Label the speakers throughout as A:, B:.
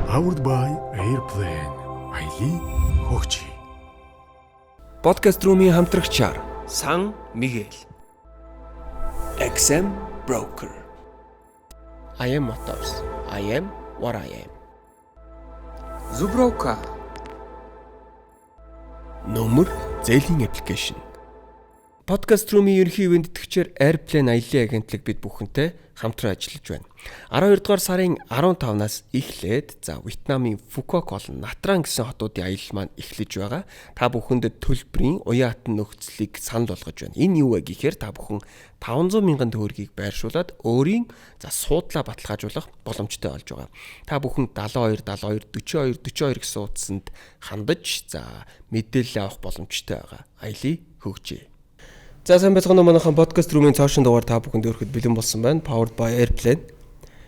A: Powered by Airplane. Аяли хөгжи.
B: Podcast room-ийн хамтрагчаар Сан Мигэл. XM Broker. I am Motors. I am what I am. Zubroka. Номер зээлийн аппликейшн. Podcast room-ийн ерөнхий ивент тэтгэгчээр Airplane аяллаа агентлаг бид бүхэнтэй хамтран ажиллаж байна. 12 дугаар сарын 15-наас эхлээд Вьетнамын Фукуок болон Натран гэсэн хотуудын аялал маань эхлэж байгаа. Та бүхэнд төлбөрийн уян хатан нөхцөлийг санал болгож байна. Энэ юу вэ гэхээр та бүхэн 500 мянган төгрөгийг байршуулад өөрийн суудлаа баталгаажуулах боломжтой болж байгаа. Та бүхэн 72 42 гэсэн утсанд хандаж мэдээлэл авах боломжтой байгаа. Аялыг хөгжээ. Сайн байцгаана уу манайхан podcast room-ийн цаашин дугаар та бүхэнд өөрөхөд бэлэн болсон байна. Powered by Airplane.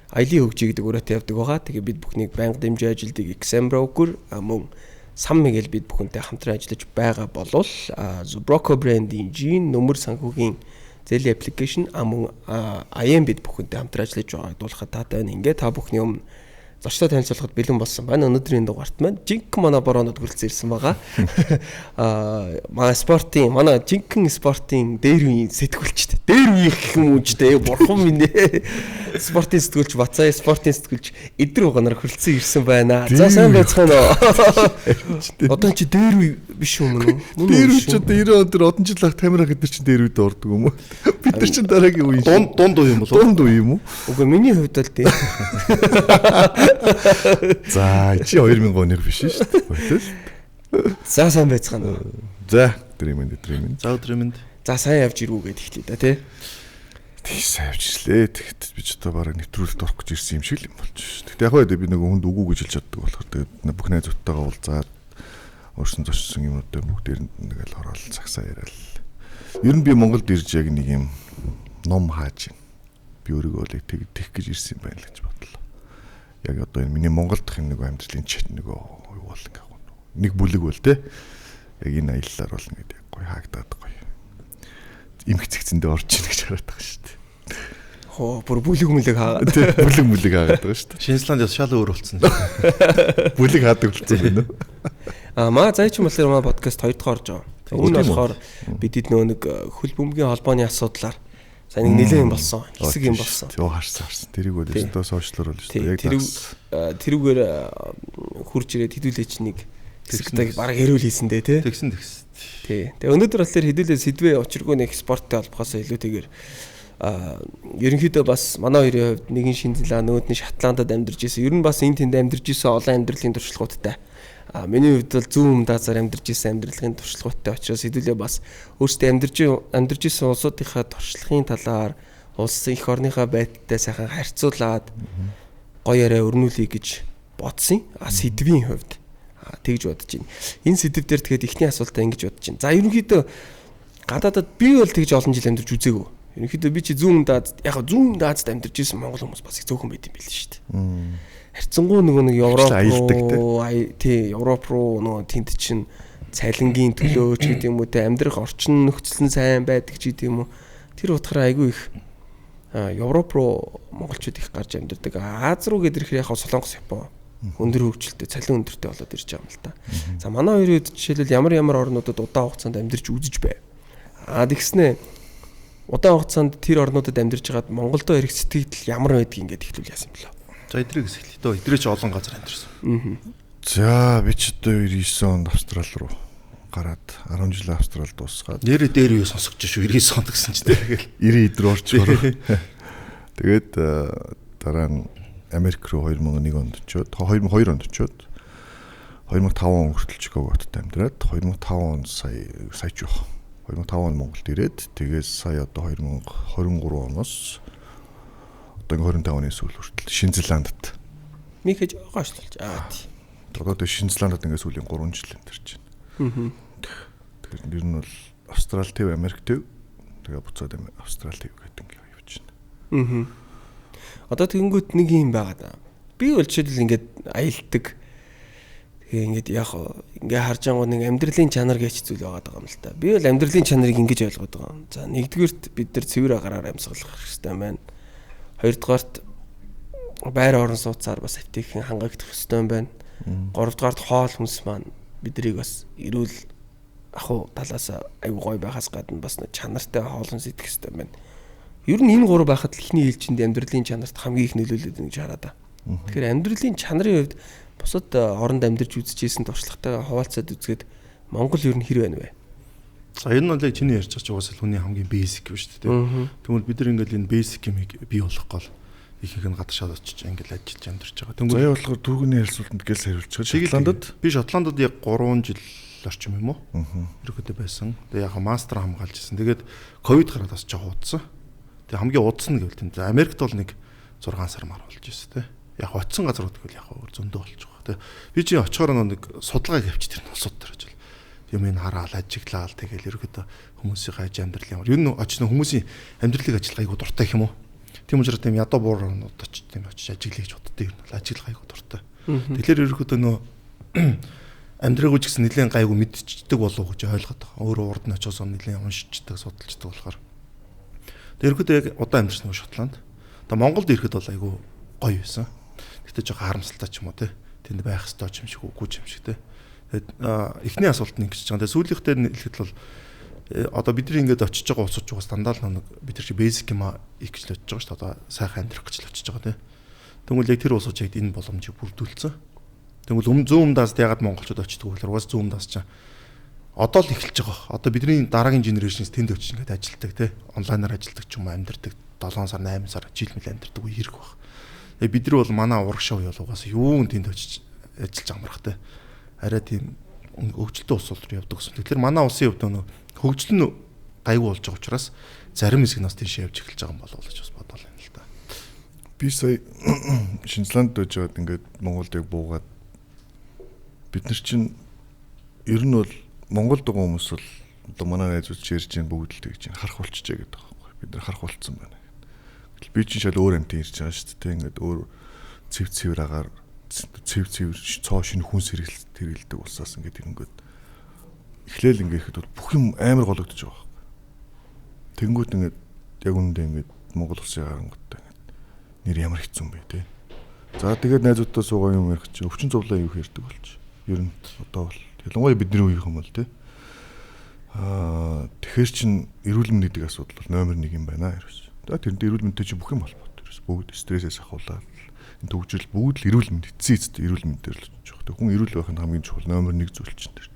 B: Аялын хөгжий гэдэг өрөөтэй явдаг байгаа. Тэгээ бид бүхнийг байнга дэмжиж ажилдаг XM Broker мөн Сан Мигэл бид бүхэнтэй хамтран ажиллаж байгаа болол Zubroka брендийн жин нөмөр санхүүгийн зээлийн аппликейшн мөн IM бид бүхэнтэй хамтран ажиллаж байгааг дуулахад таатай байна. Ингээ та бүхний өмнө зочдоо танилцуулахад бэлэн болсон байна. Өнөөдрийн дугаарт маань жинхэнэ манай бороонд хүрэлцэн ирсэн байгаа. Манай жинхэнэ спортын дээр үеийн сэтгүүлчтэй. Дээр үеийн гэх юм уу ч дээ. Бурхан минь ээ. Спортын сэтгүүлч Бацаа спортын сэтгүүлч эдэр уганаар хүрэлцэн ирсэн байна. За сайн байцгаана уу. Одоо чи дээр үе биш юм уу?
C: Дээр үе ч одоо 90 өдөр одон жил ах камера гэдэг чинь дээр үедээ ордог юм уу? Бид нар чинь дараагийн үе.
D: Дунд үе юм болов уу?
C: Дунд үе юм уу?
B: Үгүй миний хувьд л тийм.
C: За чи 2000 оны биш шүү дээ.
B: За сайн байцгаана.
C: За өдрийн мэнд.
D: За өдрийн мэнд.
B: За сайн явж ирвүү гэд эхлэе да тий.
C: Тэг сайн явж ирлээ. Тэгэхэд би ч одоо бараг нэвтрүүлэлт орох гэж ирсэн юм шиг л юм болж шүү. Тэгтээ яг хөө би нэг хүнд үгүй гэж хэлж чаддаг болохоор тэгээд бүх найзуудтайгаа уулзаад өөрсөн зочсон юмнуудаа бүгдээр нэгэл ороод цагсаа яриад. Ер нь би Монголд ирж яг нэг юм ном хааж байна. Би өөрийгөө л тэгэх гэж ирсэн юм байна л гэж бодлоо. Яг одоо энэ миний Монгол дахь нэг амьдралын чат нэг юу бол нэг бүлэг бол те яг энэ аяллаар бол ингээд гоё хаагдаад гоё имгцэгцэндээ орж ийн гэж хараад байгаа шүү дээ.
B: Хоо бүр бүлэг хаагаад
C: те бүлэг хаагаад байгаа шүү дээ.
D: Шинжланд яс шал өөр болсон.
C: Бүлэг хаадаг болсон байна уу?
B: Маа зайч юм болохоор манай подкаст 2 дахь орж байгаа. Үүн болохоор бидэд нэг хөл бөмбөгийн холбооны асуудлаар сайн нэг нэлээд юм болсон. Хэсэг юм болсон.
C: Йоо харсан. Тэрийг бол өстөө сошиалор болж шүү
B: дээ. Яг тэрүүгээр хурж ирээд хэдүүлээч нэг хэсэгтэй бараг эрүүл хийсэн дээ тий.
D: Тэгсэн.
B: Тий. Тэгээ өнөөдөр болохоор хэдүүлээ сэдвээ очиргүй нэг спорттой холбохоос илүүтэйгээр ерөнхийдөө бас манай хоёрын хувьд нэгэн Шинзлаа нөгөөд нь Шотландд амьдарч ирсэн. Ер нь бас энэ тэнд амьдарч ирсэн олон амьдралын туршлагуудтай. Миний хувьд бол зүүн даазаар амьдарч ирсэн амьдралын туршлагуудтай учраас хэдүүлээ бас өөрсдөө амьдарч ирсэн улсуудынхаа туршлагын талаар улсын эх орныхаа байдалтай сайхан харьцуулаад гоё яриа өрнүүлэе гэж бодсон. Сэдвийн хувьд тэгж бодож байна. Энэ сэдв дээр тэгээд эхний асуултаа ингэж бодож байна. За ерөнхийдөө гадаадад би бол тэгж олон жил амьдарч үзээгүй. Ерөнхийдөө би чи зүүн даазд амьдарч ирсэн монгол хүмүүс бас их зөөхөн байт юм байл шүү дээ. Харьцангуй нэг Европ руу нөгөө тэнд чинь цалингийн төлөө ч гэдэг юм уу те амьдрах орчин нөхцөл нь сайн байдаг ч гэдэг юм уу. Тэр утгаараа айгүй их Европ руу монголчууд их гарч амьдардаг. Аз руу гээд ирэхээр яг Солонгос, Япон өндөр хөгжилтэй, цалин өндөртэй болоод ирж байгаа юм л та. За манай хоёрын үед жишээлбэл ямар орнуудад удаан хугацаанд амьдарч үзэж байв. Тэгснэ удаан хугацаанд тэр орнуудад амьдарч байгаад Монголдо ирэх сэтгэл ямар байдгийг ингээд ихлүүл яасан юм бэлээ.
D: За эдрийг хэсэглээ дөө. Эдрээ ч олон газар амьдарсан.
C: За би ч одоо 99 онд Австрал руу гараад 10 жил Австрал дуусгаад.
D: Нэрээ дээр юу сонсогч шүү 99 онд гэсэн ч тэгээд
C: 90 эдэр орж ороо. Тэгээд дараа нь Америк руу 2001 онд очиод 2002 онд очиод 2005 он хүртэл Чикагот амьдраад 2005 он сая ч юу 2005 он Монголд ирээд тэгээс сая одоо 2023 оноос одоо 25 оны сүүл хүртэл Шинзландд
B: михэж гоошлуулж тий.
C: Одоо Шинзландд ингээд сүүлийн 3 жил амьдарч байна. Тэгэхээр нэр нь бол Австрал төв, Америк төв. Тэгээ буцаад Австрал төв гэдэг ингээд явж байна.
B: Одоо тэгэнгүүт нэг юм байгаа даа. Би бол жишээлбэл ингээд аялдаг. Тэгээ ингээд яг ингээд харж байгаа нэг амьдралын чанар гэж зүйл байгаа юм л та. Би бол амьдралын чанарыг ингэж ойлгоод байгаа. За нэгдүгээрт бид нар цэвэр агараар амьсгалах хэрэгтэй байна. Хоёрдугаарт байр орон сууцаар бас эвтэйхэн хангагдах ёстой юм байна. 3-р хоол хүнс маань бидрийг бас эрүүл аху талаас аюу гой байхаас гадна бас чанартай хоол хүнс идэх ёстой юм байна. Ер нь энэ 3 байхад л ихний ээлжинд амьдралын чанарт хамгийн их нөлөөлөд байгаа гэж хараад байна. Тэгэхээр амьдралын чанарын хувьд бусад оронд амьдарч үзэжсэн туршлагатайгаа хуваалцаад үзгээд Монгол ер нь хэр байна вэ?
D: За энэ нь л чиний ярьж байгаа ч угаасаа хүний хамгийн basic юм шүү дээ. Тэгмэл бид нар ингээл энэ basic юмыг бий болгох гол ихийг нь гадагшаад очиж ингээл ажиллаж амьдарч байгаа. Тэгмэл
C: заяа болохоор түрүүний хэлсүүлтэнд гэл хариулж байгаа.
D: Шотландд яг 3 жил орчим юм уу? Ерөөдөө байсан. Тэгээ яг мастер хамгаалж ирсэн. Тэгээд ковид гараад бас жоо удсан. Тэгээ хамгийн удсан гэвэл тийм. Америкт бол нэг 6 сар мар болж ирсэн те. Яг очисон газрууд гэвэл яг зөндөө болж байгаа те. Би чи очихоор нэг судалгаа авчиж тэр улсууд дээр очил. Юм ин хараал ажиглаал тэгэл ерөөдөө хүмүүсийн хаж амьдрал ямар. Ер нь очиж хүмүүсийн амьдралыг ажиллах айгуу дуртай юм уу? Тийм учраас тийм ядуу буурнууд очиж тийм очиж ажиглая гэж боддог юм бол ажиллах айгуу дуртай. Тэгэхээр ерөөдөө нөө амьдраагүй ч гэсэн нэлээд гайгүй мэдчихдэг болов уу гэж ойлгоод байгаа. Өөрөө урд нь очиос нэлээд уншичдаг, судалждаг болохоор. Ерөөдөө яг удаан амьдсан Шотланд. Одоо Монголд ирэхэд бол айгуу гоё байсан. Гэтэ жоохон харамсалтай ч юм уу те. Тэнд байх ёстой юм шиг үгүй юм шиг те. Тэгээд эхний асуулт нь ингэж байгаа. Тэгээд сүүлийнхтэй хэлэхэд бол одоо бидний ингээд очиж байгаа усууч угаас дандаа л нэг бид нар чи basic юм их гэж л очиж байгаа шүү дээ. Одоо сайхан амьдрах гэж л очиж байгаа те. Тэгвэл яг тэр усууч яг энэ боломжийг бүрдүүлсэн. Тэгвэл зүүн умдаас ягаад монголчууд очдөг вэ гэхээр угаас зүүн умдаас ч одоо л эхэлж байгаа. Одоо бидний дараагийн генерашнс тэнд очиж ингээд ажилтдаг те. Онлайнаар ажилтдаг ч юм уу амьдардаг 7 сар 8 сар жил мэл амьдардаг үе хэрэг баг. Тэгээ бид нар бол манай урагшаа үе бол угаас юу тэнд очиж ажиллаж амрах те. Арай тийм хөгжилтэй улс руу явдаг гэсэн. Тэгэхээр манай улсын хувьд нөө хөгжил нь гайгүй болж байгаа учраас зарим хэсэг нь бас тийш явж эхэлж байгаа юм болов уу гэж бас бодол юм л да.
C: Би сая Шинзланд очиод ингээд Монголд яг буугаад бид нар чинь ер нь бол Монголд байгаа хүмүүс бол одоо манай найзууд ярьж байгаа бүгд л тэгж чинь харах болчихжээ гэдэг байгаа байхгүй. Бид нар харах болцсон байна. Би чинь шал өөр амт ирж байгаа шүү дээ. Ингээд өөр цэвэр агаар цэвэр цоо шинэ хүн сэргэлдэг улсаас ингээд ирэнгүүт эхлээл ингээд ихэд бол бүх юм амар гологдож байгаа байхгүй. Тэнгүүт ингээд яг үүндээ ингээд Монгол улсын харангуйтай ингээд нэр ямар хэцүү юм бэ те. За тэгээд найзуудтай суугаа юм ярих чи өвчин зовлоо юу ярьдаг болч. Ер нь одоо бол ялангуяа бидний үеийнхэн бол те. Тэгэхээр чин эрүүл мэндийн гэдэг асуудал бол номер 1 юм байна ерөөс. Тэгээд тэрнээ эрүүл мэндтэй чи бүх юм холбоотой ерөөс. Бүгд стрессээс ахуулаад энэ төвжил бүгд л эрүүл мэнд эцсийн эрүүл мэндээр л очиж байгаа. Хүн эрүүл байх нь хамгийн чухал номер 1 зүйл чинь тэр.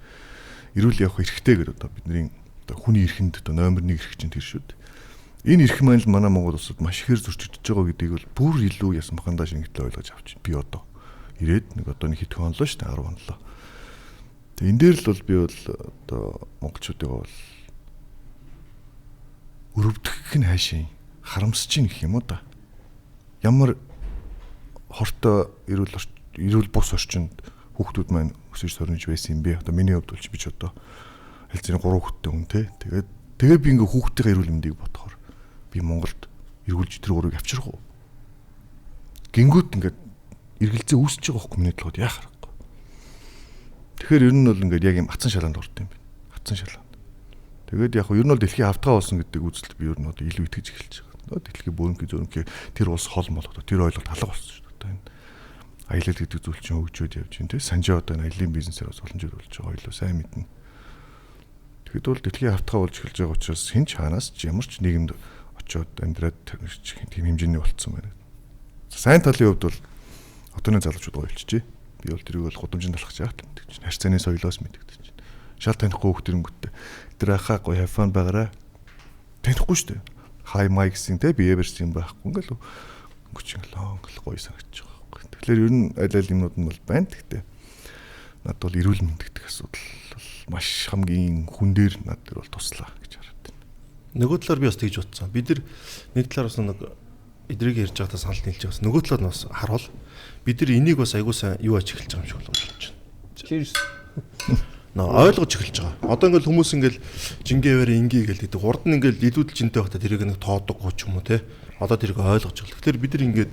C: Эрүүл явах эрхтэй гэдэг одоо бидний одоо хүний эрхэнд одоо номер 1 эрх чинь тэр шүү дээ. Энэ эрх маань л манай Монгол улсад маш ихээр зөрчигдөж байгаа гэдгийг бол бүр илүү ясан бахандаа шингэтлээ ойлгож авч би одоо ирээд нэг одоо нэг хэдхэн онлоо шүү дээ 10 онлоо. Тэгээ энэ дээр л бол би бол одоо монголчуудыгаа бол өрөвдөх нь хаашийн харамсаж ийн гэх юм уу да. Ямар хортой эрүүл бус орчинд хүүхдүүд маань өсөж сорнож байсан юм бэ? Одоо миний хувьд бол би ч одоо аль зэний 3 хүүхэдтэй хүн те. Тэгээд би ингээ хүүхдийн эрүүл мэндийг бодохоор би Монголд эргүүлж тэр 3-ыг авчрах уу? Гингүүд ингээд эргэлзээ үүсэж байгаа хөх миний толгойд яах харахгүй. Тэгэхээр ер нь бол ингээд яг юм хатсан шалаанд орд юм байна. Хатсан шалаанд. Тэгээд яг ер нь бол дэлхийн автгаа болсон гэдэг үзэлд би ер нь одоо илүү итгэж эхэлж байгаа. Дэлхийн бөөнхий зөөнхий тэр улс хол мол одоо тэр ойлголт алга болсон шүү дээ. Энэ аялал гэдэг зүйл чинь хөгжөөд явж байна те. Санжаа одоо аялын бизнесээр бас олон жил болж байгаа ойлоо сайн мэднэ. Тэгэхэд бол дэлхийн автгаа болж эхэлж байгаа учраас хэн ч хаанаас ч ямар ч нийгэмд очиод амьдраад тийм хэмжээний болцсон байна. Сайн талын хувьд бол одооны залуучууд гоё болчихжээ. Би бол тэрийг бол гудамжинд талхаж яах юм гэдэг чинь. Харьцааны соёлоос мэддэг чинь. Шал танихгүй хүүхдэрнгүүтээ тэр ахаа гоё хафан байгаараа танихгүй шүү дээ. Хай май гэсэн те би эверсэн байхгүй ингээл ингээл гоё санагдаж байгаа байхгүй. Тэгэхээр ер нь аль аль юмнууд нь бол байна. Гэхдээ над бол эрүүл мэнд гэдэг асуудал бол маш хамгийн хүн дээр над дээр бол туслаа гэж хараад байна.
D: Нөгөө талаар би бас тэгж утсан. Бид нэг талаар бас нэг эдрийг ярьж байгаадаа санал нийлж байгаас нөгөө талаар нь бас харуул. Бид нар энийг бас айгуу сайн юу ач эхэлж байгаа юм шиг болж байна. Cheers. Ойлгож эхэлж байгаа. Одоо ингээл хүмүүс ингээл жингээвэр ингийн гээл гэдэг. Урд нь ингээл илүүдл жинтэй байхдаа тэрийг нэг тоодог гоч юм уу те. Одоо тэрийг ойлгож эхэлж. Тэгэхээр бид нар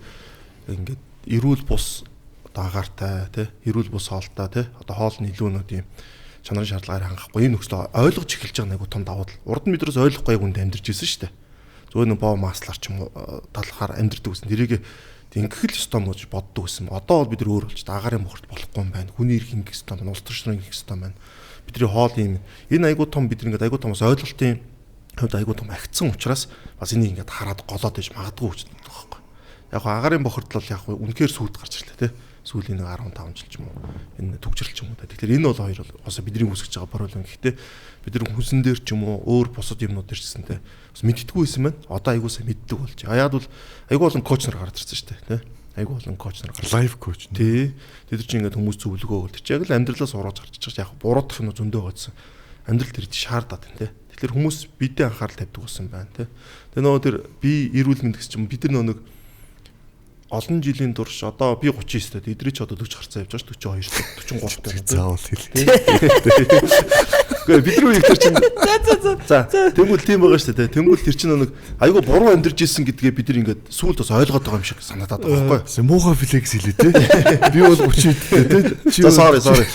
D: ингээд эрүүл бус дагаартай те. Эрүүл бус хоолтой те. Одоо хоол нь илүү нэг юм чанарын шаардлагаар хангахгүй энэ нөхцөл ойлгож эхэлж байгаа нэг том давуу тал. Урд нь биднээс ойлгохгүй хүнд амьдарч ирсэн шүү дээ. Зөвхөн боо маслаар ч юм уу талхаар амьдэрдэг гэсэн. Тэрийг Ингэх л ёстой мөж боддог гэсэн. Одоо бол бид нар өөр болж агарын бохорт болохгүй юм байна. Хүний эрх ингэх ёстой байна. Улс төрчрийн ингэх ёстой байна. Бидний хоол юм. Энэ айгуу том бид ингээд айгуу томос ойлголтын хувьд айгуу том агцсан учраас бас энийг ингээд хараад голоод иж магадгүй гэж байна байхгүй. Яг агарын бохорт бол яг үнэхээр сүлд гарч ирлээ те. Сүүлийн 15 жил ч юм уу энэ төгжрөл ч юм уу. Тэгэхээр энэ бол хоёр бол бас бидний үсгэж байгаа борлон. Гэхдээ бид нар хүнсэн дээр ч юм уу өөр бусад юмнууд дээр ч гэсэн те бас мэддэггүй байсан байна. Одоо айгуу сайн мэддэг болж. Яад бол айгуу болон коуч нар гарч ирсэн шүү дээ те. Айгуу болон коуч нар гарч.
C: Лайф коуч.
D: Тий. Тэд чинь ингээд хүмүүс зөвлөгөө өгдөг. Яг л амьдралаас урууж гарч иж байгаа. Яг буруудах юм зөндөө гоцсон. Амьдрал тэр шаардаад байна те. Тэгэхээр хүмүүс бидээ анхаарал тавьдаг болсон байна те. Тэгээ нөгөө тэр би эрүүл мэнд гэсэн чинь бид нар нэг олон жилийн турш одоо би 39 дээд эдрий ч одоо 40 гарцаа явж байгаа 42 43 дээд
C: заавал хэлээ.
D: Гэхдээ бид нар үеиг тэр чинь за тэнгуэл тийм байгаа шүү дээ. Тэнгуэл тэр чинь нэг айгүй буруу амьдарч ирсэн гэдгээ бид нар ингээд сүүлд бас ойлгоод байгаа юм шиг санагдаад байгаа байхгүй.
C: Муухай флекс хэлээ те. Би бол 30 те.
D: За sorry.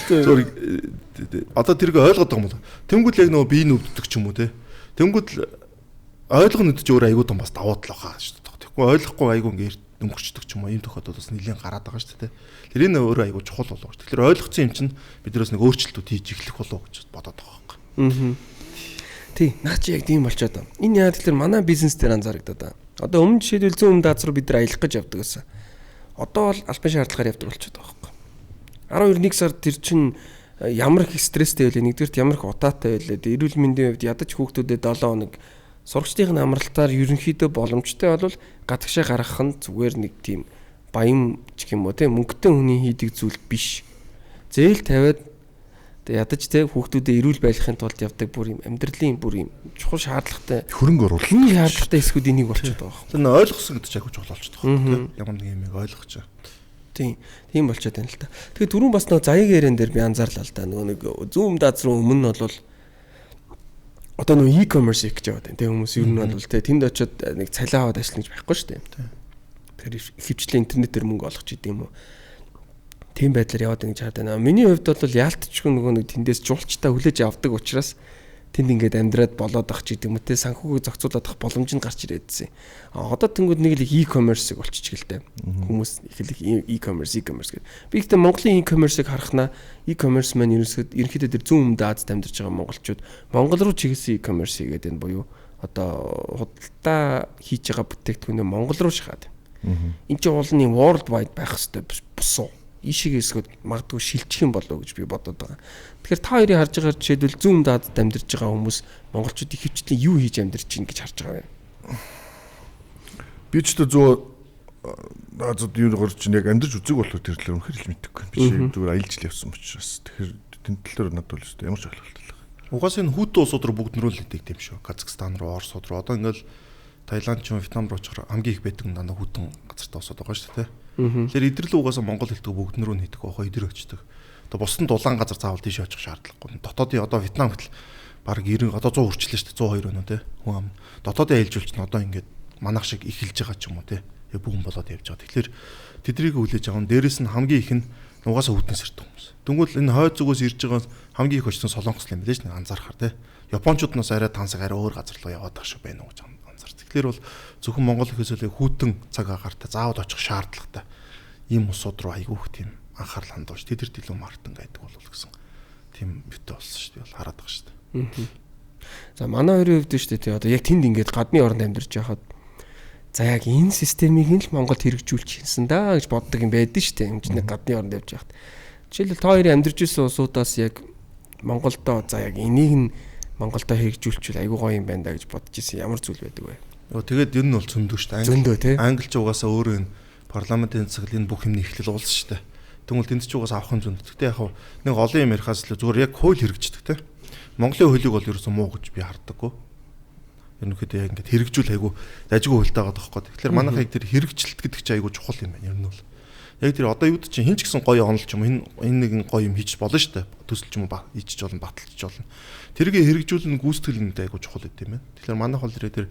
D: Одоо тэрийг ойлгоод байгаа юм бол. Тэнгуэл яг нөгөө бие нүддэг ч юм уу те. Тэнгуэл ойлгоно гэдэг чинь өөр айгүй том бас давуу тал байгаа шүү дээ. Тэгэхгүй ойлгохгүй айгүй ингээд өнгөрчдөг ч юм уу ийм тохиолдолд бас нэлийн гараад байгаа шүү дээ. Тэр энэ өөрөө айгүй чухал болов. Тэгэхээр ойлгоцсон юм чинь биднээс нэг өөрчлөлтүүд хийж эхлэх болов гэж бодоод байгаа юм.
B: Тий, наа чи яг тийм болчиход байна. Энэ яа тэгэхээр манай бизнес дээр анзаарагдаад байна. Одоо өмнө жишээлбэл зүүн дааз руу бид нар аялах гэж явдаг гэсэн. Одоо бол албан шаардлагаар явдаг болчиход байгаа юм. 12 сард тэр чинь ямар их стресстэй байлээ. Нэгдүгürt ямар их удаатай байлээ. Эрүүл мэндийн хувьд ядаж хүүхдүүдэд 7 хоног сурагчдын амралтаар ерөнхийдөө боломжтой бол гадагшаа гаргах нь зүгээр нэг тийм баян ч юм уу тийм мөнгөтэй хүний хийдэг зүйл биш. Зээл тавиад ядаж тийм хүүхдүүдэд эрүүл байхын тулд явдаг бүр юм амьдралын бүр юм чухал шаардлагатай
C: хөрөнгө оруулалт.
B: Шаардлагатай эсгүүд энийг болчиход байгаа.
D: Тэр нь ойлгосон гэдэг чинь айгүй чухал болчиход байгаа тийм ямар нэг юм ойлгож байгаа.
B: Тийм болчиход байна л та. Тэгээ түрүүн бас нөгөө заяг ярен дээр би анзаарлаа л та нөгөө нэг зүүм дааз руу өмнө нь бол одоо нөгөө e-commerce гэж яваад байна. Тэгээ хүмүүс ер нь бол тэнд очиод нэг цалиа аваад ажиллана гэж байхгүй шүү дээ. Тэгэхээр ихэвчлэн интернетээр мөнгө олгох ч гэдэм юм уу. Тийм байдлаар яваад байна гэж хараад байна. Миний хувьд бол яалтчгүй нөгөө нэг тэндээс жуулчтай хүлээж авдаг учраас тэнд ингээд амьдраад болоод ах ч гэдэм үү те санхүүгийг зохицуулаад ах боломж нь гарч ирээдсэн. Одоо тэнгууд нэг л e-commerce-ыг болчих гэлтэй. Хүмүүс их л e-commerce гэдэг. Би ихтэй Монголын e-commerce-ыг харахнаа e-commerce маань ерөнхийдөө тэр зүүн өмнөд Азад амьдарч байгаа монголчууд Монгол руу чиглэсэн e-commerce хийгээд энэ буюу одоо худалдаа хийж байгаа бүтээгдэхүүнээ Монгол руу шахаад. Энд чинь уулын world wide байх хэрэгтэй бусуу. Ишиг эсгүүд магадгүй шилжих юм болов уу гэж би бодоод байгаа. Тэгэхээр та хоёрыг харж байгаа жишээлбэл зүүн даад амьдарч байгаа хүмүүс монголчууд ихэвчлэн юу хийж амьдарч чинь гэж харж байгаа юм.
C: Би ч одоо зөө юу горч чинь яг амьдарч үзэг болохоор тэр төлөв үнэхээр л мэдэхгүй. Би зүгээр аялж л явсан учраас тэгэхээр тэн төлөөр надад бол өстой ямар ч ойлголт л байгаа.
D: Угаасаа энэ хүүтэн улсууд руу бүгд нөрөөлөдөг юм шүү. Казахстан руу, Оросууд руу одоо ингээл Таиланд ч юм Вьетнам руу очихоор хамгийн их байдаг дандаа хүүтэн газартаа усаад байгаа шүү дээ. Тэгэхээр идэрлээ угаасаа Монгол хэлдэг бүгд нөрөө хийдэг байгаа идэр очдөг. Одоо бусдын дулаан газар заавал тийш очих шаардлагагүй. Дотоодын одоо Вьетнам гэтэл баг 90 одоо 100 хүрчлээ шүү дээ 102 байна те. Хүн ам. Дотоодын аялжуулч нь одоо ингээд манах шиг эхэлж байгаа ч юм уу те. Бүгэн болоод явж байгаа. Тэгэхээр тэдрийг хүлээж аван дээрэс нь хамгийн их нь угаасаа хүтэн сэрдэг хүмүүс. Тэнгүүл энэ хойд зүгөөс ирж байгаа хамгийн их очсон Солонгос юм билээ ш нь анзаархаар те. Японочдноос арай тансаг арай өөр газар руу яваад байгаа шүү байна уу гэж анзаарч. Тэгэхээр бол зөвхөн Монгол ихээсээ хүүтэн цаг агаартай заавал очих шаардлагатай ийм усууд руу айгүйх тийм анхаарал хандуулж тэд дэлгүүр мартан гэдэг бол гэсэн тийм битээ болсон шүү дээ. Бол хараад байгаа шүү дээ.
B: За манай хоёрын хувьд шүү дээ. Одоо яг тэнд ингээд гадны оронд амьдарч байхад за яг энэ системийг нь л Монголд хэрэгжүүлж хийсэн даа гэж боддог юм байдаг шүү дээ. Энд чинь гадны оронд явж байхад. Жишээлбэл та хоёрын амьдарч ирсэн улсуудаас яг Монголдоо за яг энийг нь Монголдоо хэрэгжүүлчихвэл айгүй гоё юм байна да гэж бодож ирсэн ямар зүйл байдаг вэ?
D: Тэгээд ер нь бол зөндөө шүү дээ.
B: Зөндөө тий.
D: Англич угаасаа өөрөө энэ парламентын цагт энэ бүх юмний эхлэл уулсан шүү дээ. Тэгвэл тэнд ч угаасаа авах нь зөнд. Гэхдээ яг нэг олон юм ярихаас л зүгээр яг хууль хэрэгждэг тий. Монголын хуулийг бол ерөөсөн муу гэж би хардаггүй. Ерөнхийдөө яг ингээд хэрэгжүүл айгүй дажгүй хуультай байгаа тоххой. Тэгэхээр манайхыг тэр хэрэгжилт гэдэг чинь айгүй чухал юм байна ер нь бол. Яг тэр одоо юуд чинь хин ч гэсэн гоё онолч юм энэ нэгэн гоё юм хийж болно шүү дээ. Төсөлч юм ба ийчж болно, баталж болно. Тэрийг хэрэгжүүлэн гүйцэтгэл нь айгүй чухал гэдэг юм байна. Тэгэхээр манайх бол тэр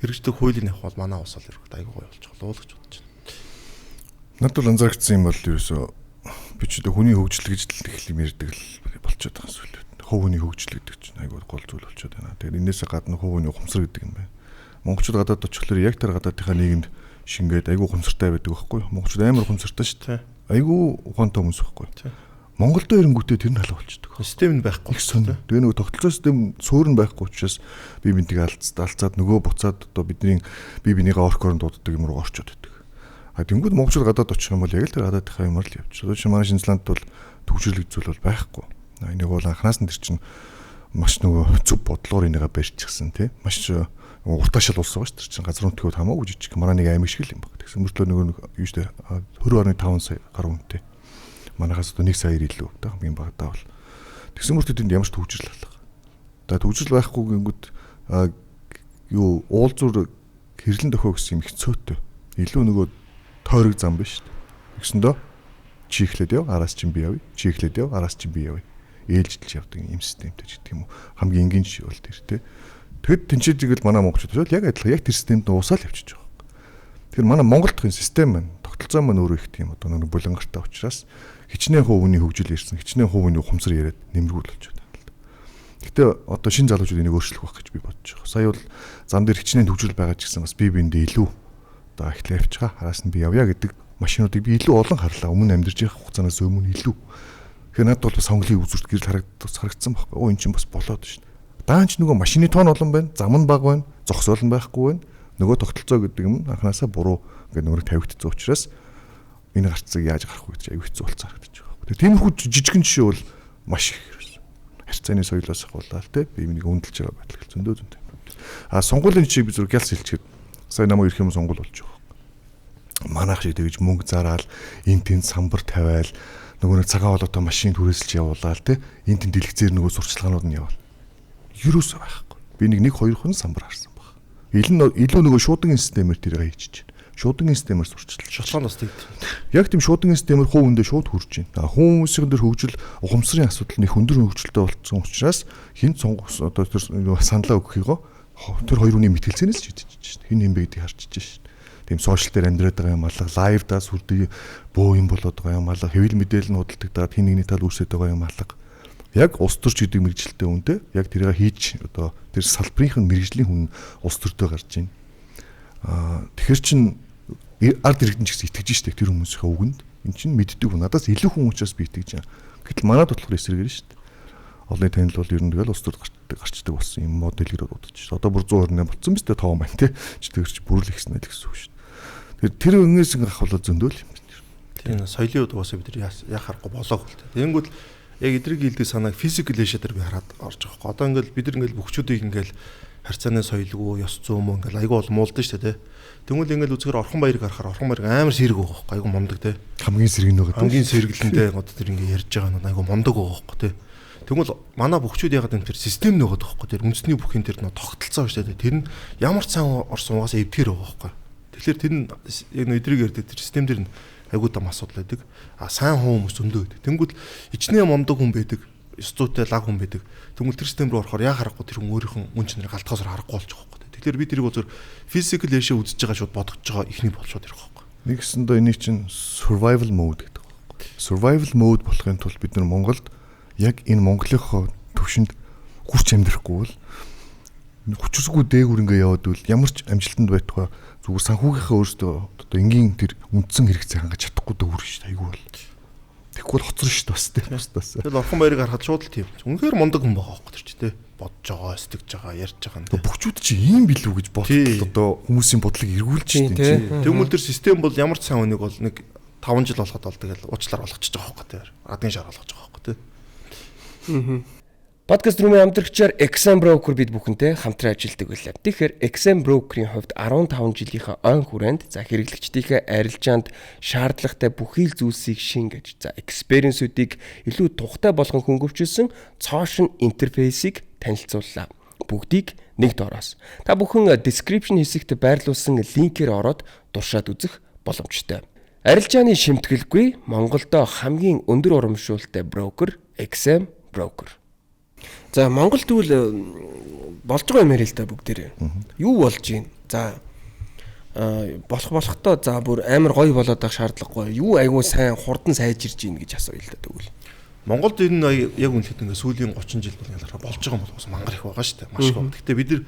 D: хэрэгждэг хуулийн явах бол манай усал ирэх айгүй гоё болж байгаа л гэж бодож байна.
C: Надад бол анзаарчихсан юм бол ерөөсөө би ч одоо хүний хөгжил гэж л их юм ярьдаг л болчиход байгаа зүйл. Хувь хүний хөгжил гэдэг чинь айгүй гол зүйл болчиход байна. Тэгэхээр энээсээ гадна хувь хүний ухамсар гэдэг юм байна. Монголчууд гадаад очихлоор яг тэр гадаадынхаа нийгэмд шингээд айгүй ухамсартай байдаг байхгүй юу? Монголчууд амар ухамсартай шүү дээ. Айгүй ухаантай хүмүүс байхгүй юу? Монголд ирэнгүүтээ тэр нь халаа болчихдог.
D: Систем нь байхгүй.
C: Тэгээ нөгөө тогтолцоо систем суурь нь байхгүй учраас бие бинтийг алцаад нөгөө буцаад одоо бидний бие бинийгээ оркорн дууддаг юм руу орчод байдаг. Тэнгүүд монголчууд гадаад очих юм бол яг л тэр гадаадынхаа юмар л явчих. Одоо чи манай Шинзланд бол төвчрөлэг зүйл бол байхгүй. Энийг бол анханаас нь тэр чинь маш нөгөө зөв бодлоор энийгээ барьчихсан тий. Маш уртаашаал улс байгаа шүү дээ. Газар нутгууд хамаагүй жижиг. Манай нэг аймаг шиг л юм баг. Тэгсэн мөртлөө нөгөө юу штэ 20.5 сая гаруй үнэтэй. Манайхаас одоо 1 саяар илүү та хамгийн багадаа бол. Тэгсэн мөртлөө тэнд ямар ч төвчрөл алга. За төвчрөл байхгүй гингүүд юу уулзуур хэрлэн дөхөө гэсэн юм хэцөөтэй. Илүү нөгөө тойрог зам биш шүү дээ. Тэгсэндөө чи ихлээд яв, араас чинь би явъя. Чи ихлээд яв, араас чинь би явъя. Ээлжилж явдаг юм системтэй ч гэдэг юм уу. Хамгийн энгийн жишээ бол тэр тий. Тэгэд тэнцээжигэл манай монголчууд яг адилхан яг тэр системд уусаал явчихж байгаа. Тэр манай Монголдын систем маань тогтолцоо маань өөрөө их тийм одоо нэг булангартай учраас хичнээн хувийн хөгжил ирсэн, хичнээн хувийн ухамсар яриад нэмргүүл болчиход байна. Гэтэ одоо шинэ залуучууд энийг өөрчлөх байх гэж би бодож байгаа. Сая бол зам дээр хичнээн төвжрэл байгаа ч гэсэн бас би биэндээ илүү одоо эхлээ явчихаа. Араас нь би явъя гэдэг машинуудыг би илүү олон харлаа. Өмнө амьдарч явах хугацаанаас өмнө илүү. Тэгэхээр надад бол бас сонголын үзүүрт гэрэл харагдсан байхгүй. Өө эн чинь бас болоод шүү дээ. Даанч нөгөө машины тоон олон байна, зам нь бага байна, зогсоол нь байхгүй байна. Нөгөө тогтолцоо гэдэг юм анханасаа буруу ингээд нөгөө тавигдсан учраас энэ гарцыг яаж гарах вэ гэж аюу хэцүү болцоо харагдаж байгаа. Тэгээ тиймэрхүү жижигхэн жишээ бол маш их хэрэгсэн. Харьцааны соёлоос ахуулаад те би энийг өндөрлж байгаа байдал зөндөө зөндөө. Сонгуулийн жишээ би зүрх гялс хэлчихэд сая намайг ирэх юм сонгуул болж байгаа. Манайх шиг тэгж мөнгө зараал, энэ тэнд самбар тавиал, нөгөө нэг цагаан болоотой машин түрээсэлж явуулаад те энэ тэнд дэлгэцээр нөгөө сурчлагынууд нь явал. Юурээс байхгүй. Би нэг 2 хон самбар харсан баг. Илүү нөгөө шуудангийн системээр тэрийг хийчихэж байна. Шуудангийн системээр сурчлал.
D: Шотландоос тэгд.
C: Яг тийм шуудангийн системээр хувь хүндээ шууд хүрж байна. Хүмүүсийн дээр хөгжил, ухамсарын асуудал нэг өндөр хөгжилтэй болсон учраас хин сонгох одоо тэр саналаа өгөхийгөө тэр хоёр хүний мэтгэлцэнээс ч идчихэж шин. Хин юм бэ гэдгийг харчихж шин. Тийм сошиал дээр амьдраад байгаа юм алга, лайвдаа сүрдэг бөө юм болоод байгаа юм алга, хэвлэл мэдээлэл нь худалдаг даад хин нэгний тал үүсээд байгаа юм алга. Яг улс төрч гэдэг мэрэгжилтэй хүнтэй яг тэрийг хийж одоо тэр салбарын мэрэгжлийн хүн улс төртөө гарч байна. Тэгэхээр чин ард иргэдэн ч гэсэн итгэж штэ тэр хүмүүсийнхээ үгэнд. Эн чин мэддэг хүн надаас илүү хүн учраас би итгэж байгаа. Гэтэл манад болохоор эсрэгээр штэ. Олонний танил бол ер нь тэгэл улс төрд гарчдаг болсон юм моделээр удаж штэ. Одоо бүр 128 болсон биз дээ тоо маань тий. Тэр чи бүрэл ихсэн л гэсэн үг штэ. Тэр өнгөөс ингээ ахвал зөндөөл юм байна.
D: Тийм соёлын удаагаас бид яах аргагүй болоог л. Тэгэнгүүт яг эдрийг хилдэг санааг физикал эшэ дээр би хараад орж байгаа хөө. Одоо ингээл бид нар ингээл бөхчүүдийг ингээл харьцааны соёлгүй, ёс зүйн мөн ингээл айгүй бол муулдаг шүү дээ. Тэгвэл ингээл үзгээр орхон баярыг харахаар орхон баярыг амар сэрэг байгаа хөө. Айгүй мундаг те.
C: Хамгийн сэрэг нь байгаа.
D: Хамгийн сэргэлэнтэй одоо тэр ингээ ярьж байгаа нь айгүй мундаг байгаа хөө те. Тэгвэл манай бөхчүүд ягаад энэ тэр систем нөгөөд байгаа хөө. Тэр үндэсний бүхин тэр нөө тогтолцоо шүү дээ. Тэр нь ямар ч сайн орсон угаасаа эвдгэр байгаа хөө. Тэгэхээр тэр нь яг нөө эдрийг ярьдаг тэр систем дээр нь айгуу дам асуудал байдаг. Сайн хүн хүмүүс зөндөө байдаг. Тэнгүүд ичнээ мундаг хүн байдаг. Ёс зүйтэй лаг хүн байдаг. Тэнгүүд тэр систем рүү орохоор яа харахгүй тэр хүн өөрийнх нь үн чанарыг алдахаас харахгүй болж байгаа юм. Тэгэхээр би тэрийг зөв физикал эшээ үзэж байгаа шууд бодогдож байгаа ихний болшоод ирэх байхгүй.
C: Нэгсэндээ энийг чинь survival mode гэдэг байхгүй. Survival mode болохын тулд бид нар Монголд яг энэ Монголынхоо төвшөнд хүрч амьдрахгүй бол хүчрсгүй дээгүр ингээ яваад бол ямар ч амжилтанд байтугай зүгээр санхүүгийнхаа өөртөө одоо энгийн тэр үндсэн хэрэгцээ хангаж чадахгүй дөө үргэлж шүү дээ айгүй бол. Тэгэхгүй бол хоцрон шүү дээ бас тийм бас.
D: Тэгэл орхон баярыг харахад шууд л тийм. Үнэхээр мундаг хүн байгаа байхгүй тэр чи тээ. Бодож байгаа, сэтгэж байгаа, ярьж байгаа нь.
C: Бөхчүүд чи ийм билүү гэж бодлоо одоо хүмүүсийн бодлыг эргүүлж
D: тийм. Тэгмэл тэр систем бол ямар ч сайн хүнийг бол нэг 5 жил болоход бол тэгэл уучлаар болгочихж байгаа байхгүй тээ. Радын шар болгож байгаа байхгүй тээ.
B: Podcast room-ийн хамтрагчаар XM Broker бид бүхэнтэй хамтран ажилладаг байлаа. Тэгэхээр XM Broker-ийн хувьд 15 жилийнхаа ойн хүрээнд за хэрэглэгчдийнхээ арилжаанд шаардлагатай бүхий л зүйлсийг шингээж за экспириенсүүдийг илүү тухтай болгон хөнгөвчүүлсэн цоошин интерфейсийг танилцууллаа. Бүгдийг нэг доороос. Та бүхэн description хэсэгт байрлуулсан линкээр ороод дуршаад үзэх боломжтой. Арилжааны шимтгэлгүй Монголдо хамгийн өндөр урамшуултай брокер XM Broker. За Монгол тэгвэл болж байгаа юм ярил л та бүгдээрээ. Юу болж байна? За болохдоо за бүр амар гоё болоод байх шаардлагагүй. Юу айгүй сайн хурдан сайжирж гин гэж асууя л да тэгвэл.
D: Монголд энэ яг үнэхээр ингээ сүүлийн 30 жил бол ялгараа болж байгаа юм бол бас мангар их байгаа шүү дээ. Маш их. Гэхдээ бид нар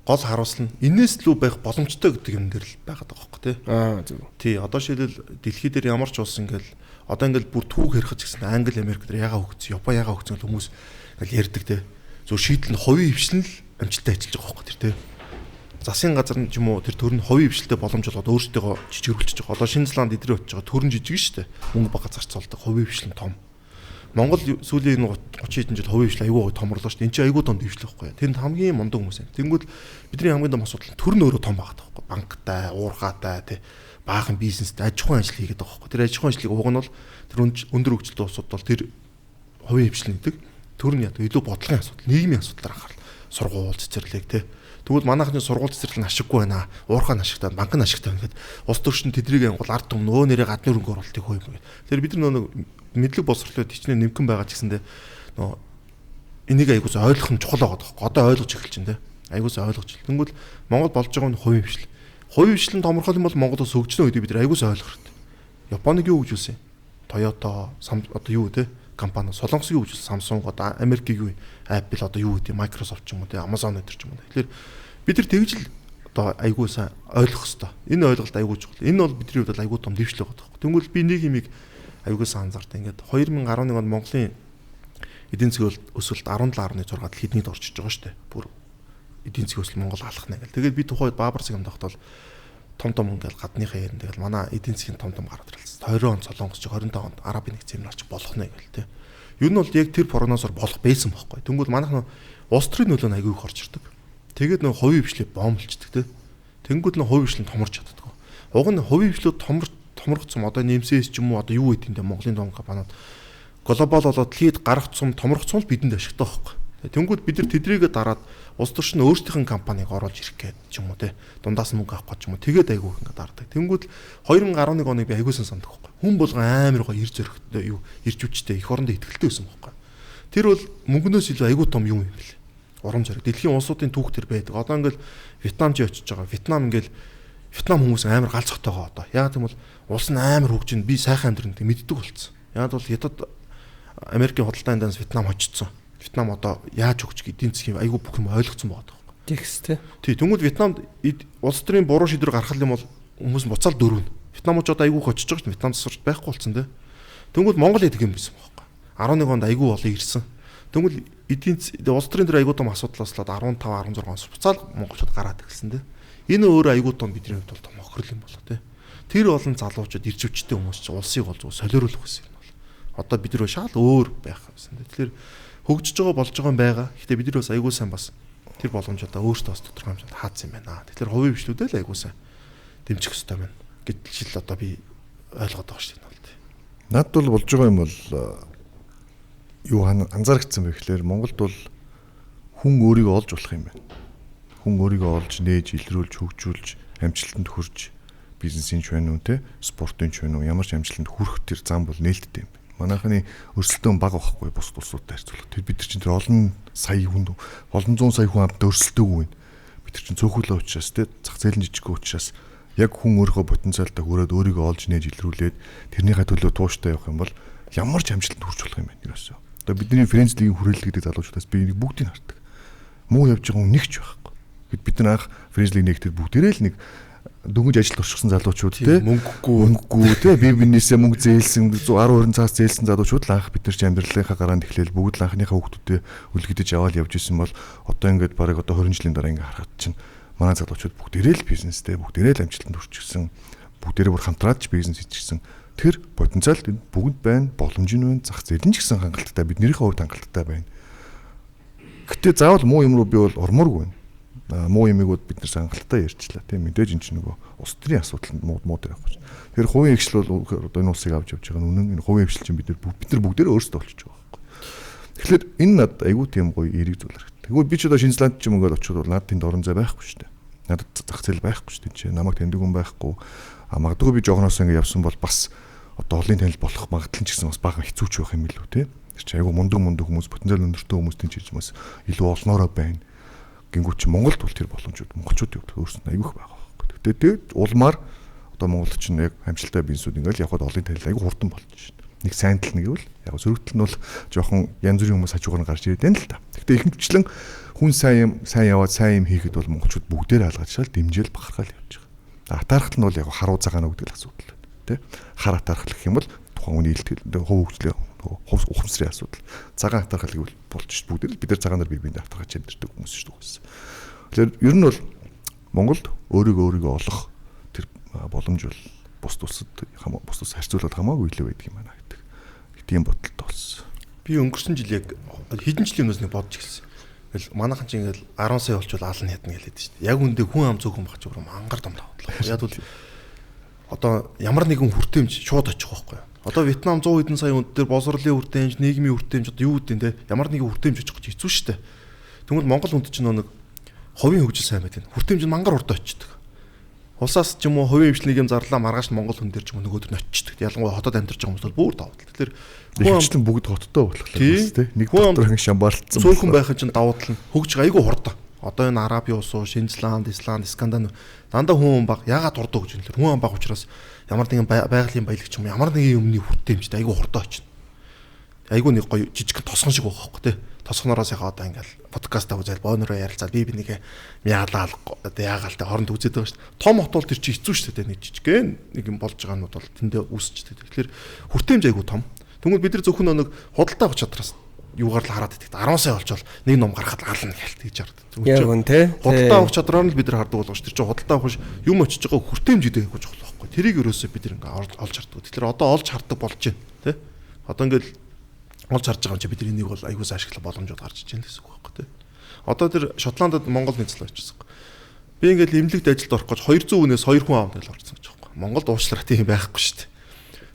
D: гол харуулсан нь энэс лүү байх боломжтой гэдэг юм дээр л байгаад байгаа байхгүй тий.
B: Зөв.
D: Тий, одоо шилбэл дэлхий дээр ямар ч улс ингээл одоо ингээл бүр түүх ярих гэсэн Англи, Америк дээр ягаа хөгцсөн, Япон ягаа хөгцсөн хүмүүс ингээл ярьдаг тий. Зөв шийдэл нь хувийн хвшлэн л амжилттай ажиллаж байгаа байхгүй тий. Засгийн газар нь ч юм уу тэр төр нь хувийн хвшлтэй боломж олгоод өөрсдөө жижигрүүлчихэж байгаа. Одоо Шинэ Зеланд эдрээ очиж байгаа төр нь жижиг шүү дээ. Мөнгө бага зарцуулдаг хувийн хвшлэн том. Монгол сүүлийн 30 хэдэн жил хувийн хвшил аягүй томрлоо шүү дээ. Энд чинь аягүй том дэвшлэх байхгүй. Тэнд хамгийн мундаг хүмүүс байна. Тэнгүүд бидний хамгийн том асуудал төр нь өөрөө том байгаа байхгүй. Банктай, уурхаатай тий баахан бизнестэй аж ахуйн ажил хийгээд байгаа байхгүй. Тэр аж ахуйн ажлыг уг нь бол тэр өндөр хөгжилтэй улсууд бол тэр хувийн хвшил гэдэг төр нь илүү бодлогын асуудал, нийгмийн асуудлаар анхаарал. Сургууль цэцэрлэг тий. Тэгвэл манайхны сургууль цэцэрлэг нь ашиггүй байна. Уурхай нь ашигтай, банк нь ашигтай байна гэхэд улс төрчин тэднийг ангуул ард түмэн өө нэрээ гадны хөрөнгө оруулалтыг хөө юм. Тэр бид нар мэдлэг боловсролтой хичнээн нэмгэн байгаа ч гэсэндээ энийг аягуулс ойлгох нь чухал байгаа тоххой. Одоо ойлгож эхэлж байна те. Аягуулс ойлгож эхэл. Тэнгүүл Монгол болж байгаа нь хувийн хвшил. Хувийн хвшлэн томорхол юм бол Монголоос хөгжнө гэдэг бид нар аягуулс ойлгох хэрэгтэй. Японыг юу гэж үсэн? Toyota, одоо юу те? Компани Солонгос юу гэж үсэн? Samsung одоо Америкийг юу? Apple одоо юу гэдэг? Microsoft ч юм уу те? Amazon гэдэг ч юм уу. Тэгэхээр бид нар тэгж л одоо аягуулсаа ойлгох хэрэгтэй. Энэ ойлголт аягуулж чухал. Энэ бол бидний хувьд бол аягуул том дэвшлэг байгаа тоххой. Тэнгүүл би нэг юмыг аюулгүй анзаартай. Ингээд 2011 онд Монголын эдийн засгийн өсөлт 17.6-д хэднийд орчиж байгаа шүү дээ. Бүр эдийн засгийн өсөлт Монгол алхна гэл. Тэгээд би тухайд Баабар цагт тогтвол том ингээл гадныхаа ярин тэгэл манай эдийн засгийн том гараад ирэлцсэн. 20 он Солонгос ч 25 онд Арабын нэгдсэн эмнэр ч болох нэ гэл тэ. Юу нь бол яг тэр прогнозоор болох байсан байхгүй. Тэнгүүд манайх улс төрийн нөлөө нь аягүй их орж ирдэг. Тэгээд нөө хувийн хвшлээ боомлчдаг тэ. Тэнгүүд нөө хувийн хвшлэн томорч чаддаг. Уг нь хувийн хвшлүүд томрогцсон одоо нэмсээс ч юм уу одоо юу гэдэг юм Монголын том компаниуд глобал болоод лид гаргацсан томрогцсон л бидэнд ашигтай байхгүй. Тэнгүүд бид нар тэдрийгээ дараад улс төрчин өөрсдийнх нь компанийг оруулж ирэх гээд ч юм уу те дундаас мөнгө авах гэж юм уу тэгээд айгүй ингэ дардаг. Тэнгүүд 2011 оныг би айгүйсэн сандаг байхгүй. Хүн болгон амар гоо ир зөрөгтэй юу ирж үчтэй их орондоо ихтгэлтэй байсан байхгүй. Тэр бол мөнгнөөс илүү айгүй том юм бэл. Урам зориг. Дэлхийн улсуудын түүх төр байдаг. Одоо ингээл Вьетнамч очиж байгаа. Вьетнам ингээл Вьетнам хүмүүс амар галзахтайгаа одоо. Яг тийм бол улс нь амар хөгжинд би сайхан амьдрын мэддэг болцсон. Яг бол Хятад Америкийн худалдааны данс Вьетнам очсон. Вьетнам одоо яаж хөгжих эдийн засгийн айгүй бүх юм ойлгоцсон байгаа байхгүй.
B: Тэгс тэ.
D: Тий, тэнгууд Вьетнамд улс төрийн буруу шийдвэр гаргах юм бол хүмүүс буцаал дөрвөн. Вьетнамч одоо айгүй очиж байгаа шүү дээ. Вьетнам засварч байхгүй болсон тэ. Тэнгууд Монгол идэг юм байсан байхгүй. 11 онд айгүй болоо ирсэн. Тэнгууд эдийн улс төрийн дээр айгүй том асуудлаас л 15 16 онс буцаал монголчууд гараад ирсэн тэ. Энэ өөрөө айгүй том бидний хувьд бол том охирол юм болоо тэ. Тэр олон залуучууд ирж өвчтэй хүмүүс чи улсыг бол солиоруулах гэсэн юм бол. Одоо бид нөө шал өөр байх гэсэн. Тэгэхээр хөгжиж байгаа болж байгаа юм байгаа. Гэхдээ бид нар бас айгүй сайн бас тэр боломжуудаа өөртөө бас тодорхой хэмжээнд хаацсан юм байна. Тэгэхээр хувийн хвшлүүдээ л айгүй сайн дэмжих хэрэгтэй байна. Гэтэл одоо би ойлгоод байгаа шүү дээ.
C: Над бол болж байгаа юм бол юу анзаарчихсан бэ гэхээр Монголд бол хүн өөрийгөө олж болох юм байна. Хүн өөрийгөө олж нээж илрүүлж хөгжүүлж амжилтанд хүрч бизнесийн ч байна уу те спортын ч байна уу ямар ч амжилтанд хүрэх тэр зам бол нээлттэй юм байна. Манайхны өрсөлдөөн бага байхгүй бус улсуудтай харьцуулахад. Тэр бид нар чинь тэр олон сая хүн олон зуун сая хүн амт өрсөлдөөгүй байна. Бид нар чинь цөөхөлөө учраас те зах зээл нь жижиггүй учраас яг хүн өөрийнхөө потенциалтай хүрээд өөрийгөө олж нээж илрүүлээд тэрнийхээ төлөө тууштай явах юм бол ямар ч амжилтанд хүрч болох юм байна ерөөсөө. Одоо бидний Френч лигийн хүрээлэл гэдэг залуучуудаас би энийг бүгдийг хардаг. Муу явж байгаа хүн нэг ч байхгүй. Бид нар анх Френч лиг нэгтгэд бүгдээрээ л нэг дөнгөж ажилд орчихсон залуучууд те мөнгөгүй те бие биенээсээ мөнгө зээлсэн 10 20 цаас зээлсэн залуучууд л анх бид нар ч амьдралынхаа гараанд эхлээл бүгд л анхныхаа хүүхдүүдэд үлгэдэж аваад явж исэн бол одоо ингээд барыг одоо 20 жилийн дараа ингээд харахад чинь манай залуучууд бүгдээрээ л бизнестэй бүгдээрээ л амжилтанд хүрчихсэн бүгдээрээ бүр хамтраад ч бизнес хийчихсэн тэр потенциал бүгд байна боломж нь байна зах зээл нь ч гэсэн хангалттай биднийхээ хувьд хангалттай байна. Гэтэ заавал муу юм руу би бол ормооргүй байна. Муу юмгууд бид нар хангалттай ярьчлаа тийм мэдээж энэ ч нөгөө улс төрийн асуудалд муу дээр авах гэж. Тэгэхээр хувийн хвшил бол одоо энэ улсыг авч явж байгаа нь үнэн энэ хувийн хвшил чинь бид нар бүгдээрээ өөрсдөө болчихж байгаа байхгүй. Тэгэхээр энэ над айгүй тийм гоё эерэг зүйл хэрэгтэй. Тэгвэл би ч одоо Шинэ Зеланд ч юм ингээд очиод над тэнд орон зай байхгүй шүү дээ. Надад зах зээл байхгүй шүү дээ. Чи намайг таньдаг хүн байхгүй. Магадгүй би жоохноос ингээд явсан бол бас одоо олон танил болох магадлал ч гэсэн бас бага хэцүү ч байх юм билүү те. Тэр чи айгүй мундаг хүмүүс потенциал өндөртэй хүмүүс тэнцэж бас илүү олноороо байна. Гингүүч Монголд бол тэр боломжууд монголчуудын хувьд өөрсөнд аягүйх байгаа байхгүй. Тэгээд улмаар одоо Монголд ч яг амжилттай бизнесүүд ингээл явхад олон танил аягүй хурдан болж шин. Нэг сайн тал нэг гэвэл Яг зөрөгтөл нь бол жоохон янз бүрийн хүмүүс хажуугаар нь гарч ирээд байна л да. Гэхдээ ихэнчлэн хүн сайн яваад сайн юм хийхэд бол монголчууд бүгдээр алгаж шал дэмжээл бахархал явж байгаа. Атаархал нь бол яг харуу цагаана гэдэг л асуудал байна. Тэ? Хар атаархал гэх юм бол тухайн хүний илтгэл хувь хөгжлийн ухамсарын асуудал. Цагаан атаархал гэвэл болж ш бүгдээр л бид нар цагаанаар бие биендээ атархаж амьдэрдэг хүмүүс шүү дээ. Тэгэхээр ер нь бол Монголд өөрийгөө олох тэр боломж бол бус тусад харьцуулаад хамаагүй илүү байдаг юм байна гэдэг. Тийм бодолтой болсон.
D: Би өнгөрсөн жил яг хэдэн жилийн өмнөөс нэг бодож эхэлсэн. Тэгэл манайхан ч ингээл 10 сая болчвол аална ядна гэлээд шүү дээ. Яг үндэ хүн ам зөвхөн багч өөр мангар домлоо бодлоо. Яг бол одоо ямар нэгэн хүртээмж шууд очих байхгүй юу? Одоо Вьетнам 100 хэдэн сая хүнд дээр боловсролын хүртээмж, нийгмийн хүртээмж одоо юу гэдэг те ямар нэгэн хүртээмж очих гэж хэцүү шүү дээ. Тэгвэл Монгол хүнд чинь нэг хувийн хөгжил сайн байдаг. Хүртээмж нь мангар урд очдог. Улсаас ч юм уу хувийн хвшлийг юм зарлаа маргааш нь Монгол хүн дээр ч юм уу нөгөөдөр нь очдог. Ялангуяа хотод амьдарч байгаа хүмүүс бол бүр давуу тал. Тэгэхээр
C: хвчлэн бүгд хоттой болохоор тийм нэг дотор хин шамбарлцсан.
D: Цөөхөн байхын чинь давуу тал нь хөгж айгүй хурдан. Одоо энэ Арабын улс уу, Шинзланд, Исланд, Скандинав дандаа хүн баг ягаад хурдан гэж юм. Хүн баг учраас ямар нэгэн байгалийн баялагч юм ямар нэгэн юмны хүртээмжтэй айгүй хурдан очно. Айгүй нэг гоё жижиг тосгон шиг байгаа хөөхгүй тий. Тосгоноороо сайхан одоо ингээл подкастаа үзэл боонороо ярилцаад би нэгэ мяалаа одоо яагаал тэ хооронд үзээд байгаа шүү дээ. Том хот бол тэр чи хэцүү шүү дээ нэг жижигхэн нэг юм болж байгаа нь бол тэндээ үүсчихдээ. Тэгэхээр хүртээмж айгүй том. Тэгвэл бид нар зөвхөн нэг худалдаа авч чадраас юугаар л хараад идэх. 10 сая болчвол нэг ном гаргахад ална гэлт гэж хардаг.
B: Яг үн тий.
D: Худалдаа авах чадраар нь бид нар хардаг болгож тэр чинь худалдаа авах юм очиж байгаа хүртээмж гэдэг айгүй чухал байхгүй. Тэрийг өрөөсөө бид нар ингээ олж хардаг. Тэгэхээр одоо олж хардаг болж байна тий. Одоо ингээл олж харж байгаа юм чи бид энийг бол аягүй ашиглах боломжууд гарч иж байна гэсэн үг байхгүй тий. Одоо тэр Шотландд Монгол нийцэл очсон. Би ингээл эмнэлэгт ажилд орох гэж 200 хүнээс 2 хүн аавд л орсон гэж байхгүй. Монголд уучлаарай тийм байхгүй шүү дээ.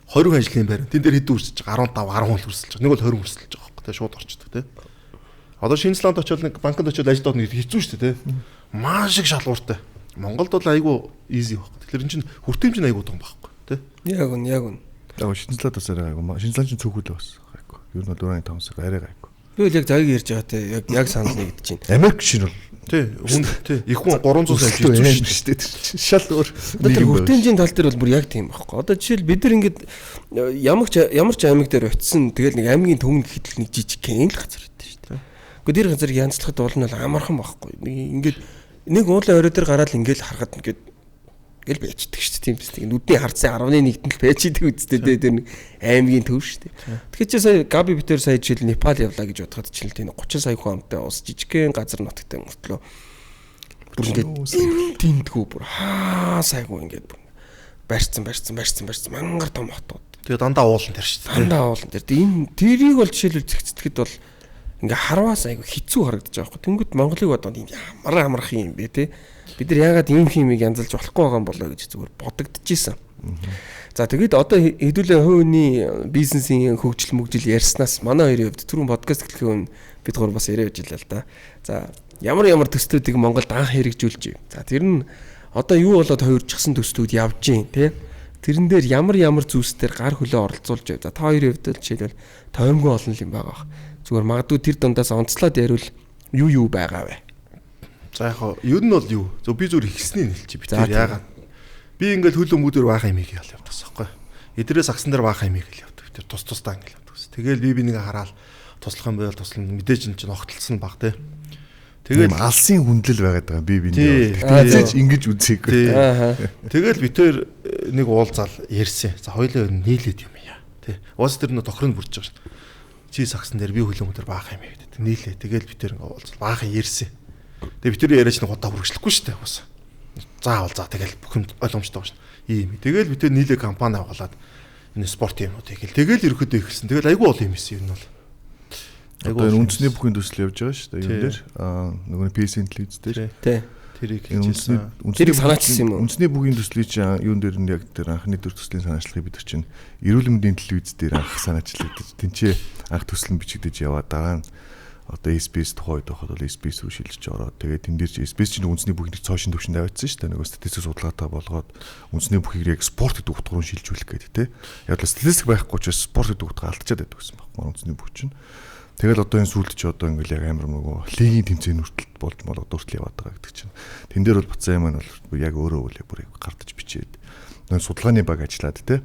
D: 20 хүн ажлын байр. Тэн дээр хэдэн үрсэж байгаа 15 10 хүн л үрсэлж байгаа. Нэг бол 20 үрсэлж байгаа байхгүй тий. Шууд орчдөг тий. Одоо Шинзланд очиод нэг банкнд очиод ажилд орно гэдэг хэцүү шүү дээ тий. Маш их шалгууртай. Монголд бол аягүй easy байхгүй. Тэгэхээр эн чинь хүртээмж нь аягүй том байхгүй тий.
B: Яг үн. Яг
C: Шинзланд бас арай гайгүй. Шинзланд чинь цөөхөл бас гайгүй. Ер нь бол 4.5 сая арай гайгүй.
B: би л яг заяг ярьж байгаа те яг санал нэгдэж байна.
C: Америк шин бол
D: тий хүн тий их хүн 300 сая хийж
C: шүү дээ. Шал өөр.
B: Одоо хүртээмжийн тал дээр бол бүр яг тийм байхгүй. Одоо жишээл бид нар ингээд ямар ч аймаг дээр очисон тэгэл нэг аймгийн төвөнд гэхэл нэг жижиг гэн л газар байдаг шүү дээ. Гэхдээ тэр газар янзлахад бол нь амархан байхгүй. Ингээд нэг уулын орой дээр гараад ингээд харахад ингээд гэл байждаг шүү дээ. Тийм биз дээ. Нүдний харцсан 11-нд л байждаг үсттэй дээ. Тэр нэг аймгийн төв шүү дээ. Тэгэхээр чи сая Габи битэр сая жишээл Непал явлаа гэж бодоход чинь тийм 30 сая хүнтэй ус жижигхэн газар нутагтай мөртлөө бүр ингээд тиндгүү бүр сайгүй ингээд бүр барьцсан мангар том хотууд.
D: Тэгээ дандаа уулан тэр шүү дээ.
B: Дандаа уулан тэр. Энэ тэрийг бол жишээлбэл зэгцэтгэхэд бол ингээ харваас айгу хэцүү харагдаж байгаа байхгүй. Тэнгүүд Монголыг бодоод юм ямар амарх юм бэ те. Бид нар яагаад ийм химиг янзалж болохгүй байгаа юм болоо гэж зүгээр бодогдчихсэн. За тэгээд одоо хэдүүлээ хувийн бизнесийн хөгжил мөгжил ярьснаас манай хоёрын хувьд түрүүн подкаст эхлэхийн өмнө бид гур бас яриа ажиллаа л да. За ямар төслүүдийг Монголд анх хэрэгжүүлж байна. За тэр нь одоо юу болоод хувирчихсан төслүүд явж гин те. Тэрэн дээр ямар зүйлсээр гар хөлөө оролцуулж байв. За та хоёрын хувьд л жишээлбэл тойромгүй олон юм байгаа. Зүгээр магадгүй тэр дундаас онцлоод ярил юу байгаа вэ?
D: За яг юу нь бол юу? Би зүгээр ихсний нэлчих би тэр яагаад би ингээл хөл өмгөдөр баах юм ийм явдаг байхгүй. Эдрээс агсан дээр баах юм ийм явдаг. Тэр тусдаа ингээл явдаг. Тэгэл би нэг хараад туслах юм байвал туслана. Мэдээж чинь огтлсон баг те.
C: Тэгээд алсын хүндлэл байгаад байгаа би тэгтээ ингэж үзээгүй.
D: Тэгэл би тэр нэг уулзаал ярьсан. За хоёулаа нийлээд юм яа. Тэ. Уус тэр нөө тохрын бүрж байгаа шүү. Чи сагсан дээр би хөл өмгөдөр баах юм ийм гэдэг. Нийлээ. Тэгэл би тэр ингээ уулзал баахан ярьсан. Тэгээ би тэр яриач нэг удаа хүргэжлэхгүй шүү дээ уус. Заавал тэгэл бүх юм ойлгомжтой байна шүү. Ийм. Тэгэл би тэр нийлээ компани авгалаад энэ спорт юмнуудыг хэл. Тэгэл ерөөдөө ихэлсэн. Тэгэл айгүй бол юм эсэ юм бол.
C: Одоо энэ үндэсний бүхний төсөл явж байгаа шүү дээ. Юм дээр нөгөө PC интеллигенц дээр.
B: Тий.
D: Тэрийг хийжсэн.
B: Тэрийг санаачсан юм уу?
C: Үндэсний бүхний төслийн чинь юун дээр нь яг тэр анхны төр төслийн санаачлагыг бид нар чинь эрүүл мэндийн телевиз дээр анх санаачлагдаг. Тэнцээ анх төсөл нь бичигдэж яваа дараа нь одоо SBS тухайд байхад бол SBS рүү шилжиж ороод тэгээд тэн дээр чи SBS чинь үндэсний бүхний цоошин төвшөнд авчихсан шүү дээ. Нөгөө статистик судалгаатай болгоод үндэсний бүхийг яг спорт гэдэг утгаар руу шилжүүлэх гэдэг тий. Яг л статистик байхгүй ч спорт гэдэг утгаар алдчихад байдаг гэсэн баг. Үндэсний бүх чинь. Тэгэл одоо энэ сүүлд чи одоо ингээл яг амар нөгөө лигийн тэмцээн хүртэл болж одоо хүртэл яваад байгаа гэдэг чинь. Тэн дээр бол Бацаа маань бол яг өөрөө үлээ бүр гардаж бичээд нөө судалгааны баг ажиллаад те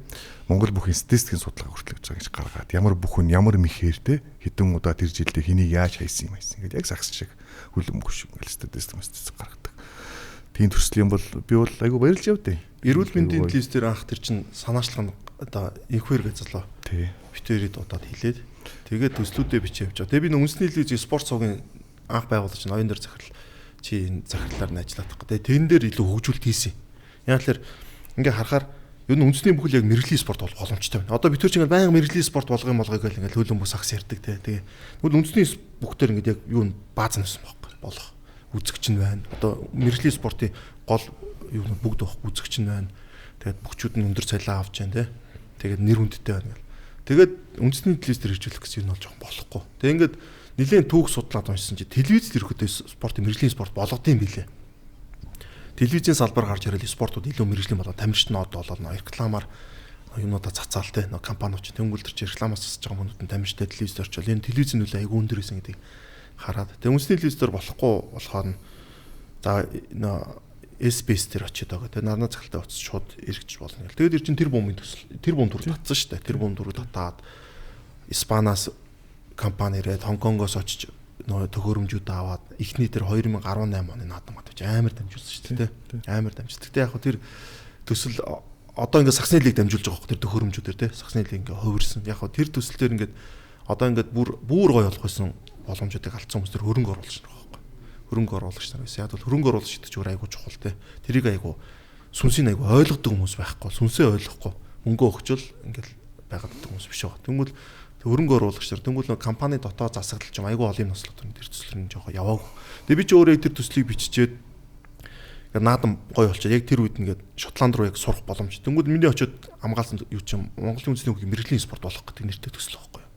C: Монгол бүхэн статистикийн судалгаа хүртэл гэж байгаа гэж гаргаад ямар бүхэн ямар мэхээр те хэдэн удаа тэр жилдээ хэнийг яаж хайсан юм хайсан гэдэг яг сагс шиг хүлэмж шиг ингээл статистик гаргадаг. Тийм төслийн бол би бол айгу баярлж явдیں۔
D: Эрүүл мэндийн лист дээр анх тэр чин санаачлах нь одоо инхвэр гэзлөө.
C: Тий.
D: Битүүрийг удаад хэлээд тэгээд төслүүдээ бичиж явж байгаа. Тэгээ би нэг үндэсний телевизийн спорт цугийн анх байгуулж чинь оюун дээр захирал чи энэ захирлаар нь ажилладаг. Тэгээ тэн дээр илүү хөгжүүлэлт хийсэн. Яг л ингээ харахаар ер нь үндэсний бүхэл яг мэрэгжлийн спорт бол боломжтой байна. Одоо бид тэр чинь байнга мэрэгжлийн спорт болгох юм болгоё гэл ингээ хөлөн бус агс ярддаг те. Тэгээ тэгвэл үндэсний бүхтэр ингээ яг юу бааз нэсэн байхгүй болох. Үзэгч нь байна. Одоо мэрэгжлийн спортын гол юу бүгд авах үзэгч нь байна. Тэгээд бүгчүүд нь өндөр цалин авч जैन те. Тэгээд нэр хүндтэй байна гэл. Тэгээд үндэсний телевизээр хэрэгжүүлэх гэсэн юм бол жоохон болохгүй. Тэгээд ингээд нэлийн түүх судлаад уншсан чи телевизд ирэхдээ спортын мэрэгжлийн спорт болгодсон билээ. Телевизийн салбар гарч ирэл спортууд илүү мэрэгжлийн болоод тамирчид нь одоо болоо рекламаар юмудаа цацаал те компаниуд ч тэнгуэл төр чи рекламаас засаж байгаа хүмүүст нь тамирчид телевизд орчвол энэ телевизийн нөлөө айгүй өндөр байсан гэдгийг хараад тэгээ үндэсний телевизээр болохгүй болохоор нь за SBS дээр очиод байгаа те нарна цагтаа очиж шууд эргэж болно гэл. Тэгээд ир чин тэр бумын төсөл тэр бум дүр татсан шүү дээ. Тэр бум дүр татаад Испаниас компани ирээд Хонконгоос очиж нөө төхөөрөмжүүд аваад эхний тэр 2018 оны наадам авч амар дамжуулсан шүү дээ тий. Амар дамжуулсан. Гэтэ яг хөө тэр төсөл одоо ингээд сагсны лиг дамжуулж байгаа хөө тэр төхөөрөмжүүдээр тий. Сагсны лиг ингээд хувирсан. Яг хөө тэр төсөл дээр ингээд одоо ингээд бүр гоё болох байсан боломжуудыг алдсан хүмүүс тэр хөрөнгө оруулагч нар байхгүй. Хөрөнгө оруулагч нар байсан. Яг бол хөрөнгө оруулагч гэдэг чинь айгуу чухал тий. Тэрийг айгуу сүнсийг айгуу ойлгодог хүмүүс байхгүй. Сүнсээ ойлгохгүй мөнгө өгчөл ингээд байгаад байгаа хүмүүс биш байгаа. Тэнгүүл хөрөнгө оруулагч нар тэнгуүл нэг компани дотоод засаглал ч юм айгүй олоннослог төр тэр төсөл нь жоохон яваагүй. Тэгээ би ч өөрөө тэр төслийг биччихээд ингээд наадам гоё болчиход яг тэр үед ингээд Шотланд руу яг сурах боломж. Тэнгуүл миний очиод хамгаалсан юу ч юм Монголын үндэсний хүүгийн мэрэгжлийн спорт болох гэдэг нэртэй төсөл байхгүй юу.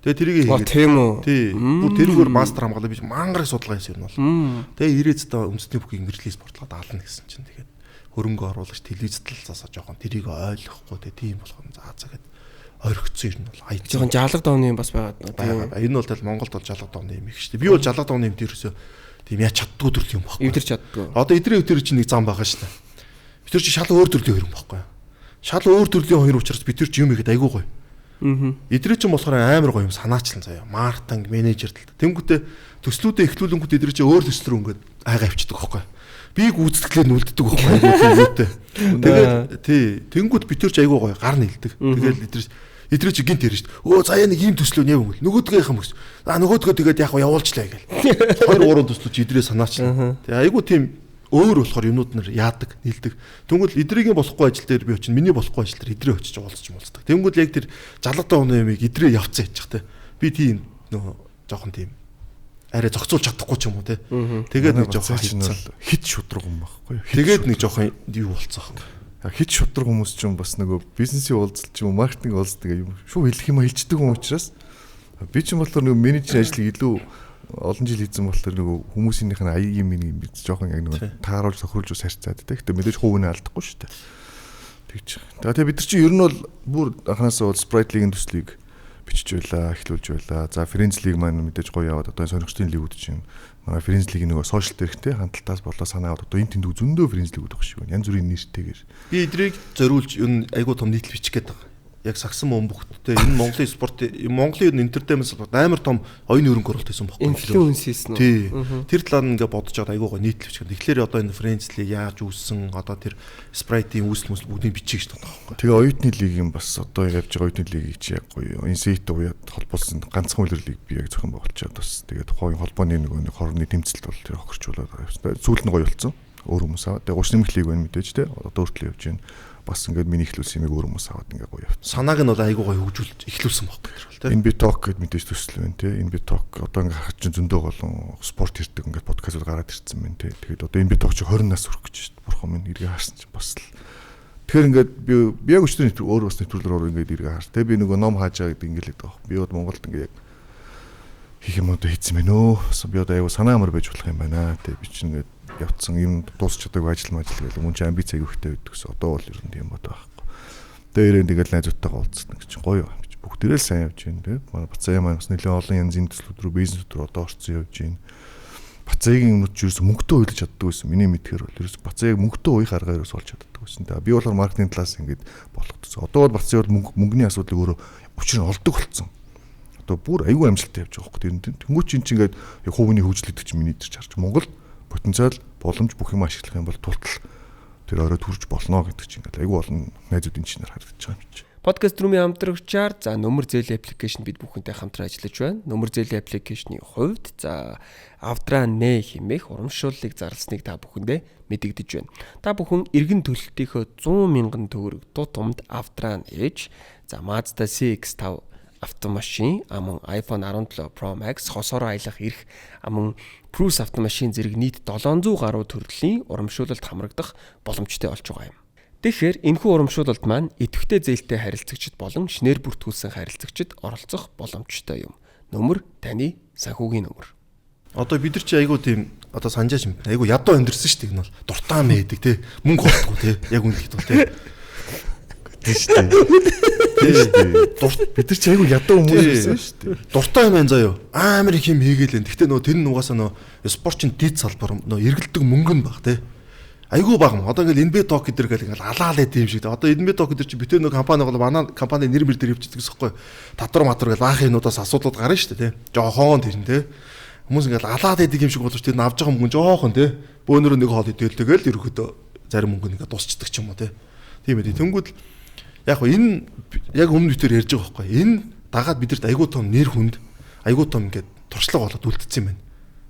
D: Тэгээ тэрийг хийгээд
B: тийм үү.
D: Тий. Бүр тэрүүгээр мастер хамгаалаа би мангарын судалгаа хийсэн юм бол. Тэгээ ирээд та үндэсний хүүгийн мэрэгжлийн спортлоод аална гэсэн чинь тэгээд хөрөнгө оруулагч телевизэд л засаа жоохон тэрийг ойлгохгүй тийм болгоно заа гэдэг орхицсон юм бол аяг
B: жоохон жалга давны юм бас байгаад
D: байна. Энэ бол Монголд бол жалга давны юм их шүү дээ. Би бол жалга давны юм дээрөөсөө тийм яа чаддгүй төрөл юм баггүй.
B: Эвдэр чаддгүй.
D: Одоо эдрийн өвтөр чинь нэг зам байгаа шүү дээ. Бид тэр чинь шал өөр төрлийн хоёр юм баггүй. Шал өөр төрлийн хоёр учраас бид тэр чинь юм ихэд айгүй гоё. Эдрийн чинь болохоор амар гоё юм санаачлан заяа. Маркетинг, менежер тал. Тэнгүүтээ төслүүдээ эхлүүлэнгүүт эдрийн чинь өөр төсөл рүү ингээд айгаа авчдаг баггүй. Бийг үздэгтлээ нүлддэг байхгүй. Тэгээд тий тэнгууд бид тэр ч айгүй гоё гар нэлдэг. Тэгээд эдрээ чи гинт ярина шүү дээ. Өө заяа нэг ийм төслөө нэв өнгөл. Нөгөөдгөө юм гэсэн. Нөгөөдгөө тэгээд яг явуулчлаа гээл. 2 3 төслөж эдрээ санаачлаа. Тэгээ айгүй тийм өөр болохоор юмнууд нар яадаг, нэлдэг. Тэнгүүл эдрийн болохгүй ажил дээр би очив. Миний болохгүй ажил дээр эдрээ очиж уулзч юм болцдог. Тэнгүүл яг тэр жалгатай өнөө юмыг эдрээ явцсан яж чахтай. Би тийм нөө жоохон тийм арай зохицуулж чадахгүй ч юм уу те. Тэгээд нэг жоохон
C: хит шудраг юм байхгүй.
D: Тэгээд нэг жоохон юу болцсон.
C: Хит шудраг хүмүүс ч юм бас нөгөө бизнесийн уулзалт ч юм уу маркетинг уулзалт юм шүү хэлэх юм хэлждэг юм учраас би ч юм болохоор нөгөө менежерийн ажлыг илүү олон жил хийсэн болохоор нөгөө хүмүүсийнх нь аягийн минь жоохон яг нөгөө тааруулж тохируулж ус харьцаад те. Гэтэ мэдээж хувийн алдахгүй шүү дээ. Тэгж. Тэгээ бид нар чи ер нь бол бүр анханасаа бол Sprite League-ийн төслийг бичиж байлаа, эхлүүлж байлаа. За Friends League маань мэдээж гоё яваад одоо сонирхчдын лигүүд чинь манай Friends League нөгөө сошиал дээрхтэй хандлтаас болоо санаа аваад одоо энэ тэнд зөндөө Friends League удах шиг байна. Янз бүрийн нэртэйгээр.
D: Би эдрийг зориулж энэ айгуу том нийтлэл бичих гээд байгаа. Яг сагсан бөмбөгттэй энэ Монголын спорт Монголын entertainment спорт амар том оюуны хөрөнгө оруулалт хийсэн байхгүй.
B: Инфлюенс хийсэн үү?
D: Тий. Тэр талаар ингээ бодож байгаа айгуугаа нийтлэл бичих. Тэгэхээр одоо энэ Friends League яаж үүссэн одоо тэр Sprite-ийн үүсэл мөс бүгдийг бичих гэж байна байхгүй.
C: Тэгээ оюутны лигийн бас одоо явж байгаа оюутны лигийг чи яг гоё инсейт уяад холбоосон ганцхан үйлрэл лиг би яг зохион байгуулчаад бас тэгээд тухайн холбооны нэг хорны тэмцэлт бол тэр хохирчуулаад байгаа. Сүүлд нь гоё болсон. Өөр хүмүүс аваад тэгээ 30 нэмэх лиг байна мэдээж те. Одоо хүртэл явж байна. Бас ингээд миний ихлүүлсэн юмыг өөр хүмүүс аваад ингээ гоё явсан.
D: Санааг нь бол айгуу гоё хөгжүүлж ихлүүлсэн байхгүй хэрэг те.
C: Энэ би ток гэд мэдээж төсөл байна те. Энэ би ток одоо ингээ харж чинь зөндөө голон спорт ирдэг ингээ подкастууд гараад ирсэн байна те. Тэгээд одоо энэ би ток чи 20 нас хүрэх гэж байна. Бурхан минь эргээ харсан чинь бас л. Тэгэхээр ингээд би яг өчтөр нэвтрүүлэг өөр бас нэвтрүүлгээр ингээд эргээ хар. Тэ би нөгөө ном хаажаа гэдэг ингээл байдаг. Би бол Монголд ингээ яг хийх юм одоо хийцэн байна өө. Би одоо аяа санаа амар байж болох юм байна. Тэ би чинь ингээд явцсан юм дуусч чадаагүй ажил гэл мөн чи амбиц аяг ихтэй байдаг гэсэн. Одоо бол ер нь тийм бод байхгүй. Дээрээ тэгэл найзуудтайгаа уулзсан гэж гоё юм. Бүгдээрээ л сайн явж байна те. Манай Бацаа маань бас нэлээд олон янзын төслүүд рүү бизнесүүд рүү одоо орцсон явж байна. Бацаагийн юмнууд ч ерөөс мөнгөтэй уйлж чаддаг байсан. Миний мэдхээр бол ерөөс бацааг мөнгөтэй уух аргаар ерөөс олж чаддаг байсан. Би болохоор маркетинг талаас ингээд болгоцсон. Одоо бол бацаа бол мөнгөний асуудлыг өөрөө учир нь олдог болсон. Одоо бүр аюул амжилттай явж байгаа хөөх. Тэнгүүч чинь ингээд хувийн хөгжлөдөг чинь миний дээр харж Монгол потенциал боломж бүх юм ашиглах юм бол тултал тэр оройд хүрч болно гэдэг чинь ингээд аюул олон найзуудын чинээр харагдаж байгаа юм чи.
B: Podcast Room-ийн хамтрагчаар за нөмөр зээлийн аппликейшн бид бүхэнтэй хамтран ажиллаж байна. Нөмөр зээлийн аппликейшны хувьд за Avtra Nä хэмээх урамшууллыг зарласныг та бүхэндээ мэдэгдэж байна. Та бүхэн эргэн төлөлтийнхөө 100,000 төгрөг тутамд Avtra ээж за Mazda CX-5 автомашин амун iPhone 17 Pro Max хосороо аялах эрх амун Cruise автомашин зэрэг нийт 700 гаруй төрлийн урамшуулалт хамрагдах боломжтой болж байгаа юм. Тэгэхээр энэхүү урамшуулалт маань идэвхтэй зээлтэй харилцагчид болон шинээр бүртгүүлсэн харилцагчид оролцох боломжтой юм. Нөмөр таны санхүүгийн нөмөр.
D: Одоо бид нар чи айгуу тийм одоо санджаач юм. Айгуу ядуу амьдрсэн шүү дээ. Энэ бол дуртай мэддэг те. Мөнгө олдохгүй те. Яг үнэхээр бол те.
C: Бид нар ч айгүй ядуу хүмүүс байсан шүү дээ.
D: Дуртай юм байна заяа. Амар их юм хийгээл. Гэхдээ нөө тэр нь угаасаа нөө спортын дид салбар нөө эргэлдэг мөнгө нь баг те. Айгүй баг юм. Одоо ингээл NB Talk гэдэг ингээл алаалаа тийм шиг. Одоо NB Talk гэдэг чи битээ нөө компани бол манай компани нэр мэр дээр явчихдаг гэсэхгүй. Татвар матвар гэл баах юмудаас асуудлууд гарна шүү дээ те. Жохон тэр нь те. Хүмүүс ингээл алаад идэг юм шиг боловч тэр нь авж байгаа мөнгө жохон те. Бөөнөрөө нэг хоол идээл тэгэл ерөөхдөө зарим мөнгө ингээ дуусчдаг ч юм уу те. Тийм ээ. Тэнгүүд яг хөө энэ яг өмнө битээр ярьж байгаа байхгүй. Энэ дагаад бидэрт айгүй том нэр хүнд айгүй том ингээд туршлага болоод үлдсэн юм байна.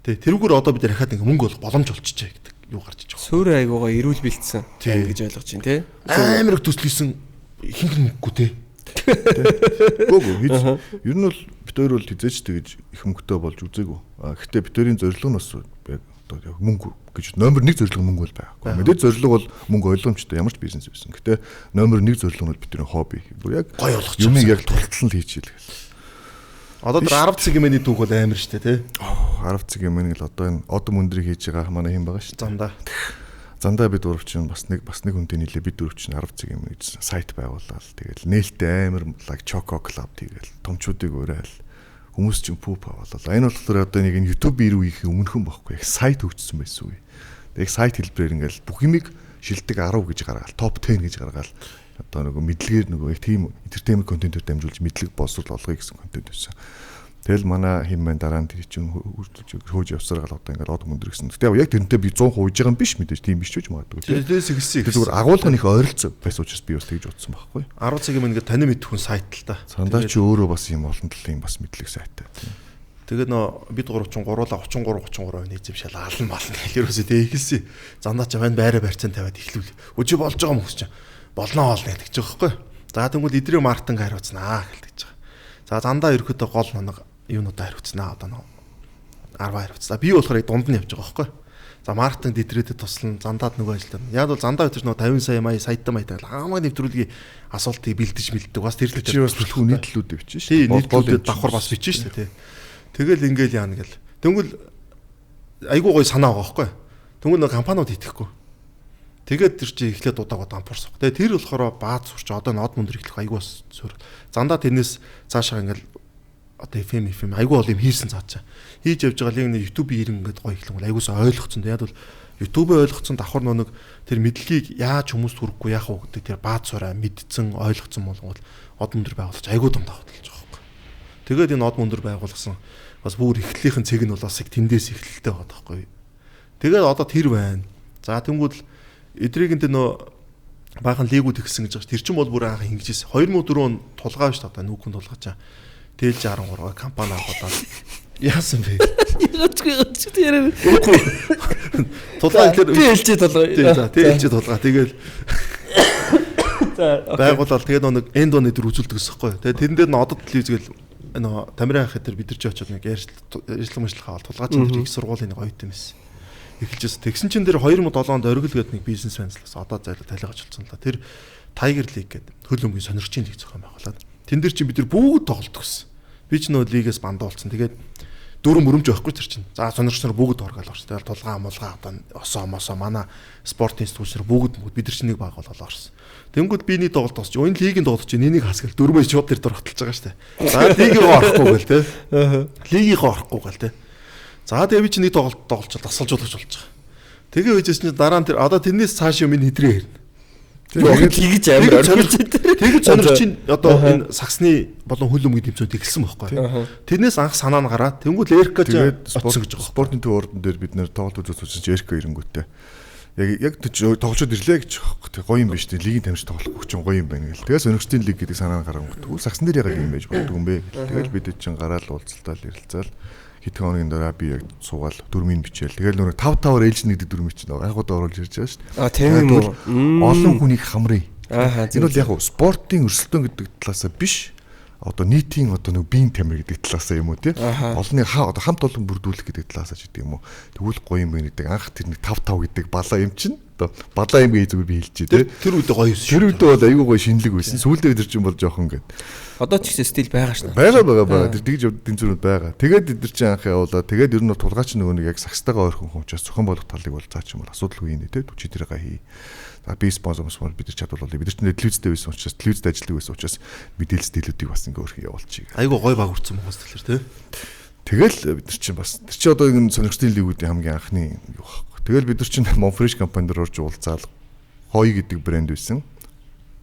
D: Тэ тэрүүгээр одоо бид дахиад ингээ мөнгө олох боломж олчихжээ гэдэг юу гарч иж байгаа.
B: Суурь айгуугаа эрүүл бэлдсэн гэж ойлгож байна те.
D: Амар их төслөйсөн ихэнх мөнгөгүй те.
C: Гүг ер нь бол бид хоёр бол хизээч тэгж их мөнгөтэй болж үзээгүй. Гэхдээ бид хоёрын зорилго нь бас яг одоо мөнгө гэж номер 1 зорилго мөнгө бол байхгүй. Мэдээж зорилго бол мөнгө ойлгомжтой ямар ч бизнес байсан. Гэхдээ номер 1 зорилго нь бол бидний хобби. Бүр яг
D: гой болгоч
C: юм яг тултлан л хийчихэл.
D: Одоо тэр 10 цаг юмны түүх бол амар штэ тий.
C: 10 цаг юм л одоо энэ одом өндрийг хийж байгаа манай хэм байгаа штэ. Зандаа бид дөрөвчин бас нэг хүнтэй нийлээ бид дөрөвчин 10 цаг юм гэж сайт байгуулаад тэгэл нээлттэй амар like Choco Club тэгэл томчуудыг уриал хүмүүс чинь пүүп аваад. Энэ болохоор одоо нэг энэ YouTube ирүү их өмнөхөн байхгүй яг сайт хөгжсөн байсан үе. Яг сайт хэлбэрээр ингээл бүх юмыг шилдэг 10 гэж гаргаал, топ 10 гэж гаргаал. Одоо нөгөө мэдлэгээр нөгөө их тийм entertainment контентээр дамжуулж мэдлэг боловсрол олгоё гэсэн контент байсан. Тэгэл манай хэм маань дараа нь тэр чинь хөөж явсаргаал одоо ингээд од мөндөр гэсэн. Гэтэ яг тэрнтэй би 100% хийж байгаа юм биш мэдээж тийм биш ч гэж магадгүй.
D: Тэрээс ихсэн.
C: Тэр зүгээр агуулгын их ойролцоо байсан учраас би бас тэгж утсан байхгүй.
D: 10 цаг юм ингээд таны мэдхүн сайт л та.
C: Сандаа чи өөрөө бас юм олон талын бас мэдлэг сайтай.
D: Тэгээд нөө бид 33-уулаа 33 нийцэм шал алан болно гэх ерөөсөө тэг ихэлсэн. Зандаа ч байна байраа барьцан тавиад ихлүүл. Өчиг болж байгаа хүмүүс чинь болно олно гэдэг ч байгаа байхгүй. За тэгвэл эдрийн маркетинг хариуцнаа гэлдэж байгаа. За зандаа ерөөхдөө гол ноног юунуудаа хариуцнаа одоо нөө 10 хариуцлаа. Би болохоор дунд нь явж байгаа байхгүй. За маркетинг дэвтрэдэд туслан зандаад нөгөө ажиллана. Яг бол зандаа өтер нөгөө 50 сая мая сайтаа маятаа хамаг нэвтрүүлгийн асуултыг бэлдэж мэлдэг. Бас тэр л
C: чи бас бүлхүү нийтлүүд бичсэн шүү
D: дээ. Нийтлүүдэд давхар бас бичсэн шүү дээ. Тэгэл ингээл яана гэл. Тэнгүүл айгуу гоё санаа байгаа байхгүй. Тэнгүүл нөгөө компаниуд итгэхгүй. Тэгээд тэр чи эхлээд удаага дампуурсах. Тэгээд тэр болохоор бааз сурч одоо нод мөндөр эхлэх айгуу бас зөөр. Зандаа тэрнээс цаашаа ингээл одоо FM айгуу бол юм хийсэн цаачаа. Хийж явж байгаа л нэг YouTube-ийн ингээд гоё ихлэн айгуус ойлгоцсон. Тэгээд бол YouTube-ийг ойлгоцсон давхар нэг тэр мэдлэгийг яаж хүмүүст хүргэхгүй яах вэ гэдэг тэр бааз сураа мэдсэн ойлгоцсон болгоод од мөндөр байгуулж айгуу том давталж байгаа байхгүй. Тэгээд энэ од мөндөр байгуулсан бас бүр эхлэлийнхэн цэг нь бол бас их тэндээс эхлэлтэй байгаа байхгүй. Тэгээд одоо тэр байна. За тэнгууд эдрийг энэ нөө баахан лигүүд ихсэн гэж байгаа. Тэр чинь бол бүр анх ингэжсэн. 2004 он тулгаа шүү дээ. Одоо нүүхэн тулгаачаа. Тэлж 13 компани аваад яасан бэ? Яагаад тулгаа
B: тэлж тулгаа.
D: Тэлж тулгаа. Тэгэл байгуулал тэгээд нэг энд оны дөр үзүүлдэг гэсэхгүй. Тэгээд тэрэн дээр н одод телевизгээл нөө Тамирын ах дээр бид нар ч очоод нэг ярьцлага аваад тулгаач нар их сургуулийн нэг оюутан байсан. Эхэлжээс тэгсэн чин дээр 2007 онд оргил гэдэг нэг бизнес фэнслээс одоо зайлаа талигаж болсон л да. Тэр Tiger League гэдэг хөл өмгийн сонирхчийн лиг зохион байгуулад. Тэн дээр чинь бид нар бүгд тоглолт гэсэн. Би ч нөө лигээс бандаа болсон. Тэгээд дөрөв мөрөмж байхгүй тэр чинь. За сонирхч нар бүгд оргаал орсон. Тэгээд тулгаа мулгаа одоо осоо мосоо манай спортын институт бүгд бид нар чинь нэг баг болоо орсон. Тэнгүүд биний тоглолт тосч энэ лигийн тоглолт чинь энийг хасгал дөрмөө шууд тэр дөрхтолж байгаа штэ. За лигийг орохгүй гэл те. Лигийг орохгүй гэл те. За тэгээ би чи нэг тоглолцоо тасалжуулагч болж байгаа. Тэгээ үжээс чи дараа нь тэр одоо тэрнээс цааш юм энэ хэдрээ хэрнэ.
B: Тэгээд хийж амар орхиж байдаг.
D: Тэгээд сонирч чинь одоо энэ сагсны болон хөл өмгийн тэмцээнд эхэлсэн байхгүй. Тэрнээс анх санаа нь гараад тэнгуүл Эрка
C: тэгээд
D: оцсон гэж байгаа.
C: Спортын төв ордон дээр бид нэр тоглолт үзүүлсэн чинь Эрка ирэнгүүтээ. Яг тоглолцоод ирлээ гэж байгаа. Тэг гоё юм биш тэг лигийн тамирч тоглох хүчин гоё юм байна гэл. Тэгээс өнөختийн лиг гэдэг санаа нь гарангуут. Тэгвэл сагсан дээр ягаад юм байж болдгоо юм бэ. Тэгэл бид чинь гараал уулзалтаа ярилцаал хэдхэн хоногийн дараа би яг суугаал дөрмийн бичээл. Тэгэл нөгөө 5-5-аар ээлж нэгдэг дөрмийн чинь анхудаа оруулж ирж байгаа шүү дээ.
B: Тийм юм уу?
C: Олон хүнийг хамрыг.
B: Энэ
C: бол яг спортын өрсөлдөөн гэдэг талаасаа биш. Одоо нийтийн одоо нэг биеийн тамир гэдэг талаасаа юм уу тий. Олонний одоо хамт олон бүрдүүлэх гэдэг талаасаа ч гэдэг юм уу. Тэгвэл гоё юм байна гэдэг. Анх тэр нэг 5-5 гэдэг балаа юм чинь. Одоо балаа юм гээ зүгээр би хэлчихэ тий.
D: Тэр үедээ гоё юусэн.
C: Тэр үедээ бол аюу гоё шинэлэг байсан. Сүүлдээ бид нар чинь бол жоохон гээд.
B: Одоо ч гэсэн стил байгаа шнэ.
C: Байгаа. Тэр тэгж тэмцүүрүүд байгаа. Тэгээд бид нар чинь анх явуулаа. Тэгээд ер нь бол тулгаач нөгөө нэг яг сагстайгаа ойрхон хуучаас зохион болгох талыг бол цаа ч юм бол асуудалгүй нэ тий. Чи тэрийгээ хий. Би спонсор бид нар чадвал бид нар чинь телевизтэй байсан учраас телевизд ажилладаг байсан учраас мэдээлэл стилүүдийг бас ингээ өөрхөн явуулчих.
D: Айгу гой баг хүрсэн байгаа сэтгэлэр тий.
C: Тэгэл бид нар чинь бас тэр чинь одоо энэ сонирхтын лигүүдийн хамгийн анхны юу байхгүй. Тэгэл бид нар чинь Monfresh компанид орж уулзаал Хой гэдэг брэнд байсан.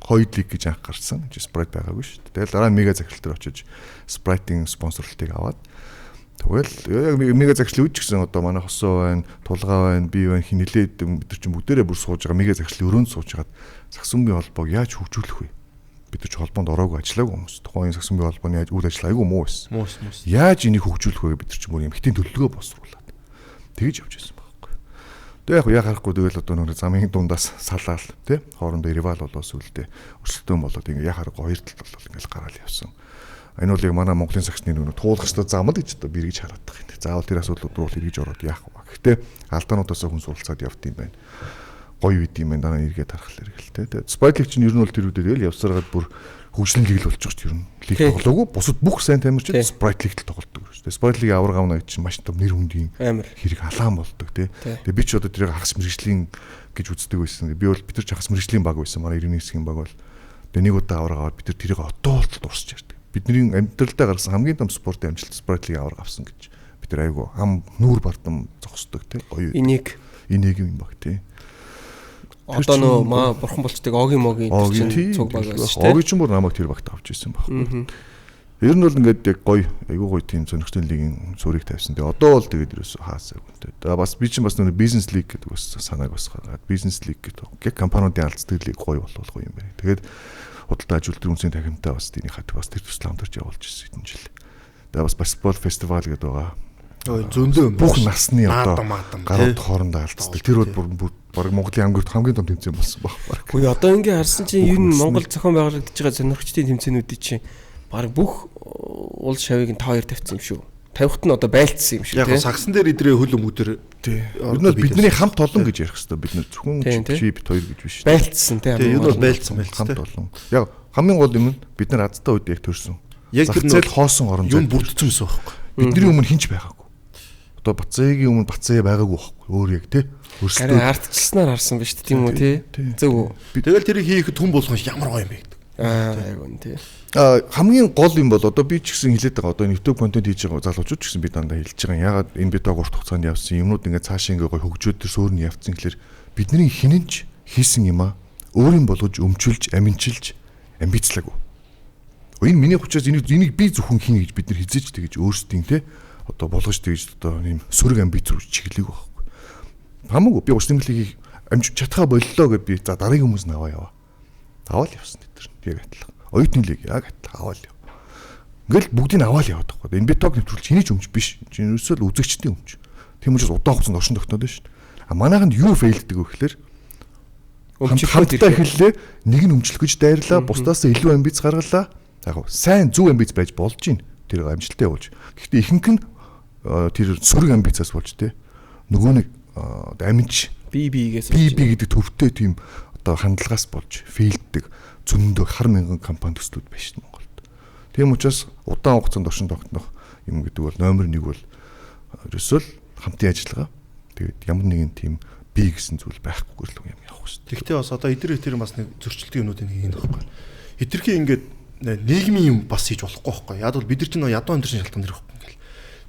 C: Хой лиг гэж анх гарсан. Sprite байгаагүй шүү дээ. Тэгэл дараа нь мега захирал дээр очиж Sprite-ийн спонсорлтыг аваад тэгэл яг мега захирал үүсгэсэн одоо манай хосоо байна, тулгаа байна, би байна хинэлээд бид нар чинь бүгдээрээ бүр сууж байгаа мега захирлын өрөөнд сууж хагаад сагсангийн холбоог яаж хөгжүүлэх вэ? Бид нар ч холбоонд ороогүй ажиллаагүй хүмүүс. Тухайн сагсангийн холбооны үйл ажиллагаа айгүй муу байсан. Яаж энийг хөгжүүлэх вэ? Бид нар ч мөр юм хитийн төлөвлөгөө босруулаад тэгж явж байсан байхгүй. Тэгээ яг харахгүй тэгэл одоо нэг замын дундаас салаал тий хоорондоо ривал болоос үлдээ өрсөлдөөн болоод ингээ яг харахгүй хоёр талд бол ингээл гараал явсан. Энэ бол яг манай Монголын сагсны нэг туулах ёстой замд гэж одоо би эргэж хараад байгаа юм. Заавал тэр асуудлууд руу эргэж ороод яах вэ? Гэхдээ алдаануудаас хүн суралцаад явт юм байна. Гоё үт юм байна. Дараа нь эргээд харах хэрэгтэй. Тэгээд Sprite чинь ер нь бол тэр үдээ тэгэл явсараад бүр хөгжлөн лиг л болж байгаа шүү дээ. Лиг тоглоогүй. Бусад бүх сайн тамирчид Sprite лигт тоглолдог шүү дээ. Sprite лигийн авраг авна гэж чинь маш том нэр хүндийн хэрэг халаан болдог тий. Тэгээд би ч одоо тэрийг хагас мэрэгжлийн гэж үздэг байсан. Би бол бид нар ч хагас мэрэгжлийн баг байсан. Манай 91 хэсгийн баг бол тэгээд нэг удаа авраг аваад бид нар тэрийг одоо л дурсаж ярьдаг. Бидний амьдралдаа гарсан хамгийн том спортын амжилт Sprite лигийн авраг авсан гэж бид нар айгу ам нүүр бардам зогсдог тий. Гоё. Энийг юм баг тий.
B: Одоо нөө маа бурхан болчдаг огийн чинь цуг баг байсан шүү дээ.
C: Огийн ч бүр намайг тэр багт авч ирсэн байхгүй. Ер нь бол ингээд яг гоё айгу гоё тийм сонирхтын лигийн суурийг тавьсан. Тэгээ одоо бол тэгээд ерөөсөө хаасаагүй тий. Тэгээ бас би чинь бас нэг бизнес лиг гэдэг бас санааг бас гаргаад бизнес лиг гэдэг яг компаниудын алддаг лиг гоё болох юм байна. Тэгээд худалдаа ажилтны үнцийн тахимтай бас тийний хат бас тэр төсөл хамтарч явуулж ирсэн хэдэн жил. Тэгээ бас баскетбол фестивал гэдэг байгаа.
D: Зөндөө
C: бүх насны одоо гарууд хоорондоо алддаг. Тэр бол баг Монголын хамгийн том тэмцээн болсон баг.
B: Үгүй одоо ингээ харсан чинь ер нь Монгол зохион байгуулагдаж байгаа сонирхчдын тэмцээнүүдийн чинь баг бүх уул шавийг нь та хоёр тавьсан юм шүү. Тавихт нь одоо байлцсан юм шүү
D: тий. Яг сагсан дээр идрээ хөл өмгөдөр
C: тий. Ер нь бидний хамт олон гэж ярих хэрэгтэй. Бид нэр зөвхөн чи бит хоёр гэж биш.
B: Байлцсан тий.
D: Ер нь байлцсан
C: хамт олон. Яг хамгийн гол юм нь бид нар азтай үед яг төрсөн. Яг тэр зэл хоосон орон
D: юм бүрдсэн байсан байхгүй.
C: Бидний өмнө хинч байгаагүй. Одоо Бацаагийн өмнө Бацаа байгаагүй байхгүй. Өөр яг тий.
B: Өрсөлдөө ардчласнаар харсан биз дээ тийм үү тий. Зөв үү.
D: Тэгэл тэрийг хийхэд хүн болгоно ямар гоё юм бэ гэдэг.
B: Яг үн тий.
C: Хамгийн гол юм бол одоо би ч гэсэн хэлээд байгаа. Одоо YouTube контент хийж байгаа залуучууд ч гэсэн би дандаа хэлж байгаа. Ягаад энэ битаг урт хугацаанд явсан юмнууд ингээд цаашаа ингээ гоё хөгжөөд тэр суурь нь явцсан гэхэлэр бидний хинэнч хийсэн юм аа өөрийн болгож өмчүүлж аминчилж амбицлаагүй. Энэ миний учраас энийг би зөвхөн хийнэ гэж бид нар хизээч тэгэж өөрсдийн те одоо болгож тэгэж одоо ийм сөрөг амбиц рүү чиглээг байхгүй. Хамаагүй би урс нэмлэгийг амжиж чадхаа боллоо гэд би за дараагийн хүмүүс нь аваа. Аваад явсан тэр яг адилхан. Оюут нэмлэг яг адилхан аваад яв. Ингээл бүгдийг аваад яваад байхгүй. Энэ биток нэвтрүүлж чиний ч өмч биш. Чинь ерөөсөө л үзэгчдийн өмч. Тийм учраас удаан хугацаанд оршин тогтноод байна шүү дээ. А манайханд юу фейлдэг вэ гэхээр хамтдаа эхэллээ нэг нь өмчлөх гэж дайрлаа. Бусдаас илүү амбиц гаргалаа. Яг сайн зөв амбиц байж болж гин. Тэр амжилттай явуулж. Гэхдээ ихэнх нь тэр сөрөг амбицаас болж те. Нөгөө нэг аминч
B: би
C: гэдэг төвтэй тийм одоо хандлагаас болж фейлддэг зөндөө хар мянган компани төслүүд байна шүү Монголд. Тийм учраас удаан хугацаанд оршин тогтнох юм гэдэг бол номер 1 бол ерөөсөө хамтын ажиллагаа. Тэгээд ямар нэгэн тийм би гэсэн зүйл байхгүй л юм явах шүү.
D: Тэгвэл бас одоо эдгээр бас нэг зөрчилдөг юмнуудын нэг юм байхгүй. Хитрхи ингээд нийгмийн юм бас хийж болохгүй байхгүй. Яг бол бид нар чинь ядуу амьдрын шалтгаан дэр байхгүй ингээл.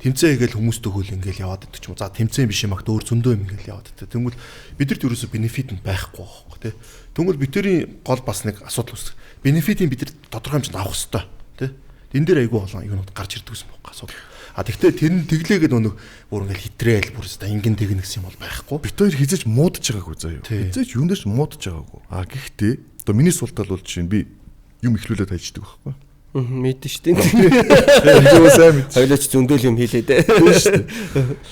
D: тэмцээн хийгээл хүмүүст өгөөл ингээл яваад идэх ч юм уу. За тэмцээн биш юм агт өөр зөндөө юм ингээл яваад идэх. Тэнгүүл бидэрт ерөөсө бенефит нь байхгүй байхгүй тий. Тэнгүүл бидний гол бас нэг асуудал үүсэх. Бенефитийг бид нар тодорхой хэмжээнд авах хэрэгтэй тий. Тэн дээр айгүй болон юунууд гарч ирдэг гэсэн байхгүй асуудал. А тэгтээ тэр нь тэглээгээд өнөг бүр ингээл хитрээл бүр өстой ингэн тэгнэ гэсэн юм бол байхгүй.
C: Бид хоёр хизээж муудаж байгаагүй заяа. Хизээж юунаас муудаж байгаагүй. А гэхдээ одоо миний султал бол жишээ нь би юм ихлүүлээд хайждаг байхгүй.
B: Мэдэн штэ.
C: Юу сайн мэд.
B: Хойлооч зөндөл юм хийлээ дээ.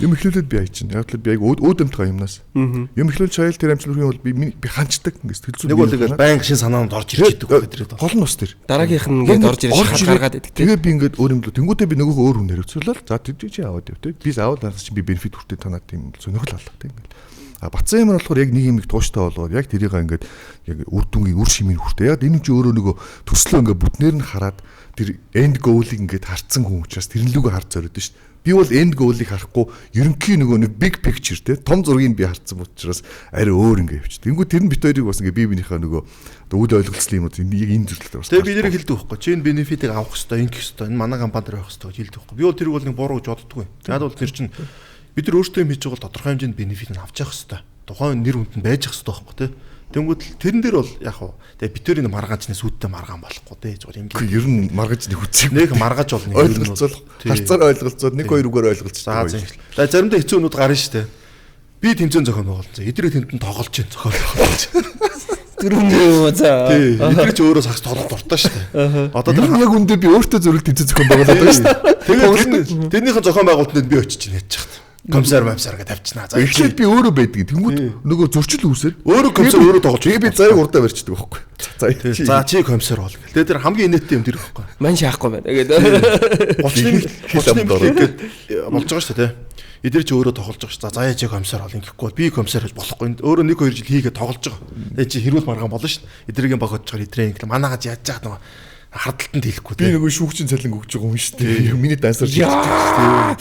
C: Юм ихлүүлээд би хайчин. Яг л би айгу өөд амтгаа юмнаас. Юм ихлүүлж хаял тэр амжилт хүрэх бол би ханчдаг ингээс төлцөө.
D: Нэг бол ингээд баян шин санаанд орж ирж идэг гэдэг.
C: Гол нь бас тэр.
B: Дараагийнх нь ингээд орж ирж гаргаад идэг.
C: Тэгээ би ингээд өөр юм л тэнгуүтээ би нөгөөх өөр хүн нэрвцүүлэл. За тэр чи аваад яв те. Би заавал надад чи би бенефит хүртээ танаад тийм сонирхол алга те ингээд. А бацсан юм болохоор яг нэг юм их тууштай болоод яг тэрийг ингээд яг үр дүнгийн үр шимийн хүртээ. Яг энэ чи өөрөө нөгөө төслөө ингээд бүтнээр нь хараад тэр end goal-ыг ингээд харцсан хүн учраас тэрнлүүгээ харж зориод шүү дээ. Би бол end goal-ыг харахгүй ерөнхий нөгөө нэг big picture те том зургийг би харцсан учраас арай өөр ингээд явчих. Тэнгүү тэр нь бит хоёрыг бас ингээд би биенийхээ нөгөө үйл ойлголцлын юм уу яг энэ зөвлөлтөөр бас.
D: Тэгээ би нэрийг хэлдэг байхгүй. Чи энэ бенефитийг авах хэрэгтэй, ингэх хэрэгтэй. Энэ манай компанид байх хэрэгтэй гэж хэлдэг байхгүй. Би бол тэрийг бол нэг буруу гэж боддоггүй. Тэгээд бол тэр чинь бид нар өөрсдөө юм хийж байгаа бол тодорхой хэмжээнд бенефит нь авч явах хэрэгтэй. Тухайн нэр хүнд нь байж ах хэрэгтэй байхгүй те. Тэнгүүд тэрэн дээр бол яг хуу тэгээ битэрийн маргаачны сүдтэй маргаан болохгүй те. Зүгээр юм.
C: Ер нь маргаачны хүчийг
D: нэг маргааж болно.
C: Ойлголцол харцаар ойлголцоод нэг хоёр үгээр ойлголцоо.
D: За тийм. За заримдаа хэцүү өнүүд гарна шүү дээ. Би тэмцээн зохион байгуулсан. Эдрийг тэмдэн тоглож чинь зохион байгуулж.
B: Дөрөвний юм за.
D: Тий. Эдрийг ч өөрөө сагс тоглох дуртай шүү дээ.
C: Одоо тэр яг үндэ би өөртөө зөвлөлт тэмцээн зохион байгуулаад байна шүү дээ.
D: Тэгээд тэрнийхэн зохион байгуулалтанд би очиж чинь яж чад. Комиссар мамсарга тавьчихнаа.
C: За эхлээд би өөрөө байдаг. Тэнгүүд нөгөө зөрчил үүсээд
D: өөрөө комиссар өөрөө тоглож.
C: Би заяг урдаа барьчихдаг байхгүй.
D: За чи комиссар бол. Тэгээд тэр хамгийн инээдтэй юм тэр байхгүй.
B: Ман шаахгүй байна гэдэг.
D: 30-ны гээд болж байгаа шүү дээ. Эдгээр чи өөрөө тоглож байгаа шүү. За заяа чи комиссар бол ингэхгүй бол би комиссар гэж болохгүй. Өөрөө 1-2 жил хийгээд тоглож байгаа. Тэгээд чи хэрүүл маргаан болно шүү. Эдрийн баг hodж байгаа эдрийн ингэ манаагач яаж яах нөгөө хардталтанд хэлэхгүй.
C: Би нөгөө шүүгчин цалин өгч байгаа юм шүү дээ. Миний дансар шүү дээ.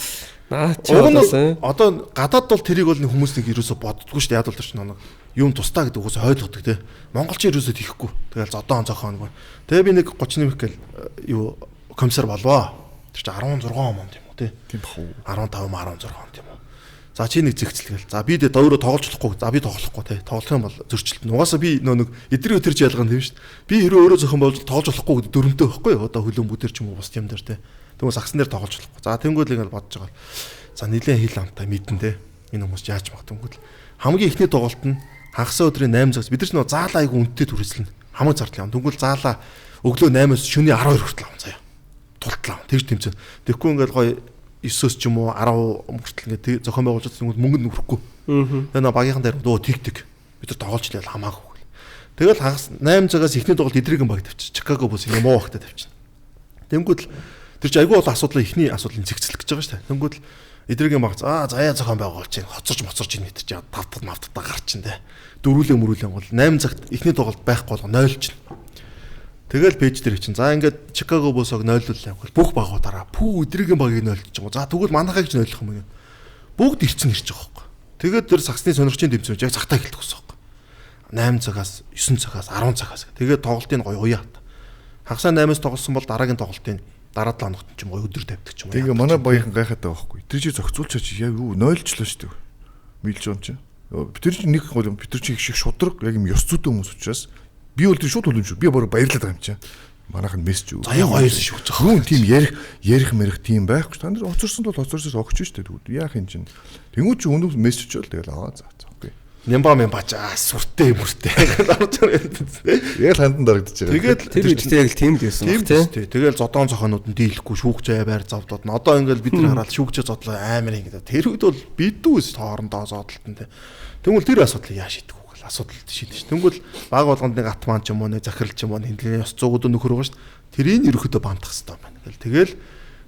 B: Наа чи
D: одоо гадаад бол тэрийг бол хүмүүс нэг ерөөсө боддгоо шүү дээ. Яг бол тэр чинь нэг юм тустаа гэдэг үгээс ойлгодог те. Монголчин ерөөсө тийхгүй. Тэгэл зодоон зохион. Тэгээ би нэг 30 нэмэх гээл юу комиссар болвоо. Тэр чинь 16 он юм уу те.
C: Тийм бах уу.
D: 15 16 он юм уу. За чи нэг зэгцэлгээл. За би өөрөө тоглож болохгүй. За би тоглохгүй те. Тоглох юм бол зөрчилтөн. Угаасаа би нэг эдрийн өтөрч ялгаан тийм шүү дээ. Би өөрөө зохион болж тоглож болохгүй гэдэг дөрөнтэй байхгүй. Одоо хөлөн бүтэр ч юм уу бас юм дээр те. Тэгвэл сагсан дээр тоглож болохгүй. За тэнгуэл ингэ бодож байгаа. За нилээн хил амтай мэдэн те. Энэ хүмүүс яаж мах тэнгуэл. Хамгийн ихний тоглолт нь хагас өдрийн 8 цагаас бид нар ч нөө заалаа айгу үнэтэй түрээслэн хамаг зардал явна. Тэнгуэл заалаа өглөө 8-аас шөнийн 12 хүртэл аван заяа. Тултлаа. Тэгж тэмцэн. Тэгэхгүй ингээл гоё 9-өөс ч юм уу 10 хүртэл ингээд зохион байгуулж тэнгуэл мөнгөнд нүрэхгүй. Тэгээ нөө багийнхан дээр дөө тэгдэг. Бид нар тоглож лээ хамаагүй. Тэгэл хагас 8 цагаас ихний тоглолт эдрийн баг тавьчих. Чикаго бус юм муу багтаа тавьчих. Тэнгуэл тэр чинь айгүй бол асуудал ихний асуудлыг зэгцлэх гэж байгаа шүү дээ. Тэнгүүд л эдрийн баг заяа зохион байгуулж чинь хоцорч ин мэдэрч яа тавтад мавтадаа гарч чинь те. Дөрүүлэн бол 8 цагт ихний тоглолт байхгүй бол 0 чинь. Тэгэл пэйж дээр чинь за ингээд Чикаго босог 0-л явбал бүх багуудаараа пүү эдрийн багыг 0 гэж байгаа. За тэгвэл манайхыг ч 0-лох юм байна. Бүгд ирчин ирж байгаа байхгүй. Тэгээд тэр сагсны сонирхчийн тэмцээнд яг цагтаа хэлдэг гэсэн байхгүй. 8 цагаас 9 цагаас 10 цагаас. Тэгээд тоглолтын гоё уяат. Хагасаа 8-аас тоглосон бол дараагийн тоглолтын дараа 7 хоногт ч юм уу өдөр тавьдаг ч юм уу.
C: Тэгээ манай баяхан гайхаад байгаа байхгүй. Тэр чи зохицуулчаач яг юу 0-члаа шүү дээ. Милж он чи. Тэр чи нэг гол юм. Тэр чи их шиг шудраг яг юм ёс зүйтэй хүмүүс учраас би бол тэр шууд хөлөн шүү. Би баг баярлаад байгаа юм чи. Манайхан мессеж юу.
D: Заяа гоёсэн шүү гэж.
C: Хүн тийм ярих мэрих тийм байхгүй. Та нар оцорсон бол оцорсоос огч шүү дээ. Яах юм чинь. Тэнгүү чи өнөө мессеж бол тэгэл аваа за. Окей. Нямба
D: бажаа сүртэй мөртэй.
C: Яг хандан дарагдчих.
B: Тэгээд тэр үедээ яг л тийм л байсан баг тий.
D: Тэгэл зодоон цохонууд нь дийлэхгүй шүүгчээ байр завдууд нь одоо ингээл бид нар хараад шүүгчээ зодлоо амар ингэ. Тэр үед бол бидүүс хоорондоо зодтолтон тий. Тэгвэл тэр асуудлыг яа шийдэх вэ гэл асуудал шийдэж. Тэгвэл баг болгонд нэг атман ч юм уу нэг захирал ч юм уу хиндлээ ёс зүйгүүд нөхөр байгаа шүү дээ. Тэрийг ерөөхдөө бантах хэрэгтэй байна гэл. Тэгэл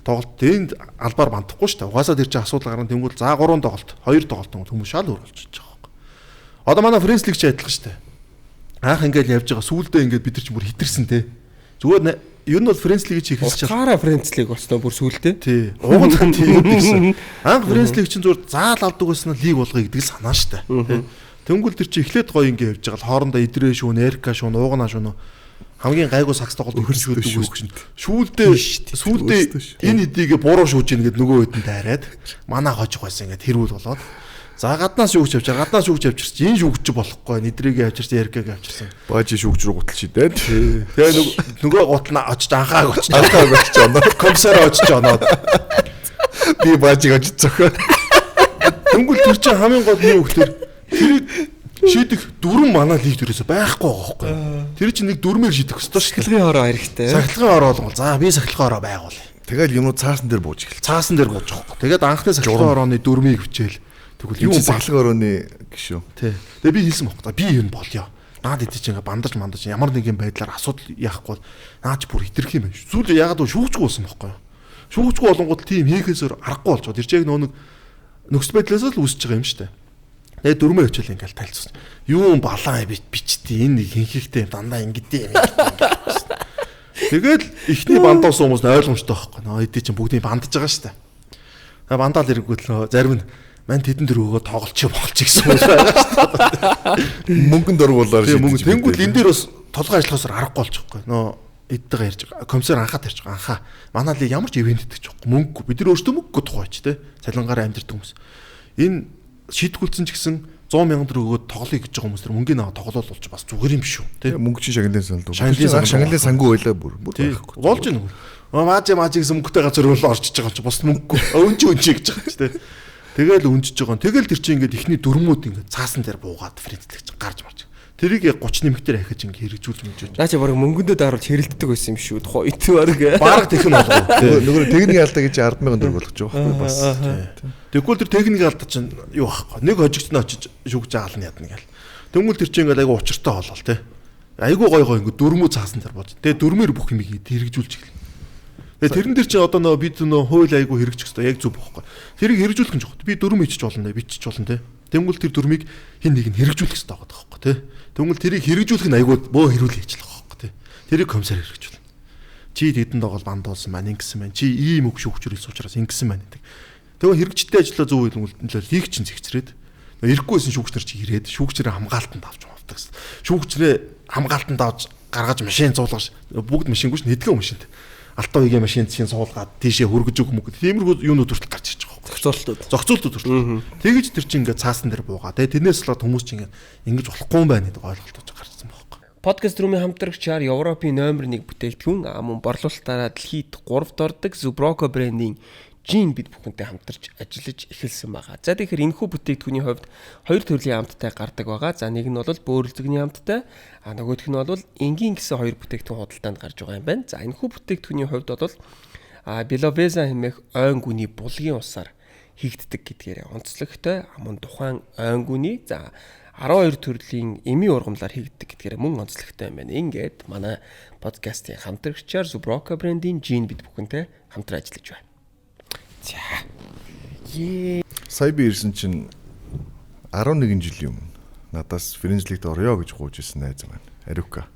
D: тоглолт тэнд албаар бантахгүй шүү дээ. Угаасаа тэр чинь асуудал гарна. Тэгвэл за 3 тоглолт 2 тоглолт хүмүүс шал өөр болчихж байгаа. Одоо манай Френч лиг ч адилхан шүү дээ. Аах ингээл явж байгаа сүүлдээ ингээд бид нар ч бүр хитэрсэн те. Зүгээр ер нь бол Френч лиг чи эхэлж
B: байгаа. Френч лиг болсноо бүр сүүлдээ.
D: Тий. Ууган тийм гэсэн. Анх Френч лиг чинь зүгээр заал авдаг байсан лиг болгоё гэдэг л санаа шүү дээ. Тэнгүүл тэр чи эхлээд гоё ингээд явж байгаа л хоорондоо идрээ шүүн, эрка шүүн, уугнаа шүүн. хамгийн гайгүй сакс тоглолт шүүдэг үү. Шүүлдээ энэ хэдийгэ буруу шүүж ийн гэд нөгөө хэдэнд дайраад манай хожих байсан ингээд хэрүүл болоод за гаднаас шүүгч авчирч энэ шүүгч болохгүй нэдрийг авчирч яркаг авчирсан.
C: Баажи шүүгч рүү гуталчихэд.
D: Тэгээ нөгөө гутна очиж анхааг очиж оноо комиссар очиж оноо
C: Би баажиг очиж цохоо.
D: Тэнгүүл тэр чинь хамгийн гол нь юу гэхээр тэрийг шийдэх дүрм манай лиг дөрөөсө байхгүй байгаа байхгүй. Тэр чинь нэг дүрмээр шийдэх ёстой шүү.
B: Сахилгын хороо хэрэгтэй.
D: Сахилгын хороо болгол. За би сахилгын хороо байгуул.
C: Тэгэл юмнууд цаасан дээр бууж эхэлсэн.
D: Цаасан дээр бууж байгаа. Тэгээд анхны сахилгын хорооны дүрмийг хвчээл. Тэгвэл
C: юу сахилгын хорооны гişүү.
D: Тий. Тэгээ би хэлсэн байхгүй. Би юу болёо. Наад идэж ингээ бандаж ямар нэгэн байдлаар асуудал яахгүй наач бүр хитрэх юм байна. Сүүл ягаад вэ шүүгчгүй болсон байхгүй. Шүүгчгүй болонгууд тийм хийхээсээр аргагүй болчиход. Тэр чинь яг нөө нөхцөл байдлаас л үүсэж байгаа юм шүү дээ. Тэгээ дөрмөө хичээл ингээл тайлцсан. Юу балаа бичтий энэ хинхихтэй дандаа ингэдэй юм. Тэгэл ихний бандаас хүмүүс ойлгомжтой байхгүй. Нөө эдээ чинь бүгдийг бандаж байгаа шүү дээ. Бандаал ирэнгүүт зарим нь мань тэдэн дөрөвгөө тоглолч гэсэн хүмүүс байгаа шүү дээ.
C: Мөнгөнд дөрвуулаар
D: шийдэж. Тэнгүүд энэ дээр бас толгой ажиллахаар аргагүй болчихгүй. Нөө эдтэйгээ ярьж байгаа. Комиссар анхаад ярьж байгаа. Анхаа. Манай л ямар ч ивент идэх жоохгүй. Мөнгөгүй. Бид нар өөрсдөө мөнгөгүй тухайч те. Цалингаар амьдэрдэг хүмүүс. Энэ шийтгүүлсэн ч гэсэн 100 мянган төгрөгөд тоглоё гэж байгаа хүмүүс төр мөнгөний аваа тоглоол болж бас зүгээр юм шүү. Тэ.
C: Мөнгө чи шагналын санд. Шагналын сангүй байлаа бүр.
D: Байхгүй. Болж байна уу? Маажи гэсэн мөнгөтэй газар руу орчиж байгаа чи бас мөнгөгүй. Өнч гэж байгаа чи тэ. Тэгэл өнжиж байгаа. Тэгэл тэр чинь ингээд ихний дөрмүүд ингээд цаасан дээр буугаад френдлэг чинь гарч марч. Тэрийг 30 нэмэгтэр ахиж ингээ хэрэгжүүлж мөжөөж.
B: Наа чи баг мөнгөндөө даруулж хэрэлддэг байсан юм шүү. Хойт баг.
D: Бараг техник болгоо.
C: Нөгөө техник алдаа гэж 100000 төгрөг болгож байгаа байхгүй бас.
D: Тэгвэл тэр техник алдаа чинь юу байхгүй. Нэг хожигч нь очиж шүгж аална ядна гэл. Тэгвэл тэр чинь ингээ айгу учиртай болол те. Айгу гой ингээ дөрмөө цаасан дээр бод. Тэгээ дөрмээр бүх юм хэрэгжүүлж эхэлнэ. Тэгээ тэрэн дээр чинь одоо бид хууль айгу хэрэгжих хэрэгтэй яг зүг байхгүй. Тэрийг хэрэгжүүлэх нь жоо. Би дөрмөө ичиж болно, бичиж болно те. Тэгвэл тэр дөрмийг хин нэг нь хэрэгжүүлэх хэрэгтэй байгаа байхгүй те. Тэгвэл тэрийг хэрэгжүүлэх нь айгуу бөө хэрүүл хийжлэх байхгүй тий. Тэрийг комиссар хэрэгжүүлнэ. Чи тэдэнд байгаа бандуулсан маань ингэсэн маань. Чи ийм үг шүүгчрээс учраас ингэсэн маань гэдэг. Тэгвэл хэрэгжтэй ажиллаа зөв үйлмэл лиг чин зэгцрээд ирэхгүйсэн шүүгчнэр чи ирээд шүүгчрээ хамгаалтанд авч явдаг гэсэн. Шүүгчрээ хамгаалтанд авч гаргаж машин зуулгаж бүгд машингүй ш нэдгэн машинт. Алтан үеийн машин чинь суулгаад тийшээ хөргөж өгөх мөнгө. Тиймэрхүү юунууд хүртэл гарч ирж байгаа. Зохицуултууд хүртэл. Тэгэж тэр чинь ингээд цаасан дээр буугаа. Тэрнээс л хүмүүс чинь ингэж болохгүй юм байна гэдэг ойлголт болж гарсан байхгүй.
B: Podcast Room-ийн хамтрагчаар Европын номер 1 бүтээгдэхүүн мөн борлуулалтаараа дэлхийд 3-т ордог Zubrocco брендийн Gin бид бүхэнтэй хамтарч ажиллаж эхэлсэн байгаа. За тэгэхээр энэхүү бүтээгдэхүүний хувьд хоёр төрлийн амттай гардаг байгаа. За нэг нь бол бөөрөлзөгний амттай, нөгөөх нь бол энгийн гэсэн хоёр бүтээгдэхүүн худалдаанд гарч байгаа юм байна. За энэхүү бүтээгдэхүүний хувьд бол Беловеза хэмээх ойн гүний булгийн усаар хийгддэг гэдгээр онцлогтой. Мөн тухайн ойн гүний 12 төрлийн эми ургамлаар хийгддэг гэдгээр мөн онцлогтой юм байна. Ингээд манай подкастын хамтрагчаар Zubrocco брендийн Gin бид бүхэнтэй хамтран ажиллаж байна. За.
C: Сая би ирсэн чинь 11 жилийн өмнө надаас Френчлигт орё гэж гуйж ирсэн найз маань. Ариука.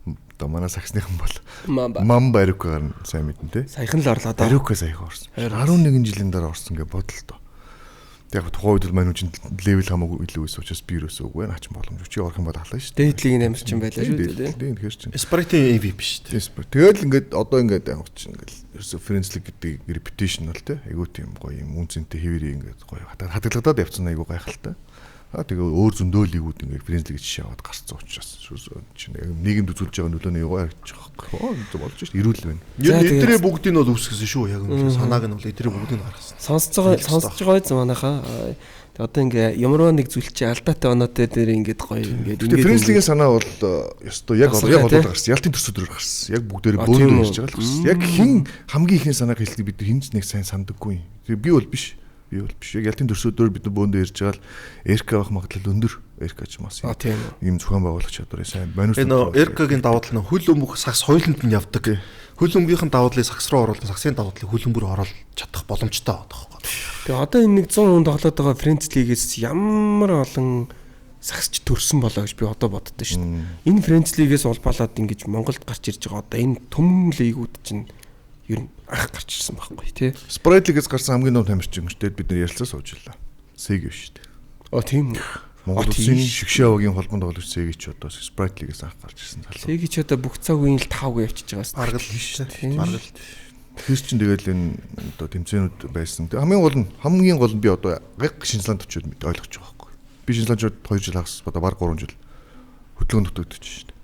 C: Одоо манай саксныхан бол Мамба Ариукагаар сайн мэднэ те.
B: Саяхан л орлоо даа.
C: Ариука саяхан орсон. 11 жилийн дараа орсон гэж бодлоо. Яг тухайн үед маань үчин левел хамаагүй илүү байсан учраас би юусоо үгүй наач боломж чи орох юм бол халаа шүү дээ.
B: Дээдлийг амир чин байлаа шүү дээ.
C: Тийм тэгэхээр чин.
D: Sprite AV биш шүү дээ.
C: Тэгэл ингээд одоо ингээд ямар ч ингээд ерөөсө Френчлиг гэдэг reputation бол те айгуу тийм гоё юм үнцэнтэй хэвээрээ ингээд гоё хадгалагдаад явцсан айгуу гайхалтай. Тэгээ өөр зөндөө лигүүд ингээд Френчлиг жишээ аваад гарцсан учраас чинь нийгэмд үзүүлж байгаа нөлөөний юугаар гэж байгаа. Болж шүү дээ. Ирүүл байна.
D: Эдрээ бүгдийг нь бол үүсгэсэн шүү яг үнэ санааг нь бол эдрээ бүгдийг нь гаргасан.
B: Сонсож байгаа юм манайхаа. Одоо ингээ ямарваа нэг зүйл чи алдаатай оноотой дээр ингээд гоё ингээд
C: Френчлигийн санаа бол ёстой яг олоод гарсан. Ялтын төсөөдөр гарсан. Яг бүгдээрээ бөөнөр хийж байгаа л гарсан. Яг хин хамгийн ихний санааг хэлдэг бид хинч нэг сайн сандаггүй. Би бол биш. Яг ялтын төрсөдөр бид бөөндөө ирж байгаа л РК авах магадлал өндөр. РК ч мас. Ийм зохион байгуулах чадварыг сайн манус.
D: Энэ РК-гийн давуу тал нь хөл өмг сакс хойлонд нь явдаг. Хөл өмгийнхэн давуу талыг сакс руу оруулах, саксын давуу талыг хөл өмгөөр оруулах чадах боломжтой байдаг.
B: Тэгээ одоо энэ нэг 100 хүн тоглоод байгаа Френчлигээс ямар олон саксч төрсөн болоо гэж би одоо боддоо шүү дээ. Энэ Френчлигээс улбалаад ингэж Монголд гарч ирж байгаа одоо энэ төмөн лигүүд чинь ер нь анх гарч ирсэн байхгүй тий.
C: Sprite-лигээс гарсан хамгийн том тамирчин юмштэй бид нар ярилцаа сууж илаа. Сэг шүү дээ.
B: Тийм.
C: Монгол улсын шигшээ авагийн холбоонд тоглож Сегич одоо Sprite League-ээс анх гарч ирсэн залуу.
B: Сегич одоо бүх цаг үеийн л 5-г явчихж байгаас.
D: Баргал биш тийм. Баргал.
C: Тэр чинь тэгэл энэ одоо тэмцээнүүд байсан. Хамгийн гол нь би одоо гэг Шинзланд очиод ойлгож байгаа байхгүй. Би Шинзландчууд 2 жил хагас одоо баг 3 жил хөдөлгөөнд нутагдчих шүү дээ.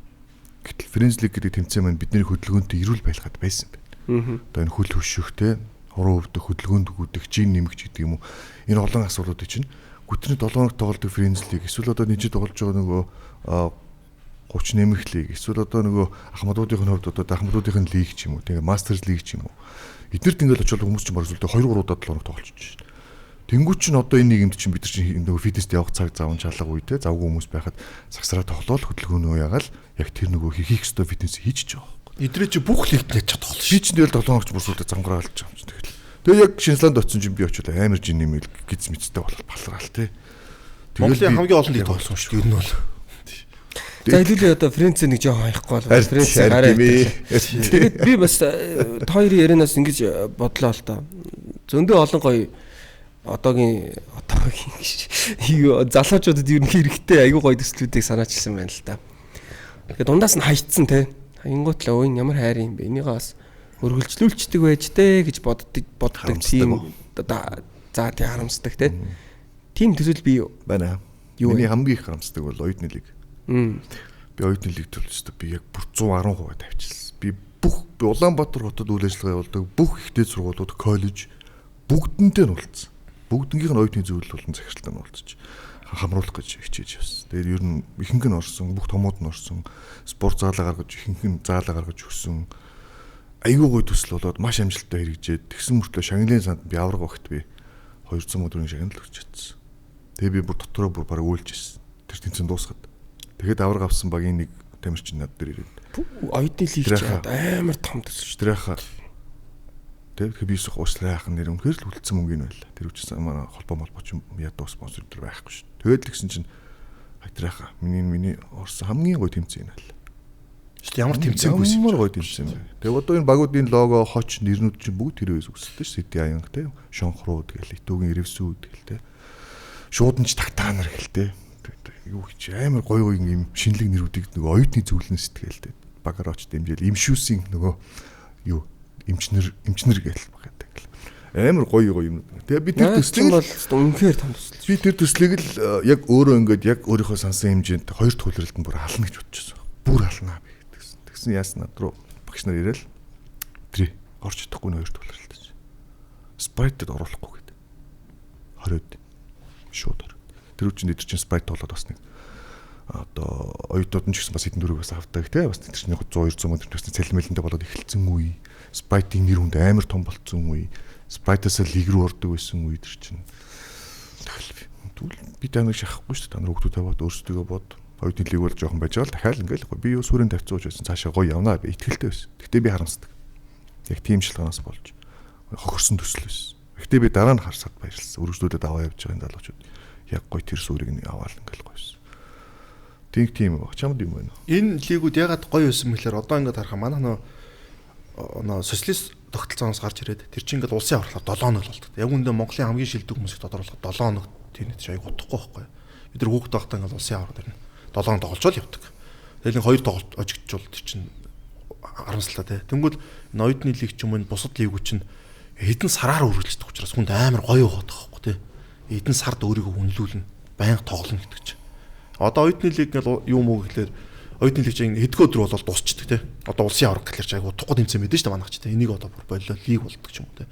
C: Гэтэл Френз лиг гэдэг тэмцээн маань бидний хөдөлгөөнтэй эрүүл байлгаад байсан байна. Одоо энэ хөл хөшөөхтэй, хуруу өвдөх, хөдөлгөөнд өгдөг, жин нэмэгч гэдэг юм уу. Энэ олон асуудлуудыг чинь гүтний 7 хоног тоглодог Френз лиг эсвэл одоо нийт тоглож байгаа нөгөө 30 нэмэх лиг эсвэл одоо нөгөө ахмадуудын хувьд одоо ахмадуудын лиг ч юм уу тэгээ мастерс лиг ч юм уу эднэрт ингээд очиод хүмүүс чинь баг зөвлөдөө 2 3 удаа 7 хоног тоглож чинь. Тэнгүүт чинь одоо энэ нийгэмд чинь бид нар чинь нөгөө фитнест явах цаг заван чалга үедээ завгүй хүмүүс байхад сагсараа тоглоод хөдөлгөөнөө ягаал яг тэр нөгөө хийх ёстой фитнес хийж байгаа байхгүй.
D: Эдрээ чи бүх лигт яж чадах
C: би чинь тэгэл 7 хоногч бүрсүүлдэ замгараа олж байгаа юм чинь тэгэл. Тэгээ яг Шинзланд очсон чинь би очиод амар жин нэмэл гиз мэдтэй болол балраал те.
D: Монголын хамгийн олон лиг тоглосон шүү дээ. Ер нь бол.
B: За хэлүүлээ одоо Френц нэг жоохон хаяхгүй бол Френц гараа. Тэгээд би бас хоёрын ярианаас ингэж бодлоо л доо. Зөндөө олон гоё одоогийн залуучуудад ер нь хэрэгтэй айгүй гоё төслүүдийг санаачилсан байна л да. Тэгээд дундаас нь хайцсан те. Хаянгуут л өө ямар хайр юм бэ? Энийгээ бас өргөлжлүүлчдэг байж те гэж боддог тийм за тий харамсдаг те. Тим төсөл би
C: байна. Миний хамгийн их харамсдаг бол оюутны лиг. Би оюутны лиг төлөвчтэй би яг бүр 110% тавьчихсан. Би Улаанбаатар хотод үйл ажиллагаа явуулдаг бүх ихтэй сургуулиуд, коллеж бүгдэнтэй нь уулзсан. Бүгднийх нь оюутны зөвлөл болон захиралтай нь уулзаж хамруулах гэж хичээж явсан. Тэгээд ер нь ихэнх нь орсон, бүх томууд нь орсон, спорт заалаа гаргаж ихэнх нь заалаа гаргаж өгсөн. Айгүй гоё төсөл болоод маш амжилттай хэрэгжээд тэгсэн мөртлөө шагналын санд би авраг багт би 200 өдрийн шагнал өгч чадсан. Тэгээ би бүр дотроо бүр бараг уйлж ирсэн. Тэр тэнцэн дуусгаад. Тэгэхэд авраг авсан багийн нэг тамирчин над дээр ирээд.
B: Оюутны лиг чад амар том төсөл шүү дээ.
C: Тэрхаа. Тэгээ би өсөх уучлаарай нэр үнэхээр л үлдсэн мөнгө нь байла. Тэр үчис манай холбоо молбоч ядуу спонсор төр байхгүй шүү. Тэгээд л гисэн чинь хайтрахаа. Миний орсон хамгийн гоё тэмцээн байла.
D: Шүү дээ ямар тэмцээнгүй юм.
C: Ямар гоё тэмцээн бэ. Тэгээ одоо энэ багуудын лого, хоч, нэрнүүд чинь бүгд тэрээс үсэлтэй шүү. Сити аянг те. Шонхрууд гээл, Итүүгийн Ревсүүд гээл те. Шууданч тагтаанар гээл те. Юу гэж амар гоё юм шинэлэг нэрүүдийг нөгөө оюутны зөвлөн сэтгэлтэй багараач дэмжээл имшүүсийн нөгөө юу эмчнэр гээл багтдаг. Амар гоё юм. Тэгээ би тэр төслийг
B: бол үнэхээр том төсөл.
C: Би тэр төслийг л яг өөрөө ингээд яг өөрийнхөө сансан хэмжээнд хоёр төвлөрөлд нь бүр хална гэж бодчихсон. Бүр халнаа би гэсэн. Тэгсэн яасан над руу багш нар ирээл тэр орч чадахгүй хоёр төвлөрөлд гэж. Sprite-д оруулахгүй гэдэг. 20-д шууд. Тэр үчинд эдэр чинь Sprite болоод бас нэг одоо оюутнууд нь ч гэсэн бас хэдэн дөрөв бас авдаг те бас тэр чинь 100 200 мөн төсний цалинмэлэндээ болоод эхэлсэн үе. Sprite-ийн нэр хүнд амар том болцсон үе. Sprite-аас лиг рүү ордог байсан үе тэр чинь. Тэгвэл би таныг шахахгүй шүү дээ. Та нар хүүхдүүд таваад өөрсдөө бод. Оюутны лиг бол жоохон байж байгаа л дахиад ингээл би юу сүрэн тавьцуулж байсан. Цаашаа гоё явнаа би итгэлтэй байсан. Гэтэ би харамсдаг. Яг тийм шилганаас болж хохирсон төсөл байсан. Гэтэ би дараа нь харсаад баярлсан. Өргөжлүүдэд аваа явж байгаа энэ залуучууд яг гоё тэр сүрийг нь аваад ингээл гоёсэн. Тийм баг. Чамд юм байна.
D: Энэ лигүүд ягаад гоё байсан мэхлээр одоо ингээд харахаа манай нөө социалист тогтолцооноос гарч ирээд тэр чинь ингээд улсын авралаар 7 хоног л болдог. Яг үндэ Монголын хамгийн шилдэг хүмүүсийг тодорхойлоход 7 хоног тийм нэг аяг удахгүй байхгүй. Бид нар хүүхд байхдаа ингээд улсын аврал дээр 7 хоног тоглож явдаг. Тэгэл нэг 2 тоглолт ожигдчихвол тэр чинь харамслаа тий. Тэнгүүд энэ оюутны лиг ч юм уу бусад лигүүд чинь хэдэн сараар үргэлжлэдэг учраас хүнд амар гоё яваад байгаа байхгүй тий. Хэдэн сард өөрийгөө үнэлүүлнэ, байнга тоглоно гэдэг чинь. Одоо оюутны лиг гэл юу муу гэхлээр оюутны лиг чинь хэдгөө өдөр болол дуусчдаг тий. Одоо улсын авраг гэхлээр айгу утгагүй тэмцээн мэдэн шүү дээ манайх ч тий. Энийг одоо бүр болоо лиг болдог ч юм уу тий.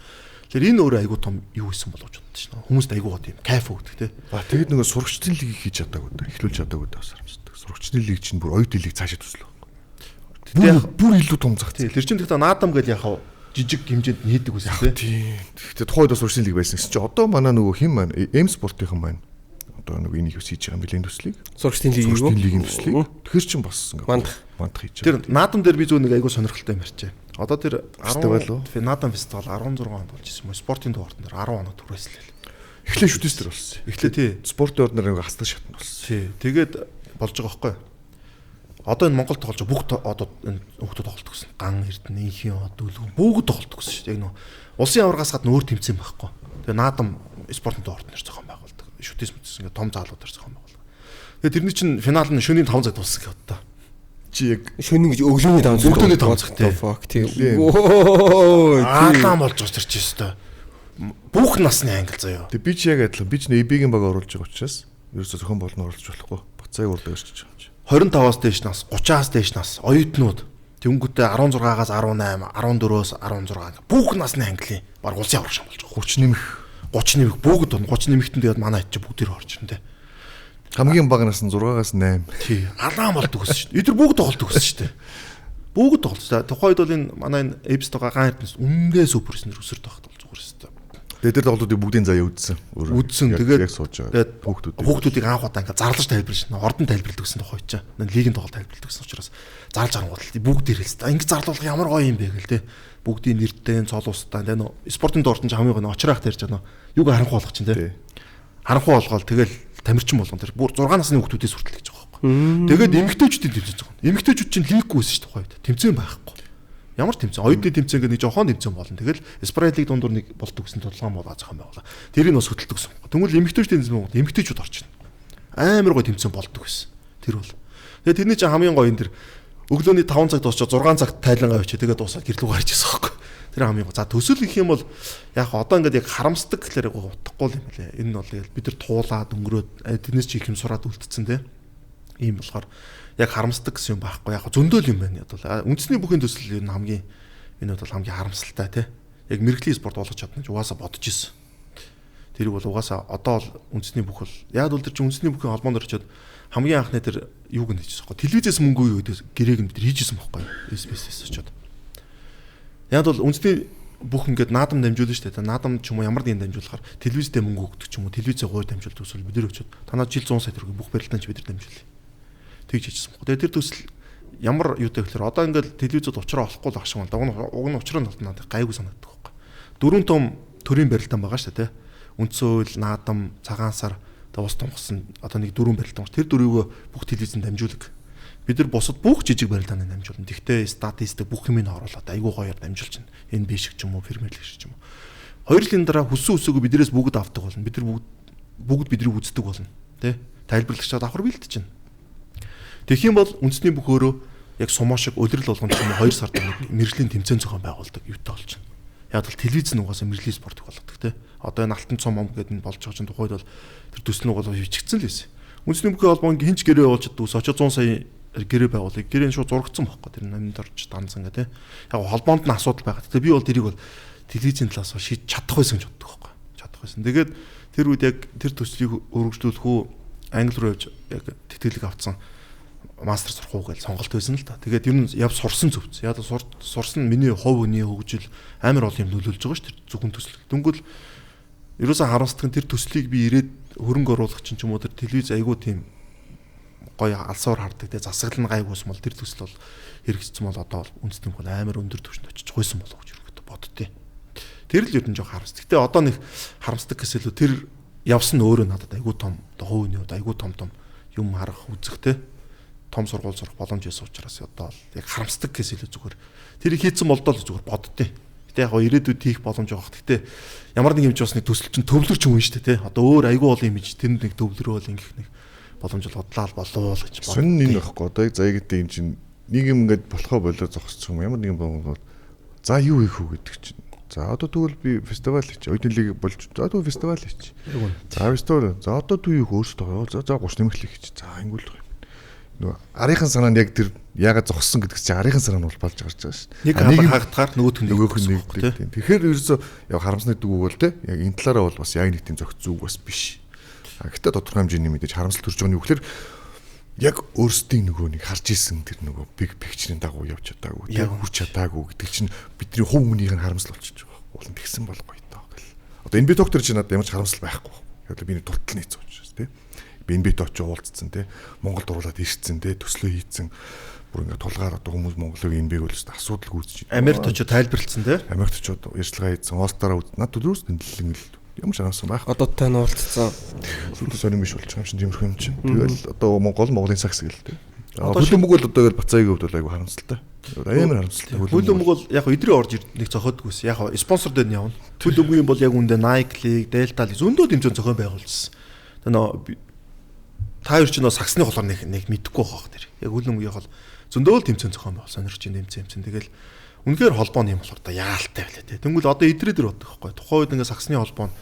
D: Тэгэхээр энэ өөрөө айгу том юу исэн болов ч боддоо шнэ. Хүмүүст айгу гоо тийм кайф өгдөг тий.
C: Тэгээд нөгөө сурагчдын лиг хийж чадаагүй даа. Эхлүүлж чадаагүй даа сарамждаг. Сурагчдын лиг чинь бүр оюутны лиг цаашаа төслөө. Бүр илүү том зах.
D: Тий. Тэр чинь гэхдээ наадам гэл яхав жижиг хэмжээнд нээдэг үсэн тий.
C: Гэхдээ тухайд бас сурагчдын лиг байсан гэсэн чинь одоо манай нөгөө хин маань М спортынхан маань одоо нөгөө энийг хийж байгаа мөлийн төслийг
B: сурагчдын лигийн
C: төслийг тэр чинь бас ингээ мандах хийж
D: байгаа. Тэр наадам дээр би зөв нэг айгуу сонирхолтой юм ярьчээ. Одоо тэр 10 наадам фестивал 16 онд болж ирсэн юм. Спортын дуурд нар 10 оноо түрээслээ.
C: Эхлээ шүтээстэр болсон.
D: Эхлээ тий.
C: Спортын дуурд нар ингээ хастаг шатнд болсон.
D: Тий. Тэгээд болж байгаа байхгүй. Одоо энэ Монголд тоглож бүх одоо энэ хүүхдүүд тоглолт гэсэн. Ган Эрдэнэ, Инхийн Дөлөв бүгд тоглолт гэсэн шүү дээ. Яг нөө улсын аваргаас гадна өөр тэмцээн байхгүй. Тэгээ наадам спортын дуурд нар зохион байгуулдаг. Шүтээс мэдсэн ингээ том заалуудаар зохион байгуулдаг. Тэгээ тэрний чинь финал нь шөнийн 5 цаг дууссан гэв та.
C: Чи яг
B: Шөнийн гэж өглөөний 5 цаг.
D: Өглөөний 5 цаг тий.
B: Fuck тий.
D: Аалаа болж очирч өстой. Бүх насны англи заяа.
C: би ч яг адилхан би ч эбигийн баг оруулж байгаа учраас ерөөсөө зохион болгоно оруулж болохгүй. Буцааг урдаг ирчих юм чи.
D: 25-аас дээш нас, 30-аас дээш нас, оюутнууд тэнгүүтээ 16-аас 18, 14-өөс 16 бүх насны англи баг улсын аврах шам болж байгаа. 30 нэмэх бүгд 30 нэмэхтэн тэгээд манай хэд ч бүгдээр орж ирнэ те.
C: Хамгийн бага нас нь 6-аас 8.
D: Тий. Алаан болдог гэсэн шүү дээ. Эдгээр бүгд тоглолдог гэсэн шүү дээ. Бүгд тоглолцоо. Тухайн үед бол энэ манай энэ Эпстога гаан эрдэнэс үнгээ супер снэр өсөрт багт бол зүгээр шүү дээ.
C: Тэгээд тэр тоглолтыг бүгдийн заяа үдсэн.
D: Тэгээд
C: яг сууж байгаа.
D: Хүүхдүүдийг анх удаа ингээ зарлаж тайлбарлаж байна. Ордон тайлбарладаг гэсэн тухай чинь. Лигийн тоглолт тайлбарладаг гэсэн учраас зарлж харангуут бүгд ирэлцээ. Ингээ зарлуулах ямар гоё юм бэ гэл те. Бүгдийн нэртэй, цол усттай те. Спортын доорт ч хамгийн гоё очрах тарьж байгаа. Юг харанхуй болгох чинь те. Харанхуй болгоол тэгэл тамирчин болгон тэр бүр 6 насны хүүхдүүдээс хүртэл гэж байгаа байхгүй. Тэгээд эмэгтэйчүүдийн тэмцээн байгаа. Эмэгтэйчүүд чинь лиггүй байсан шүү дээ тухайд. Тэмцээн байхгүй. Ямар тэмцээн? Оюутны тэмцээн гэдэг нэг жохон тэмцээн болно. Тэгэл Спрайтлиг дундуур нэг болдог гэсэн толгоон болоо зохион байгуулаа. Тэрийг бас хөдөлдөг гэсэн. Тэгвэл эмэгтэйчүүдийн тэмцээн бол эмэгтэйчүүд орчихно. Амар гоё тэмцээн болдог гэсэн. Тэр бол. Тэгээд тэрний чинь хамгийн гоё энэ тэр өглөөний 5 цаг дуусчаа 6 цагт тайлангаа авчи тэгээд дуусаад гэрлүү гарч ирсэн байхгүй. Тэр хамгийн гоё. За төсөл гэх юм бол яг одоо ингээд яг харамсдаг гэхлээр утгагүй юм лээ. Энэ нь бол бид нар туулаад өнгөрөөд тэрнээс чи их юм сураад үлдсэн те. Ийм болохоор яг харамсдаг гэсэн юм байхгүй. Яг зөндөөл юм байна. Яг үндэсний бүхэн төсөл энэ хамгийн энэ бол хамгийн харамсалтай те. Яг мэрэгжлийн спорт болгож чадна гэж угаасаа бодож ирсэн. Тэр бол угаасаа одоо бол үндэсний бүх бол яг бол тэр чинь үндэсний бүхэн холбоонд орчоод хамгийн анхны тэр юуг нь хийжсэн байхгүй. Телевизээс мөнгө өгөөд гэрээг нь тэр хийжсэн байхгүй. SBS-с очоод. Яг бол үндэсний бүх ингээд наадам дамжуулна шүү дээ. Наадам ч юм уу ямар нэгэн дамжуулахаар телевизтэй мөнгө өгдөг ч юм уу, телевизээ гой дамжуулдаг төсөл бид нар өчөөд танаа жил 100 сая төгрөг бүх барилдаан ч бид нар дамжуулъя. Тэгж хийжсэн байхгүй. Тэгээ тэр төсөл ямар юутай гэхээр одоо ингээд телевизэд уучраа олохгүй л ахшиг байна. Уг нь уучраа нь надад гайгүй санагддаг байхгүй. 4 том төрийн барилдаан байгаа шүү дээ. Үндсэн хууль, наадам, цагаан сар, ус тунгасан одоо нэг 4 барилдаан. Тэр дөрөвөө бүх телевизэнд дамжуулаг. Бид нар бусад бүх жижиг барилдааны дамжуулна. Тэгтээ статистик бүх юмыг оруулаад айгүй гоёор дамжуулж байна. Энэ биш ч юм уу, Премьер лиг шиг ч юм уу. 2 жилийн дараа хүссэн үсээгөө биднээс бүгд авдаг болно. Бид нар бүгд бидрийг үздэг болно. Тэ? Тайлбарлагчаа давхар бэлдэж байна. Тэгэх юм бол үндэсний бүх өөрөө яг сумоо шиг улирал болгонд ч юм уу 2 сард нэг мэргэжлийн тэмцээн зохион байгуулдаг юутай болж байна. Яг л телевиз нь угаасаа мэргэжлийн спорт болгодог тэ. Одоо энэ алтан цом гэдэг нь болж байгаа чинь тухайд бол тэр төслнүүд бол хөвчгдсэн л байсан. Үндэсний бүхэн холбоон хинч гэрээ болж дүүс очоод 100 сая гэрээ байгуулыг гэрээ шууд зургцсан байхгүй тэр намд орж дансан гэ тэ. Яг холбоонд нь асуудал байгаа. Тэгээ би бол тэрийг бол телевизийн талаас шийдэж чадах байсан гэж боддог байхгүй. Чадах байсан. Тэгээд тэр үед яг тэр төслийг өргөжлүүлэх үү англи руу явж яг тэтгэлэг авцсан мастер сурах уу гэж сонголт байсан л та. Тэгээд ер нь яв сурсан зөвц. Яг сурсан миний хувь хүний хөгжил амар ол юм нөлөөлж байгаа шүү дээ. Зөвхөн төсөл. Дөнгөл ерөөсөө харамсдаг тэр төслийг би ирээд хөрөнгө оруулах чинь ч юм уу тэр телевиз айгуу тийм гоё алсуур хардаг те засаглал нь гайгүйс мол тэр төсөл бол хэрэгжсэн бол одоо үндэсний бүхэн амар өндөр түвшинд очих гойсон болов гэж өргөдө боддتي. Тэр л ер нь жоох харамс. Гэтэ одоо нэг харамсдаг гэсэн лөө тэр явсан өөрөө надад айгуу том хувийн үед айгуу том юм харах үзэх те том сургууль сурах боломж байсан учраас одоо яг харамсдаг гэсэн лөө зүгээр тэрийг хийцэн болдоо л зүгээр боддتي. Гэтэ яг ирээдүйд хийх боломж байгаа. Гэтэ ямар нэг юм ч бас нэг төсөл чинь төвлөрч юм шүү дээ те. Одоо өөр айгуу бол юм чи тэр нэг төвлөрөөл ингэх нэг боломж бодлоо болов гэж бодсон.
C: Сонин нэг байхгүй одоо заяа гэдэг юм чинь нэг юм ингээд болохоо болоо зогсчих юм ямар нэгэн бол за юу хийх үү гэдэг чинь. За одоо тэгвэл би фестивал хийчих. Оюутны лиг болж за тэгвэл фестивал хийчих. За фестивал. За одоо юу хийх өөрсдөө. За 30 нэмэрлэг хийчих. За ингүүл юм. Нөгөө арийнхын санаа нь яг тэр яагаад зогссон гэдэг чинь арийнхын санаа нь бол болж гарч байгаа шүү дээ.
D: Нэг хаагтахаар нөгөөх нь
C: нэгдэг. Тэгэхээр ерөөсөө яг харамсны дүгүүг бол те яг энэ талаараа бол бас яг нэг тийм зохиц зүг бас биш. Гэхдээ тодорхой хэмжээний мэдээж харамсал төрж байгаа нь юу гэхээр яг өөрсдийн нөгөөнийг харж исэн тэр нөгөө биг пикчерийн дагуу явж чадаагүй, яг хүрч чадаагүй гэдэг чинь бидний хувь хүнийх нь харамсал болчихж байгаа. Уул нь тэгсэн бол гоё таа гэл. Одоо энэ би доктор чинь надад ямар ч харамсал байхгүй. Яг л би туртал нийцсэн учраас тий. Би энэ бит очиж уулзсан тий. Монголд оруулаад ирсэн тий. Төслөө хийцэн бүр ингээд тулгаар одоо хүмүүс Монголыг энэ биг бол асуудал гүйцэж.
D: Америкт очиж тайлбарлалцсан тий.
C: Америкт очиж ярьцлага хийсэн. Олстараа над өдрөөс нэлээд ямар ч анаас байх.
B: Одоо тань уулзсан.
C: Сүүлдээ сонирм биш болчих юм чинь тиймэрхүү юм чинь. Тэгэл одоо Монголын цагс гэл тээ. Хөлөө мөг бол одоо бацаагийн хувьд бол айгүй харамсалтай. Амар харамсалтай.
D: Хөлөө мөг бол яг идрээ орж нэг зохиодгүйс. Яг спонсор дээр нь явна. Хөлөө мөг юм бол яг үндэ Nike League, Delta League зөндөө тэмцээн зохион байгуулсан. Тэгээ та хоёр ч нөө саксны холоор нэг мэдэхгүй байгаа тэр. Яг үл өмгийн хол зөндөөл тэмцэн зохион байгуул сонирч тэмцэн. Тэгэл үнэхээр холбооны юм болохоор яалтай байлаа те. Тэнгүүл одоо идрээ дөр бодох байхгүй. Тухайн үед ингээ саксны холбоо нь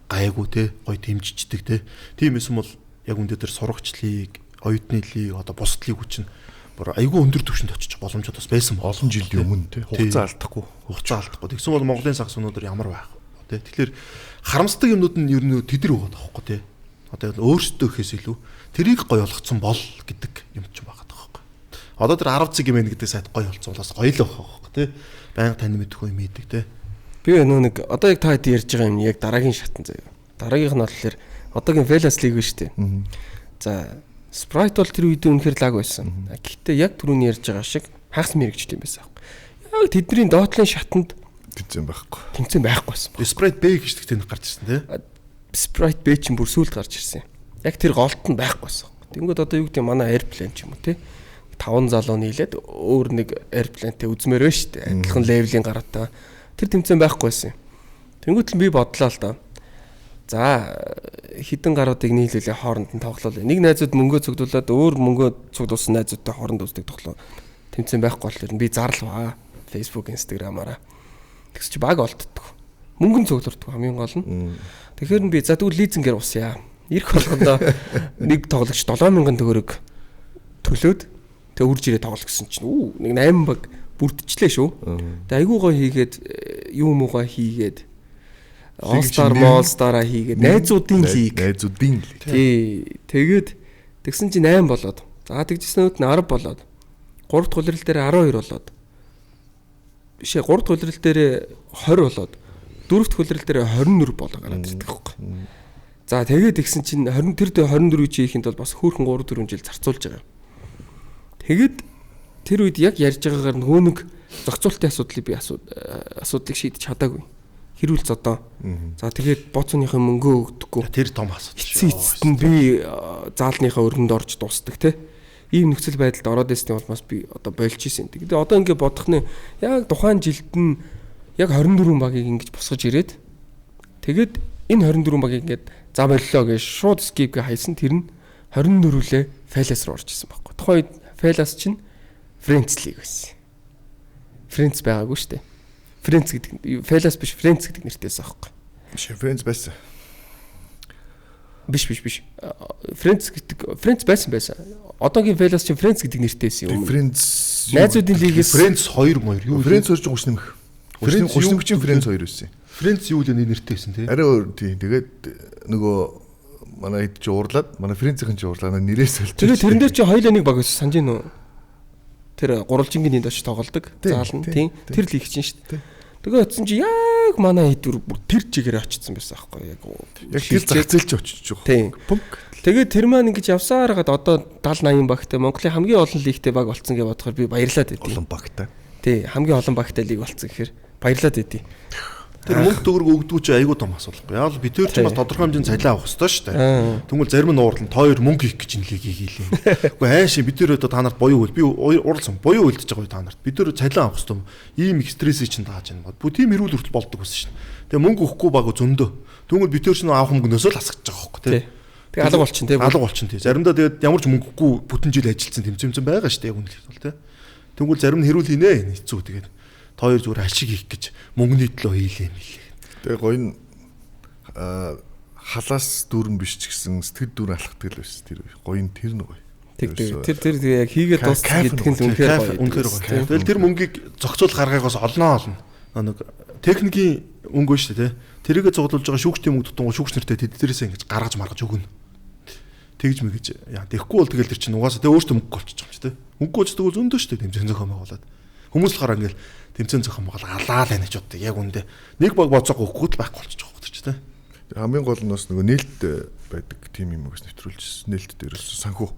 D: гайгүй те, гоё дэмжиждэг те. Тийм юм бол яг үндэ тэр сурагчлыг, оюутны лиг, одоо бусд лиг хүчин бүр айгүй өндөр түвшинд очиж боломжууд бас байсан
C: олон жилийн өмнө те. Хугацаа алдахгүй.
D: Тэгсэн бол Монголын сакс өнөөдөр ямар байх вэ те. Тэгэхээр харамсдаг юмнууд нь ер нь тэдэр байгаа байхгүй те. Одоо өөрсдөө ихээс илүү тэрийг гоё болгоцсон бол гэдэг юм ч байгаа байхгүй. Одоо тэр 10 цаг юм гэдэг сайт гоё болсон болохоос гоё л байх байхгүй те. Баян тань мэдхгүй юм идэг те.
B: Би нэг одоо яг та хэд ярьж байгаа юм яг дараагийн шатан заяа. Дараагийнх нь болохоор одоогийн Velas лиг шүү дээ. За Sprite бол тэр үед үнэхээр лаг байсан. Гэхдээ яг түрүүний ярьж байгаа шиг хагас мэрэгчтэй юм байсан аахгүй. Яг тэдний доотлын шатанд
C: тэнцэн
B: байхгүй байсан.
D: Sprite B гэж тэнэг гарч ирсэн тий.
B: Sprite B чинь бүр сүүлд гарч ирсэн. Яг тэр голт нь байхгүй байсан. Тэнгүүд одоо юу гэдэг манай Airplane ч юм уу тий. 5 залуу нийлээд өөр нэг Airplane-тэй үзмээр байна шүү дээ. Адилхан левелийн гараатай. Тэр тэмцээн байхгүй байсан. Тэнгүүд л би бодлоо л доо. За хідэн гаруудыг нийлүүлээ хооронд нь тоглоулаа. Нэг найзууд мөнгөө цуглуулад өөр мөнгөө цуглуулсан найзуудтай хооронд үздэг тоглоо. Тэмцээн байхгүй болохоор би зарлаваа. Facebook, Instagram-аараа. Тэгс чи баг олддог. Мөнгөн цуглуулдаг хамгийн гол нь. Тэгэхээр би за тэгвэл лизингээр усъя. Ирэх болгондоо нэг тоглогч 7000 төгрөг төлөөд тэг үрж ирээ тоглох гэсэн чинь нэг 8 баг бүрдчихлээ шүү. Тэг айгуу гоо хийгээд юу муугаа хийгээд All-Star All-Star-а хийгээд найзуудын лиг. Тий. Тэгээд тэгсэн чинь 8 болоод. За тэгжсэнүүд нь 10 болоод. 3 дахь улирал дээр 12 болоод. Бишээ 3 дахь улирал дээр 20 болоод. 4 дахь улирал дээр 24 болоо гараад ирдэг байхгүй. За тэгээд тэгсэн чинь 20 тэр 24 хийхэд бол бас хөөхөн 3 4 жил зарцуулж байгаа. Тэгээд тэр үед яг ярьж байгаагаар нөгөө нэг зохицуултын асуудлыг би асуудлыг шийдэж чадаагүй. Хэрүүл зодоо. За тэгээд боцооныхын мөнгөө өгдөггүй.
D: Тэр том асуудал.
B: Эцэст нь би заалныхаа өргөнд орж дуусдаг те. Ийм нөхцөл байдалд ороод ирсний улмаас би одоо болж исэн. Тэгээд одоо ингэ бодох нь яг тухайн жилд нь яг 24 багийг ингэж босгож ирээд тэгээд энэ 24 багийг ингэж за боллоо гэж шууд скипгээ хайсан. Тэр нь 24-лээ Velas руу орж исэн байхгүй. Тухайн үед Velas чинь Friends League байсан. Friends байгаагүй шүү дээ. Friends гэдэг Velas биш Friends гэдэг нэртэйсэн аахгүй.
C: Биш Friends байсан.
B: Биш. Friends байсан. Одоогийн Velas чинь Friends гэдэг нэртэйсэн юм.
C: Friends
B: найзуудын лигээс
D: Friends 2 юу?
C: Friends орж гуш нэмэх. Гуш нэмэгчийн Friends 2 байсан.
D: Friends юу л нэртэйсэн тий.
C: Арай өөр тий. Тэгээд нөгөө манай хэд ч уурлаад манай Friends-ийн ч уурлаа нэрээс солж.
B: Тэгээд тэрэн дээр чи хоёулаа нэг баг байсан санаж гин үү? Тэр гурвалжингийн доош тоглолдог. Заална тийм. Тэр лиг чинь шүү дээ. Тэгээ очсон чи яг манай хэдвэр бүр тэр чигээр очсон байсан аахгүй яг.
C: Яг тэр зах зээлч очиж байгаа.
B: Пүнк. Тэгээ тэр маань ингэж явсаар хагаад одоо 70 80 багтай Монголын хамгийн олон лигтэй баг болцсон гэж бодохоор би баярлаад байдیں۔
C: Олон багтай.
B: Тий, хамгийн олон багтай лиг болцсон гэхээр баярлаад байдیں۔
D: Тэр мөнгө төгрөг өгдөө чи айгүй том асуудал. Яг л бид төр ч бас тодорхой хэмжээнд цалин авах хэрэгтэй шүү дээ. Тэгвэл зарим нь уурлан та хоёр мөнгө хийх гэж нэг лигийг хийлээ. Үгүй хайшаа бид төр одоо та нарт буюу хөл би уурлсан буюу хөлдөж байгаа та нарт. Бид төр цалин авах хэрэгтэй. Ийм их стрессийг чинь дааж байна. Бүү тийм эрүүл хүртэл болдог байсан шүү дээ. Тэгээ мөнгө өгөхгүй баг зөндөө. Тэгвэл бид төр ч авах мөнгнөөсөө л асгаж байгаа хөөхгүй тий. Тэгээ алга болчин тий. Алга болчин тий. Заримдаа тэгээд ямар ч мөнгө өгөхгүй бүтэн жил ажилласан тэмцэмцэн байгаа шүү дээ. Яг үнэлэх бол тий. Тэгвэл зарим нь хэрүүл хийнэ хэцүү тэгээд та хоёр зүгээр ашиг хийх гэж мөнгөний төлөө хийлээ юм лээ.
C: Тэгээ гоё нь халаас дүүрэн биш ч гэсэн сэтгэл дүүрэн алхдаг л байсан тэр гоё нь тэр нь гоё.
B: Тэр яг хийгээд дуусах гэдэг нь үнэхээр гоё.
D: Тэгэл тэр мөнгийг зохицуул гаргаагаас олноо. Нэг техникийн өнгө шүү дээ. Тэрийгэ зуглуулж байгаа шүүгчдийн мөнгө тутангуу шүүгч нартай тэднэрээс ингэж гаргаж маргаж өгнө. Тэгж мэгэж яа тэгэхгүй бол тэгэл тэр чинь угаасаа тэг өөртөө мөнгө голчих юм чи тэ. Мөнгө голчдаг бол зөндөө шүү дээ тэмцээн зохион байгуулад. Хүмүүс л гараа ингээл тэмцээн зохион байгуул алаад байна гэж боддог. Яг үндэ нэг баг боцоог өгөхгүй л байхгүй болчих واخ ч тэ.
C: Хамгийн гол нь бас нөгөө нээлт байдаг тим юм уус нэвтрүүлжсэн. Нээлт дээрээс санхүү.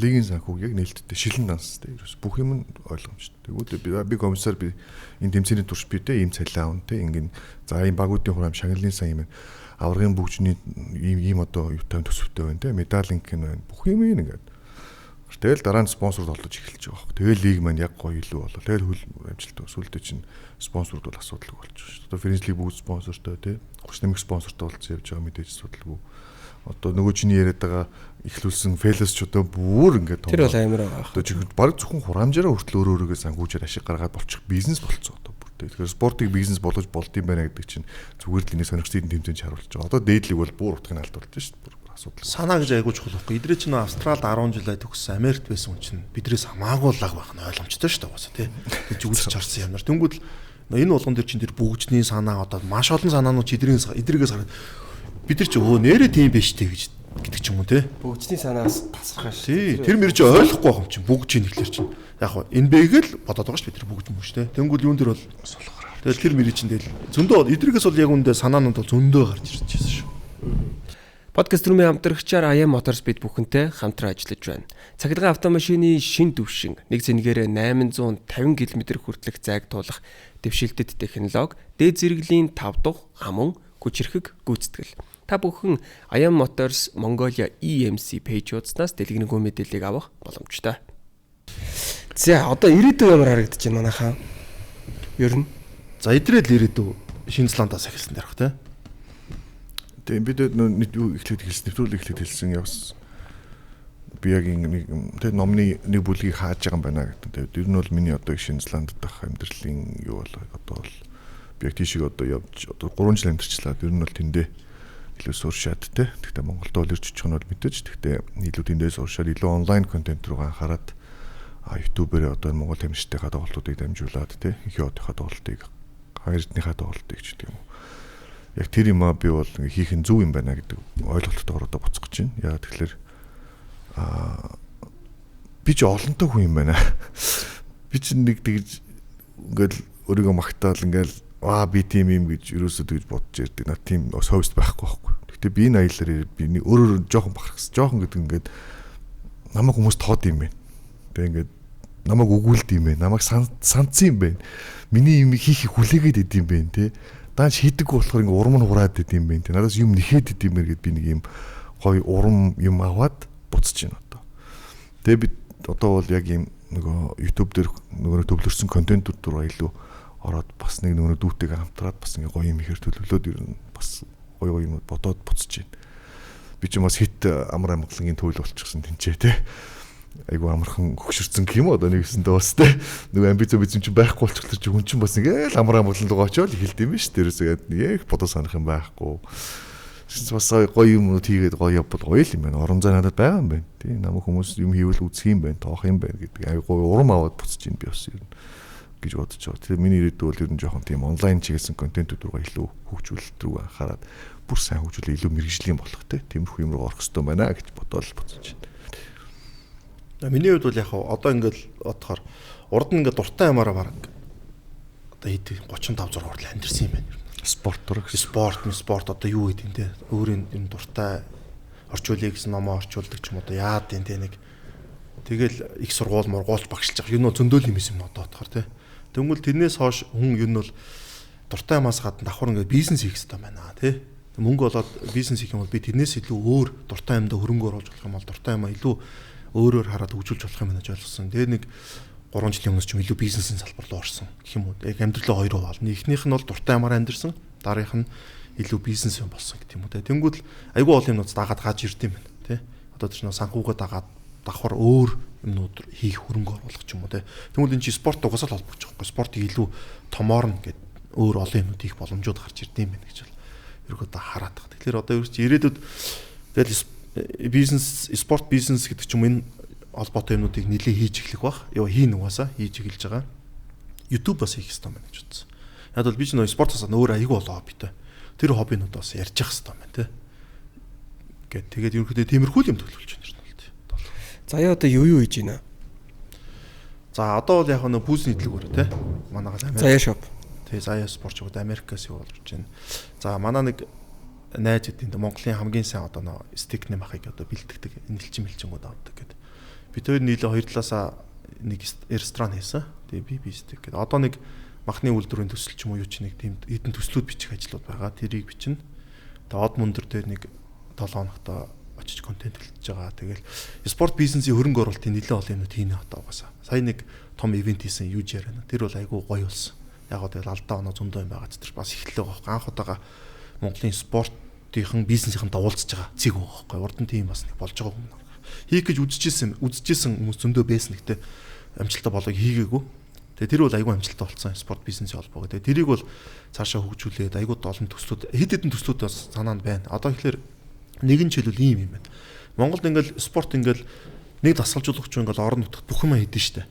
C: Лигийн санхүү яг нээлттэй шилэн данс тэ. Ерөөс бүх юм ойлгомжтой. Тэгвэл би комиссар би энэ тэмцээний турш би тэ ийм цалин аав тэ ингэн за ийм багуудын хураам шагналын сан юм аврагын бүгжний ийм одоо юутай төсөвтэй байна тэ. Медалинг байна. Бүх юм ингээд. Тэгэл дараа нь спонсорд олдож эхэлж байгаа хөөх. Тэгэл лиг маань яг гоё илүү болоо. Тэгэл хөл амжилттай сүлдээ чинь спонсорд бол асуудалгүй болж байгаа шүү дээ. Одоо Френч лиг бүгд спонсортой тий. 30 нэмэх спонсортой болцсон явж байгаа мэдээж асуудалгүй. Одоо нөгөө чиний яриад байгаа ихлүүлсэн фэлэс ч одоо бүр ингээд
B: Тэр бол амар байгаа.
C: Одоо жишээ баг зөвхөн хураамжаараа хүртэл өөрөөгөө санхүүжээр ашиг гаргаад болчих бизнес болцсон одоо бүр. Тэгэхээр спортыг бизнес болгож болдсон байна гэдэг чинь зүгээр л энийг сонирхцын тэмцээнд харуулж байгаа. Одоо дээдлийг бол бүр утгыг алдуулж шүү дээ. Бүр асуудал.
D: Санаа гэж айгуу чухал байхгүй. Идрээ чинь Австралид 10 жил төгссөн Америкт байсан хүн чинь бидрээс хамаагүй лаг байх нь ойлгомжтой шүү дээ угаасаа тий. Гэж үзэж харсан юмнаар. Тэнгүүд энэ болгон дээр чинь тэр бүгжний санаа одоо маш олон санаанууд эдрээс гараад бид нар ч өө нэрээ тийм биш тий гэж гэдэг ч юм уу тий.
B: Бүгжний санаас тасархаа
D: Тий.
B: шүү.
D: Тэр мэр чи ойлгохгүй байх юм чинь бүгж ийн гэхэлэр чинь. Яг хоо энэ бэг л бодоод байгаа шүү бид нар бүгж юм шүү тий. Тэнгүүд юун дээр бол сулхаар. Тэгэл тэр мэр чинь тэгэл зөндөө эдрээс бол яг үндэ санаанууд бол зөндөө гарч ирж байсан шүү.
B: Подкаст румын хамтрагчаар Аян Motors бид бүхэнтэй хамтран ажиллаж байна. Цахилгаан автомашины шин түвшин нэг зэнгээр 850 км хүртэлх зайг туулах дэвшилтэт технологи, дээд зэрэглэлийн 5 дух амун хүчирхэг гүйцэтгэл. Та бүхэн Аян Motors Mongolia EMC пэйжуудаас дэлгэрэнгүй мэдээллийг авах боломжтой. За одоо ирээдүйн ямар харагдаж байна манайхаа? Ер нь.
D: За идрэл ирээдүй Шинэ Зеландаас эхэлсэн дээрх тий.
C: Тэгээ бид нэг юу эхлээд хэлсэн, нэвтрүүлэг эхлээд хэлсэн явс. Би яг нэг тэгээ номны нэг бүлгийг хааж байгаа юм байна гэдэг. Тэгээд ер нь бол миний одоо Шинэ Зеландд дах амьдралын юу бол одоо бол би яг тийшээ одоо явж одоо 3 жил амьдарчлаа. Ер нь бол тэндээ илүү суршаад те. Тэгтээ Монголд бол ирж очих нь бол мэдээж. Тэгтээ илүү тэндээ суршаад илүү онлайн контент руу анхаарад YouTube-ээр одоо Монгол тамирчдынхаа тоглолтуудыг дамжуулаад те. Их одынхаа тоглолтыг хоёрдныхаа тоглолтыг ч гэдэг юм. Яг тэр юм би бол хийх нь зөв юм байна гэдэг ойлголттойгоор одоо буцах гэж байна. Яг тэгэхээр би ч олонтой хүн юм байна. Би ч нэг тэгж ингээл өөрийгөө магтаал ингээл би тийм юм гэж ерөөсөө тэгж бодож ярьдаг. Наа тийм совест байхгүй байхгүй. Гэхдээ би энэ аяллаар би өөрөөр жоохон бахархсан. Жоохон гэдэг ингээд намайг хүмүүс тоод юм байна. Тэгээ ингээд намайг өгүүлд юм байна. Намайг сандсан юм байна. Миний юм хийхийг хүлээгээд идэм байна те. Даанч хийдэг болохоор ингээ урам нь хураад идэм байна те. Надаас юм нэхэд идэм мэр гэд би нэг юм гоё урам юм аваад буцаж байна одоо. Тэгээ би одоо бол яг юм нөгөө YouTube дээр нөгөө төвлөрсөн контентууд руу илүү ороод бас нэг нөгөө дүүтэйгээ хамтраад бас ингээ гоё юм ихэр төлөвлөөд ер нь бас гоё юм бодоод буцаж байна. Би ч бас хит амар амгалангийн төөл болчихсон тэнцээ те. Айгу амархан хөгшөрсөн юм одоо нэгсэндээ бас те. Нөгөө амбиц чинь байхгүй болчихлоо чи хүн чинь бас ингээл амар амгалан руу очоод хэлд юм биш тэрээсээ яг бодоо санах юм байхгүй. Бас гоё юмнууд хийгээд гоё явбал гоё л юм байна. Орон зай надад байгаа юм байна. Тийм намайг хүмүүс юм хийвэл үзэх юм байна, тоох юм байна гэдэг айгу урам аваад буцаж ийн би бас юм гэж бодож байгаа. Тэгээ миний ирээдүй бол ер нь жоохон тийм онлайн чиглэсэн контентууд руу илүү хөгжүүлэлт рүү анхаарад бүр сайн хөгжүүлээ илүү мэрэгжлийн болох те. Тиймэрхүү юм руу орох хэрэгтэй байна гэж бодоод буцаж байна.
D: Миний хувьд бол яг одоо ингээд бодохоор урд нь ингээд дуртай ямаараа бараг одоо хэд 35 6 хүртэл амьдэрсэн юм байна. Спорт одоо юу гэдэг юм те. Өөрийн юм дуртай орчуулъя гэсэн номоо орчуулдаг ч юм одоо яад тийм те нэг тэгэл их сургууль мургуулж багшилж байгаа. Энэ нь зөндөөл юм юм одоо бодохоор те. Тэгвэл тэрнээс хойш хүн ер нь бол дуртай ямаас гадна давхар ингээд бизнес хийх хэрэгтэй байна те. Мөнгө болоод бизнес хийх юм бол би тэрнээс илүү өөр дуртай юмдаа хөрөнгө оруулж болох юм бол дуртай юмаа илүү өөрөөр хараад хөгжүүлж болох юм гэж ойлгосон. Тэгээ нэг 3 жилийн өмнөөс ч илүү бизнесийн салбар руу орсон гэх юм уу. Яг амьдралаа хоёроо болно. Эхнийх нь бол дуртай ямаар амьдэрсэн, дараагийнх нь илүү бизнес юм болсон гэх юм уу. Тэнгүүд айгүй олон юмнууд дагаад gaаж ирд юм байна тий. Одоо тэр нэг санхугаа дагаад давхар өөр юмнууд хийх хөрөнгө оруулах ч юм уу тий. Тэнгүүд энэ чи спорт угаасаа л холбогдож байгаа. Спортыг илүү томоор нь гэдэг өөр олон юмнууд хийх боломжууд гарч ирд юм байна гэж бол ерөөдөө хараад байгаа. Тэгэхээр одоо ерөөч ирээдүйд тэгэл бизнес, спорт бизнес гэдэг ч юм энэ холбоотой юмнуудыг нэлээд хийж эхлэх бах. Яа хийн угаасаа хийж эхэлж байгаа. YouTube бас хийх хэрэгтэй байна гэж бодсон. Яг бол би ч нөө спортоос өөр аягүй болоо хоббитой. Тэр хоббинууд бас ярьж явах хэрэгтэй байна тий. Гэт тэгээд ерөнхийдөө тиймэрхүү юм төлөвлөж байна юм л тий.
B: За яа одоо юу хийж байна?
D: За одоо бол яг нөө пүүс нийтлэгөөр тий. Манайгаас Америк.
B: Заяа шоп.
D: Тий Заяа спортчууд Америкаас юу болж байна. За манай нэг найз эдийн Монголын хамгийн сайн одоо нөө стикний махыг одоо бэлтгэдэг нэлчин авдаг гэдэг. Бид хоёр нийлээ хоёр талаасаа нэг ресторан хийсэн. Тэгээ би стик гэдэг. Одоо нэг махны үйлдвэрийн төсөл ч юм уу юу ч нэг тийм эдэн төслүүд бичих ажлууд байгаа. Тэрийг бичнэ. Тэгээ од мөндөр дээр нэг 7 хоногт очиж контент хэлж байгаа. Тэгэл спорт бизнесийн хөрөнгө оруулалтын нэлээд олон юмуд хийнэ одоо угаасаа. Сая нэг том ивент хийсэн юу ч яриана. Тэр бол айгүй гоё болсон. Яг одоо алдаа оноо зөндөө юм байгаа ч тэр бас ихлээ гоох. Анх удаага Монголын спорт спортынхан бизнесийнхэнтэй уулзж байгаа цэг байгаа байхгүй. Урд нь тийм бас нэг болж байгаа юм. Хийх гэж үзэжсэн хүмүүс зөндөө байсан. Гэтэ амжилттай болоог хийгээгүй. Тэгээ тэр бол айгүй амжилттай болсон спорт бизнесийн холбоо. Тэгээ тэрийг бол цаашаа хөгжүүлээд айгүй олон төслүүд хэд хэдэн төслүүд бас санаанд байна. Одоо ихлээр нэгэн жил бол ийм юм байна. Монголд ингээл спорт ингээл нэг дасгалжуулагч ингээл орон нутгад бүх юм хийдэж штэ.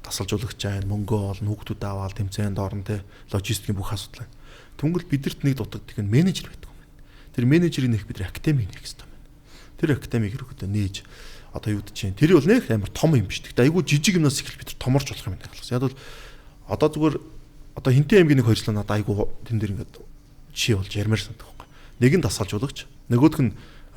D: Дасгалжуулагч айн мөнгө олно, хүүхдүүд аваад тэмцээнд орно те логистикийн бүх асуудал байна. Түнгэл бидэрт нэг дутагддаг нь менежер байдаг юм байна. Тэр менежерийн нэг бидний академи нэх хэрэгтэй байна. Тэр академиг хэрэгдээ нээж одоо юу гэж чинь тэр бол нэг амар том юм биш. Тэгтээ айгүй жижиг юмнаас эхэл бид томорч болох юм байна гэсэн. Яг бол одоо зүгээр одоо Хинтээ аймгийн нэг хоёрчлаа надад айгүй тэн дээр ингээд жишээ болж ярмаар санагдах байхгүй. Нэг нь дасгалжуулагч, нөгөөх нь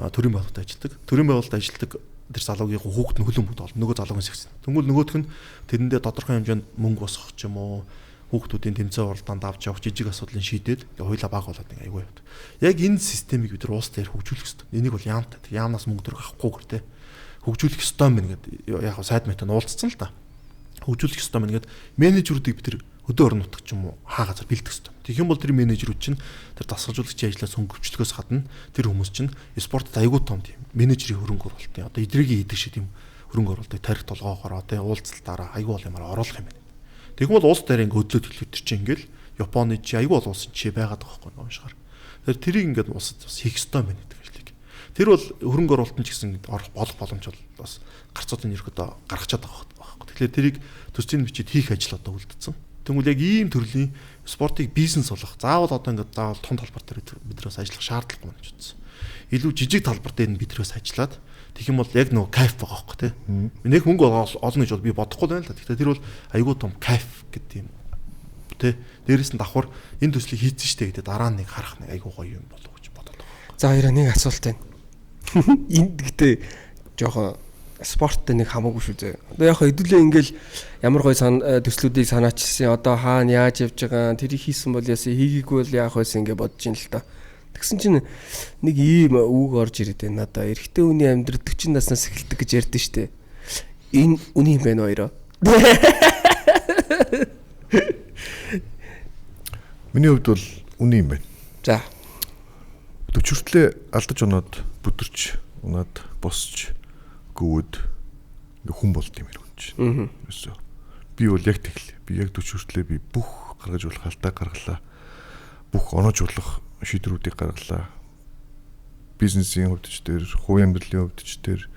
D: төрийн байгууллагад ажилладаг. Төрийн байгууллагад ажилладаг тэр залуугийн хүүхэд нөхөлөн бүгд болно. Нөгөө залуугийн секцэн. Тэнгүүл нөгөөх нь тэрэндээ тодорхой хэмжээнд мөнгө босгох ч юм уу, хүүхдүүдийн тэмцээн уралдаанд авч явах жижиг асуудлыг шийдээд хоёулаа баг болоод нэг айгүй явд. Яг энэ системийг бид нар уус дээр хөгжүүлэх хэрэгтэй. Энийг бол яамтай. Яамнаас мөнгө төгрөг авахгүйгээр те хөгжүүлэх ёстой юм байна гэдэг яг сайд метод уулзсан л да. Хөгжүүлэх ёстой юм гэдэг менежерүүдийг бид тэр өдөө орон нутаг ч юм уу хаа газар бэлдэх ёстой. Тэгэх юм бол тэр менежерүүд чинь тэр дасгалжуулагчийн ажлаас хөнгөвчлөхөөс гадна тэр хүмүүс чинь спортод аягүй том тийм менежерийн хөрөнгө оруулалтын одоо эдрийн эдэг шиг тийм хөрөнгө оруулалтыг тарих толгоогоороо те уулзалтаараа аягүй бол юмараа оруулах юм байна. Тэгэх юм бол улс дээр ингээ өдлөөд хэлвэтэр чинь ингээл Японы чи аягүй бол улс чи байгаад байгаа байхгүй уушгаар. Тэр тэрийг ингээд улсад бас хийх ёстой юм байна гэдэг хэлийг. Тэр бол хөрөнгө оруулалтын ч гэсэн болох боломж бол бас гарцуудын ерөөдөө гаргачаад байгаа байхгүй. Тэгэхээр тэрийг төсвийн бичиж хийх ажил одоо үлдсэн. Тэгвэл яг ийм төрлийн спортыг бизнес болгох. Заавал одоо ингээд заавал том талбар дээр биднээс ажиллах шаардлагагүй юм гэж үзсэн. Илүү жижиг талбар дээр нь биднээс ажиллаад тэгэх юм бол яг нөгөө кайф байгаа байхгүй тий. Нэг мөнгө олно гэж бол би бодохгүй байна л да. Тэгэхээр тэр бол айгүй том кайф гэдэг юм тий. Дээрээс нь давхар энэ төслийг хийцэн штэ гэдэг дараа нь нэг харах нэг айгүй гоё юм болов гэж бодоод байгаа.
B: За хоёроо нэг асуулт байна. Энд гэдэг жоохон спорттой нэг хамаагүй шүү зэ. Одоо яг хэдүүлээ ингээл ямар гоё төслүүдийг санаачилсан. Одоо хаана яаж явж байгаа, тэрийг хийсэн бол яасан, хийгээгүй бол яах байсан ингээ бодож ин л та. Тэгсэн чинь нэг ийм үг орж ирээд байна. Надаа эрэгтэй хүний амьдрал 40 наснаас эхэлдэг гэж ярьдэн штэ. Энэ үний юм байна хоёроо.
C: Миний хувьд бол үний юм байна.
B: За.
C: 40 хүртлээ алдаж оноод бүдэрч, унаад босч гүд хүн болд юм хэрэг чинь. Юусе. Би бол яг тэглээ. Би яг 40 хүртлээ би бүх гаргаж болох алдаа гаргалаа. Бүх оноож болох шийдвэрүүдийг гаргалаа. Бизнесийн хувьд ч тэр, хувийн амьдралын хувьд ч тэр,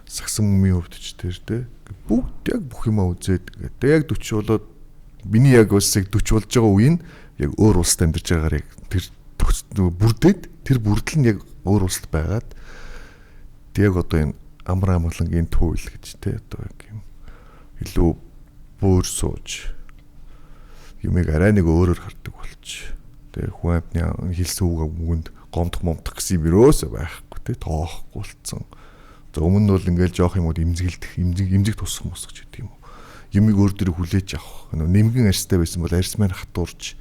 C: сагсан мөмийн хувьд ч тэр тэ бүгд яг бүх юмаа үзээд ингээд яг 40 болоод миний яг бас яг 40 болж байгаа үеийн яг өөр улсад амьдарч байгаагаар яг тэр бүрдээд тэр бүрдэл нь яг өөр улсад байгаад тэг яг одоо энэ амар амгалангийн туйл гэж тэ одоо яг юм илүү бөөр сууж юмыг арай нэг өөрөөр хардаг болч тэг хүн амтны хэлсэн үг мөнд гомдох момдох гэсэн юм өрөөсөө байхгүй тэ тоохгүй болцсон. За өмнө нь бол ингээл жоох юмуд имзэглэх имзэг тусах мосгож гэдэг юм уу. Юмыг өөр дөрөв хүлээж авах. Нэмгэн арьстай байсан бол арьс маань хатуурч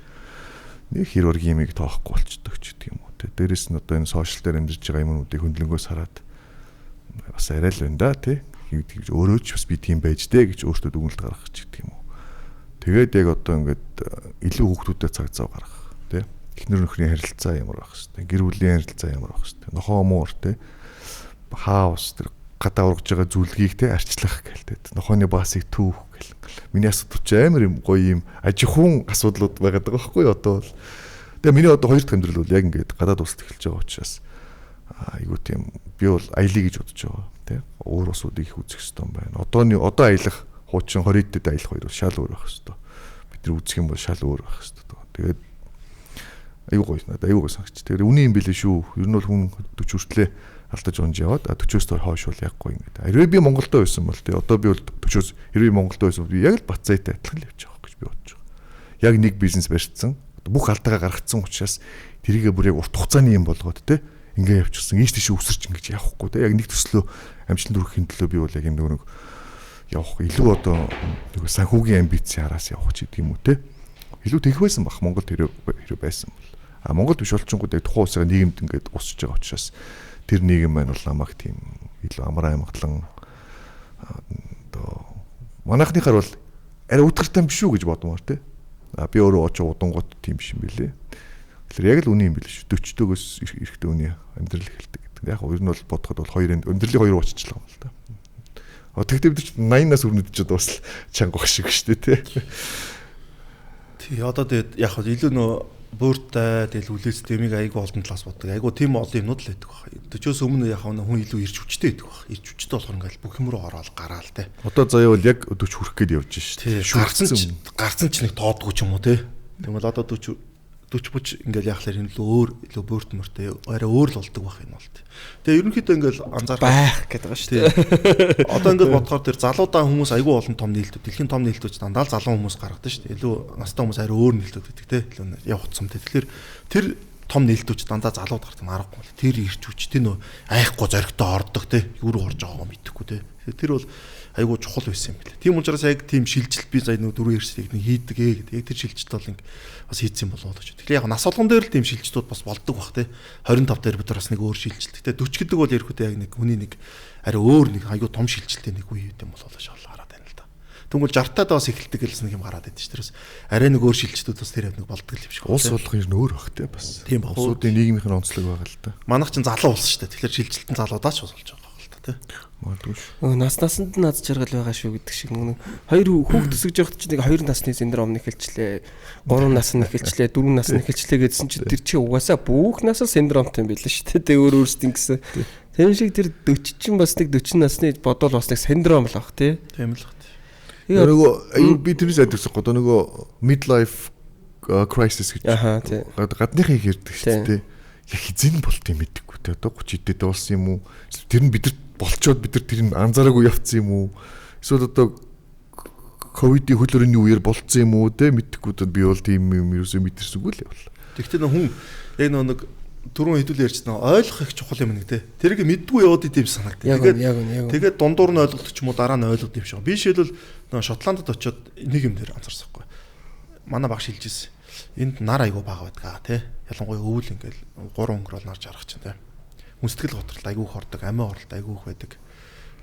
C: нэг хэр ургийн юмыг тоохгүй болчдөг ч гэдэг юм уу. Дээрээс нь одоо энэ сошиал дээр амьдарч байгаа юмнуудыг хөндлөнгөөс хараад бас арай л байна да тий. Тэгж өөрөө ч бас би тийм байж дээ гэж өөртөө дүгнэлт гаргах ч гэдэг юм уу. Тэгээд яг одоо ингээд илүү хүүхдүүдэд цаг зав гаргах тий. Эхнэр нөхрийн харилцаа ямар байх хэвээр, гэр бүлийн харилцаа ямар байх хэвээр, нохоо муур тий. Хаус тэр гадаа ургаж байгаа зүйлгийг тий арчлах гэлтэй. Нохооны баасыг түүх гэл. Миний асуудал ч амар юм гоё юм аж ахуйн асуудлууд байгаад байгаа байхгүй одоо бол. Тэгээ миний одоо хоёр дахь амьдрал бол яг ингээд гадаад улсад эхэлж байгаа учраас айгуу тийм би бол аялыг гэж бодож байгаа тий. Өөр усуудыг их үзэх хэрэгтэй юм байна. Одоо аялах хуучин 20-д аялах хоёр бол шал өөр байх хэрэгтэй. Бид нар үзэх юм бол шал өөр байх хэрэгтэй. Тэгээд айгуу гоё надад айгуу санагч. Тэгээд үний юм билээ шүү. Ер нь бол хүн 40 хүртлээ алдаж унж яваад 40-оос хойш бол яггүй ингээд. Хэрвээ би Монголд байсан бол тий одоо би бол 40-оос хэрвээ Монголд байсан би яг л Бацайтай адилхан л явж байгаа гэж би бодож байгаа. Яг нэг бизнес барьцсан. Бүх алдаагаа гаргацсан учраас тэрийгээ бүр яг урт хугацааны юм болгоод тий ингээ явчихсан. Ийш тийш өсөрч ингэж явахгүй тий яг нэг төслөө амжилтанд хүрэхин төлөө би бол яг юм нэг явах илүү одоо нэг санхүүгийн амбиц хараас явах ч гэдэг юм уу тий. Илүү тэгэх байсан бах Монголд хэрэг байсан бол. Монголд биш болчихгоо тухайн улсаа нийгэмд ингээд усч байгаа учраас тэр нийгэм маань бол намайг тийм илүү амар аймаглан одоо манайхныхаар бол арай утгартай биш үү гэж бодмоор тий. Би өөрөө очоо удангууд тийм биш юм билээ. Тэгэхээр яг л үний юм биш. 40-төөс эрэхтэй үний амьдрал эхэлдэг гэдэг. Яг ер нь бол бодоход бол амьдралын хоёр ууччлаа юм л да. Тэгэхдээ бид 80-наас өрнөдөж бас чанга баг шиг шүү дээ
D: тий. Одоо тэгээд яг хөө илүү нөө бууртай тэгэл үлээс дэмиг айгу олон талаас боддог. Айгу тийм олон юмнууд л байдаг баг. 40-оос өмнө яг хүн илүү ирж хүчтэй байдаг баг. Ирж хүчтэй болохоор ингээл бүх юм руу ороод гараал те.
C: Одоо заяа бол яг 40 хүрэх гээд явж
D: шүү дээ. Гарцсан ч нэг тоодгүй ч юм уу те. Тэгмэл одоо 40 40 ингээл яхахлаар энэ илүү буурт мөртэй арай өөр л болдог байх юм бол. Тэгээ ерөнхийдөө ингээл анзаарах
B: байх гэдэг байгаа шүү дээ.
D: Одоо ингээл бодохоор тэр залуудаа хүмүүс айгүй олон том нээлтүүд, дэлхийн том нээлтүүд дандаа л залуу хүмүүс гаргадаг шүү дээ. Илүү настай хүмүүс арай өөр нээлтүүд байдаг те. Илүү явах цомтэй. Тэгэхээр тэр том нээлтүүд дандаа залууд гардаг аргагүй. Тэр ирч хүчтэй нөө айхгүй зоригтой ордог те. Юу руу орж байгаагаа мэдэхгүй те. Тэр бол айгуу чухал байсан юм билээ. Тийм учраас яг тийм шилжилт би сая нэг 4 эрсдийг нэг хийдэг гэдэг. Яг тэр шилжилт бол бас хийцэн болоо л гэж. Тэгэхээр яг нас болгон дээр л тийм шилжилтүүд бас болдог бах те. 25 дээр бид бас нэг өөр шилжилт. Тэ 40 гэдэг бол ерөөхдөө яг нэг хүний нэг арай өөр нэг айгуу том шилжилттэй нэг үе юм болоо л шал хараад байна л да. Тэгвэл 60-таад бас эхэлдэг гэсэн нэг юм хараад байдаг ш. Тэрс арай нэг өөр шилжилтүүд бас тэр нэг болдог л юм шиг.
C: Улс болгох юм өөр бах те бас.
D: Тийм баг.
C: Улсуудын нийгмийнх нь онцлог байгаа л да.
D: Манайх ч залуу улс ш. Тэгэхээр шилжилтэн залуудаач болж байгаа.
B: Насанд наз жаргал байгаа шүү гэдэг шиг нэг хоёр хүүхд төсөж явахд чи нэг 2 насны синдром эхэлчлээ 3 нас нь эхэлчлээ 4 нас нь эхэлчлээ гэдсэн чи тэр чи угаасаа бүх нас л синдромтой юм билээ шүү дээ өөр өөрсдийн гэсэн тийм шиг тэр 40 чин бас нэг 40 насны бодвол бас нэг синдром л баг тий
D: тийм л баг
C: нөгөө би тэрнээс айдсан гоо нөгөө midlife crisis гэж гадныхын хэрдэг шүү дээ яг хизэн болт юм мэдэггүй те одоо 30 дээд болсон юм уу тэр нь бидэрт болчоод бид нар тэрийг анзаараагүй явцсан юм уу эсвэл одоо ковидын хөлөөрөний үеэр болцсон юм уу те мэдхгүй би бол тийм юм юусоо мэдэрсэгүй л явлаа.
D: Тэгвэл хүн яг нэг түрүүн хэдүүл ярьсан ойлгох их чухал юм нэг те тэрийг мэддгүй яваад идэв санагдав. Тэгээд дундуур нь ойлгодог ч юм уу дараа нь ойлгодог юм шиг. Би жишээлбэл Шотландд очиод нэг юм дээр анзаарсахгүй. Манай баг шилж ирсэн. Энд нар айгуу бага байдгаа те ялангуяа өвөл ингээл 3 өнгөрөөл нар жаргах чинь те хүнстгэл готрол айгуу хордог амиа оролт айгуу их байдаг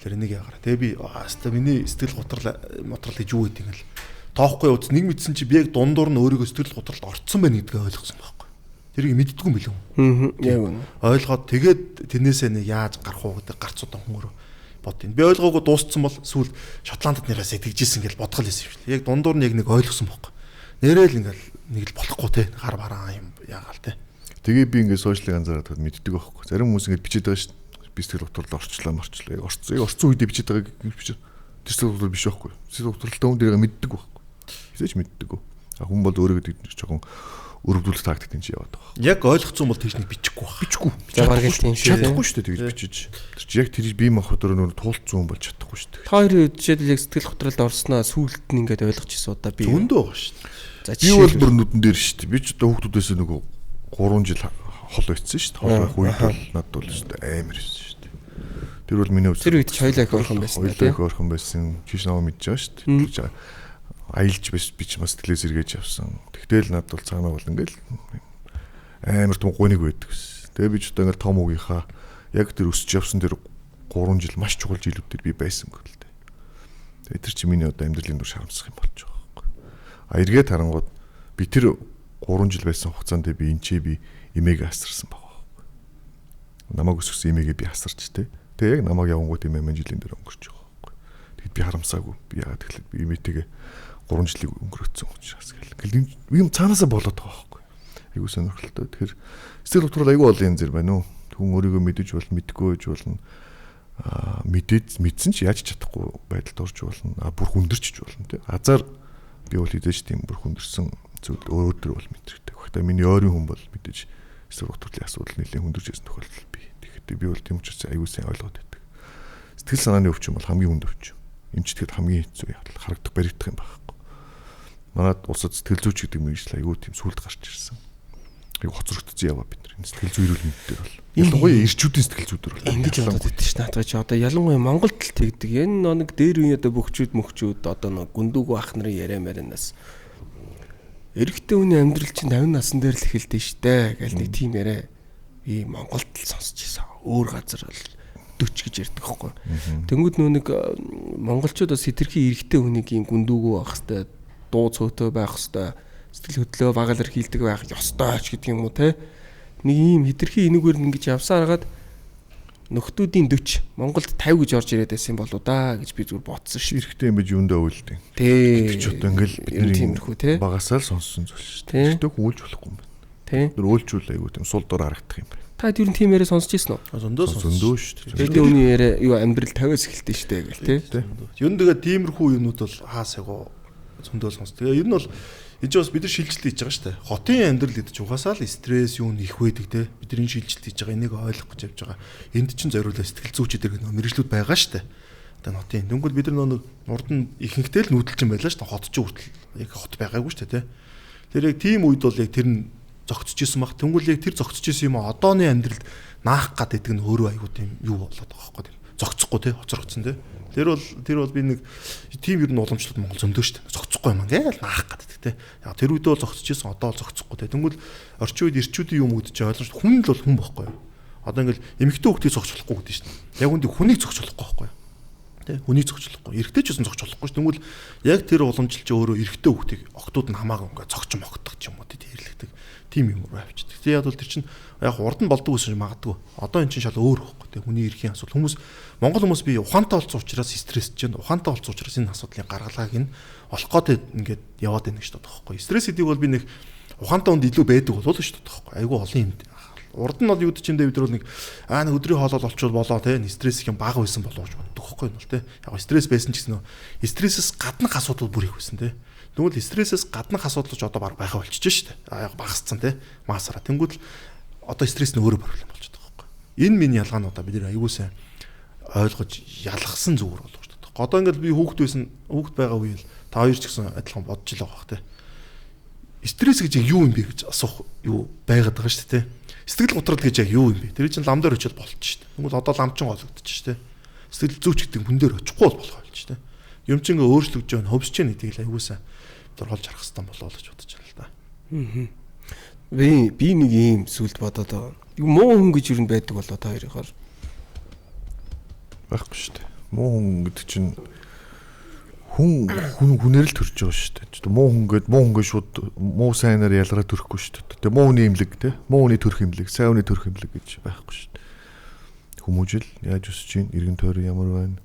D: тэр энийг яагараа тэгээ би хаста миний сэтгэл готрол гэж юу гэдэг ингээл тоохгүй уус нэг мэдсэн чи би яг дундуур нь өөрийгөө сэтгэл готролд орцсон байна гэдгээ ойлгосон байхгүй тэрийг мэддэггүй юм билүү яг үнэ ойлгоод тэгээд тэрнээсээ нэг яаж гарах уу гэдэг гарц удаан хөнгөрөө бод энэ би ойлгоогүй дууссан бол сүүл Шотландд нэрээс тэгжсэн ингээл бодгол хэлсэн юм шиг яг дундуур нь яг нэг ойлгосон байхгүй нэрэл ингээл нэг л болохгүй те гар бараа юм яагаал те
C: тэгээ би ингээд сошиалыг анзаараад мэддэг байхгүй зарим хүмүүс ингээд бичээд байгаа шүү дээ би сэтгэл готрол орчлоо яг орцсон үедээ бичээд байгааг бичээ тэр сэтгэл готрол биш байхгүй сэтгэл готролтой хүн дээрээ мэддэг байхгүй хэзээ ч мэддэг хүн бол өөрөөд жоохон өрөвдүүлэх тактикт энэ яваад байгаа
D: яг ойлгоцсон бол тэгж нэг бичихгүй
C: бичихгүй
B: чадахгүй
C: шүү дээ тэгж бичиж тэр чи яг тэр бие махбодоор нөр туулцсан хүн бол чадахгүй шүү дээ
B: та хоёрын жишээлбэл яг сэтгэл готролд орсноо сүүлд нь ингээд ойлгочихсон удаа би
D: зөндөө байгаа шүү
C: дээ би бол бүр нүдэн дээр шүү дээ би ч одоо хүүхдүүдээс нөгөө 3 жил хол байсан шүү дээ. Хол байх үед бол надад бол шүү дээ амар байсан шүү дээ. Тэр бол миний
B: тэр үед ч хоёлаа их орхон байсан
C: тийм. Хоёлаа их орхон байсан. Чиш намаа мэдж байгаа шүү дээ. Аялж би ч бас тэлээс эргэж явсан. Тэгтэл надад бол цаанаа бол ингээл амар том гуниг байдаг ус. Тэгээ би ч одоо ингээл том үгийнхаа яг тэр өсч явсан тэр 3 жил маш чухал жилүүд дээр би байсан гэл дээ. Тэгээ тэр чи миний одоо амьдралын дур шарамсах юм болж байгаа байхгүй. Эргээд харангууд би тэр 3 жил байсан хугацаанд би энэ чи би эмээгээ асарсан байгаа. Намайг өсгсөн эмээгээ би асарч тэ. Тэгээ яг намайг явангууд эмээ жилийн дээр өнгөрч байгаа байхгүй. Тэгэд би харамсаагүй. Би яагаад тэгэхээр би эмээтэйгээ 3 жилиг өнгөрөөцсөн учраас гэл. Юм цаанаасаа болоод байгаа байхгүй. Айгуу сонирхолтой. Тэгэхээр сэтгэл готрол айгуу олон юм зэрэг байна уу? Хүн өөрийгөө мэдэж бол мэдгүй гэж болно. Мэдсэн ч яаж чадахгүй байдалд орж болно. Бүр хүндэрч болно тэ. Азар би бол хэдэж тийм бүр хүндэрсэн зүйл өөрөөр бол мэдрэгдэг. Гэхдээ миний ойрын хүн бол мэдээж сэтгэл готрлын асуудал нэлээд хүндэрч байсан тохиолдол би. Тэгэхээр би бол тийм учраас аюул сайн ойлгоод байдаг. Сэтгэл санааны өвчин бол хамгийн хүнд өвчин. Эмчтгэд хамгийн хэцүү явдал харагдах баригдах юм байхгүй. Манайд улсад сэтгэл зүйч гэдэг мэргэжил аюул тийм сүлд гарч ирсэн. Аюул хоцрогдсон яваа бид нар. Энэ сэтгэл зүйрүүл мэддэг бол. Ялангуяа ирчүүдийн сэтгэл зүйдэр бол.
B: Ингэж бодоод байдаг ш наадгаа чи одоо ялангуяа Монголд л тэгдэг. Энэ нэг дээр үе одоо бөхчүүд одоо нэг гүндүүгөө ах нарын яриамаранаас эрэгтэй хүний амьдрал чинь 50 насн дээр л эхэлдэг штэ гэл нэг тийм яриа би Монголд л сонсч ийсэн. Өөр газар бол 40 гэж ярьдаг байхгүй. Тэнгүүд нөө нэг монголчууд бас хэтэрхий эрэгтэй хүнийг гүндүүгөө байх хэвээр дуу цөөтөө байх хэвээр сэтгэл хөдлөө багаар хийлдэг байх ёстой ч гэдэг юм уу те. Нэг ийм хитрхи энэгээр ингэж явсаар хагаад нөхдүүдийн 40 Монголд 50 гэж орж ирээд байсан болоо да гэж би зүгээр бодсон шүү.
C: Эрэхтэй юм биш юундаа үйлдэ.
B: Тий.
C: Ч одоо ингээл бидний
B: тиймэрхүү те.
C: Багасаа л сонссон зүйл шүү дээ. Тэгтээ хүүлж болохгүй юм байна.
B: Тий.
C: Тэр өөлжүүл айгуу тийм сул дор харагдах юм байна.
B: Та тэр тийм яриа сонсч ирсэн үү?
C: Зөндөө шүү дээ.
B: Тэгээд үүний яриа юу амьдрал 50-аас эхэлдэг шүү дээ гэл тий.
D: Ер нь тэгээд тиймэрхүү юмнууд бол хаасайгоо зөндөө сонс. Тэгээ ер нь бол энэ ч бас бид нар шилжилт хийж байгаа шүү дээ. Хотын амьдрал гэдэг чинь угаасаа л стресс юу их байдаг те. Бидний шилжилт хийж байгаа энийг ойлгох гэж явж байгаа. Энд чинь зориулаа сэтгэл зүйчдэр гэх мэрэгжлүүд байгаа шүү дээ. Одоо хотын. Тэнгүүд бид нар нэг урд нь ихэнхдээ л нүүдэлж юм байлаа шүү дээ. Хот ч хүртэл яг хот байгаагүй шүү дээ те. Тэр яг тийм үед бол яг тэр нь зогтчихсэн баг. Тэнгүүл яг тэр зогтчихсэн юм одооны амьдралд наах гад гэдэг нь өөрөө аягүй тийм юу болоод байгаа байхгүй тийм. Зогцохгүй те. Хоцрогдсон те. Тэр бол би нэг тийм ер нь уламжлалт Монгол зөндөө шүү дээ. Зогцохгүй юм гээл наах гад гэдэг те. Яг тэр үедээ бол зогцчихсэн одоо л зогцохгүй те. Тэнгүүл орчин үед ирчүүдийн юм үүдэж ойлгомжтой хүн л бол хүн байхгүй юу. Одоо ингээл эмэгтэй хүүхдийг зогцохгүй гэдэг шүү дээ. Яг үндэ хүнийг зогцохгүй байхгүй юу. Тэ хүнийг зогцохгүй. Эрэгтэй ч гэсэн зогцохгүй шүү. Тэнгүүл яг тэр уламжлалч өөрөө эрэгтэй хүүхдийг октод нь хамаагүй ингээ зогч могтдог ч юм уу тэрлэгдэг. Тим юм руу авчихдээ. Тэгээ яг бол тэр чинь яг урд нь болдог гэсэн магадгүй. Одоо эн чинь шал өөр байхгүй те. Хүний эрхийн асуудал. Хүмүүс Монгол хүмүүс би ухаантай болсон учраас стрессж байна. Ухаантай болсон учраас энэ асуудлын гаргалгааг нь олох гээд ингээд яваад байна гэж боддог байхгүй. Стресс гэдэг бол би нэг ухаантай хүнд илүү байдаг болов л шүү дээ байхгүй. Айгүй олон юм. Урд нь бол юу гэж чимдээ бид нар нэг нэг өдрийн хоолол олчвол болоо те. Стресс их юм бага байсан болов гэж боддог байхгүй юм бол те. Яг стресс байсан ч гэсэн стрессээс гаднах асуудал бүр их байсан те. Тэгвэл стрессээс гаднах асуудал ч одоо баг байха болчихж штэ. Яг багасцсан те. Маасараа. Тэнгүүд одоо стресс нь өөрөө проблем болчиход байгаа байхгүй. Энэ миний ялгаануудаа бид нар аягүй сайн ойлгож ялгсан зүгээр болов шүү дээ. Одоо ингээд би хүүхд байгаа үеэл та хоёр ч гэсэн адилхан бодож л байгаа бах те. Стресс гэж юу юм бэ гэж асуух юу байгаад байгаа шүү дээ те. Сэтгэл готрол гэж яг юу юм бэ? Тэр чинь лам дээр очиод болчих шүү дээ. Тэгвэл одоо лам чин голөгдөж шүү дээ. Сэтгэл зүйч гэдэг хүн дээр очихгүй болох байл шүү дээ. Юм чинь ингээ өөрчлөгдөж байна, хөвсөж байна гэдгийг л аягүй сайн бид олж харах хэрэгтэй болоо л гэж бодож байна л да.
B: Би нэг юм сүлд бодоод байгаа. Муу хүн гэж юу байдаг болоо та хоёрын
C: байхгүй шүү дээ. Муу хүн гэдэг чинь хүнээр л төрж байгаа шүү дээ. Муу хүн шууд муу сайнаар ялгараа төрөхгүй шүү дээ. Тэгээ муу хүний имлэг те. Муу хүний төрх имлэг, сайн хүний төрх имлэг гэж байхгүй шүү дээ. Хүмүүжил яаж өсөж чинь, эргэн тойрон ямар байна?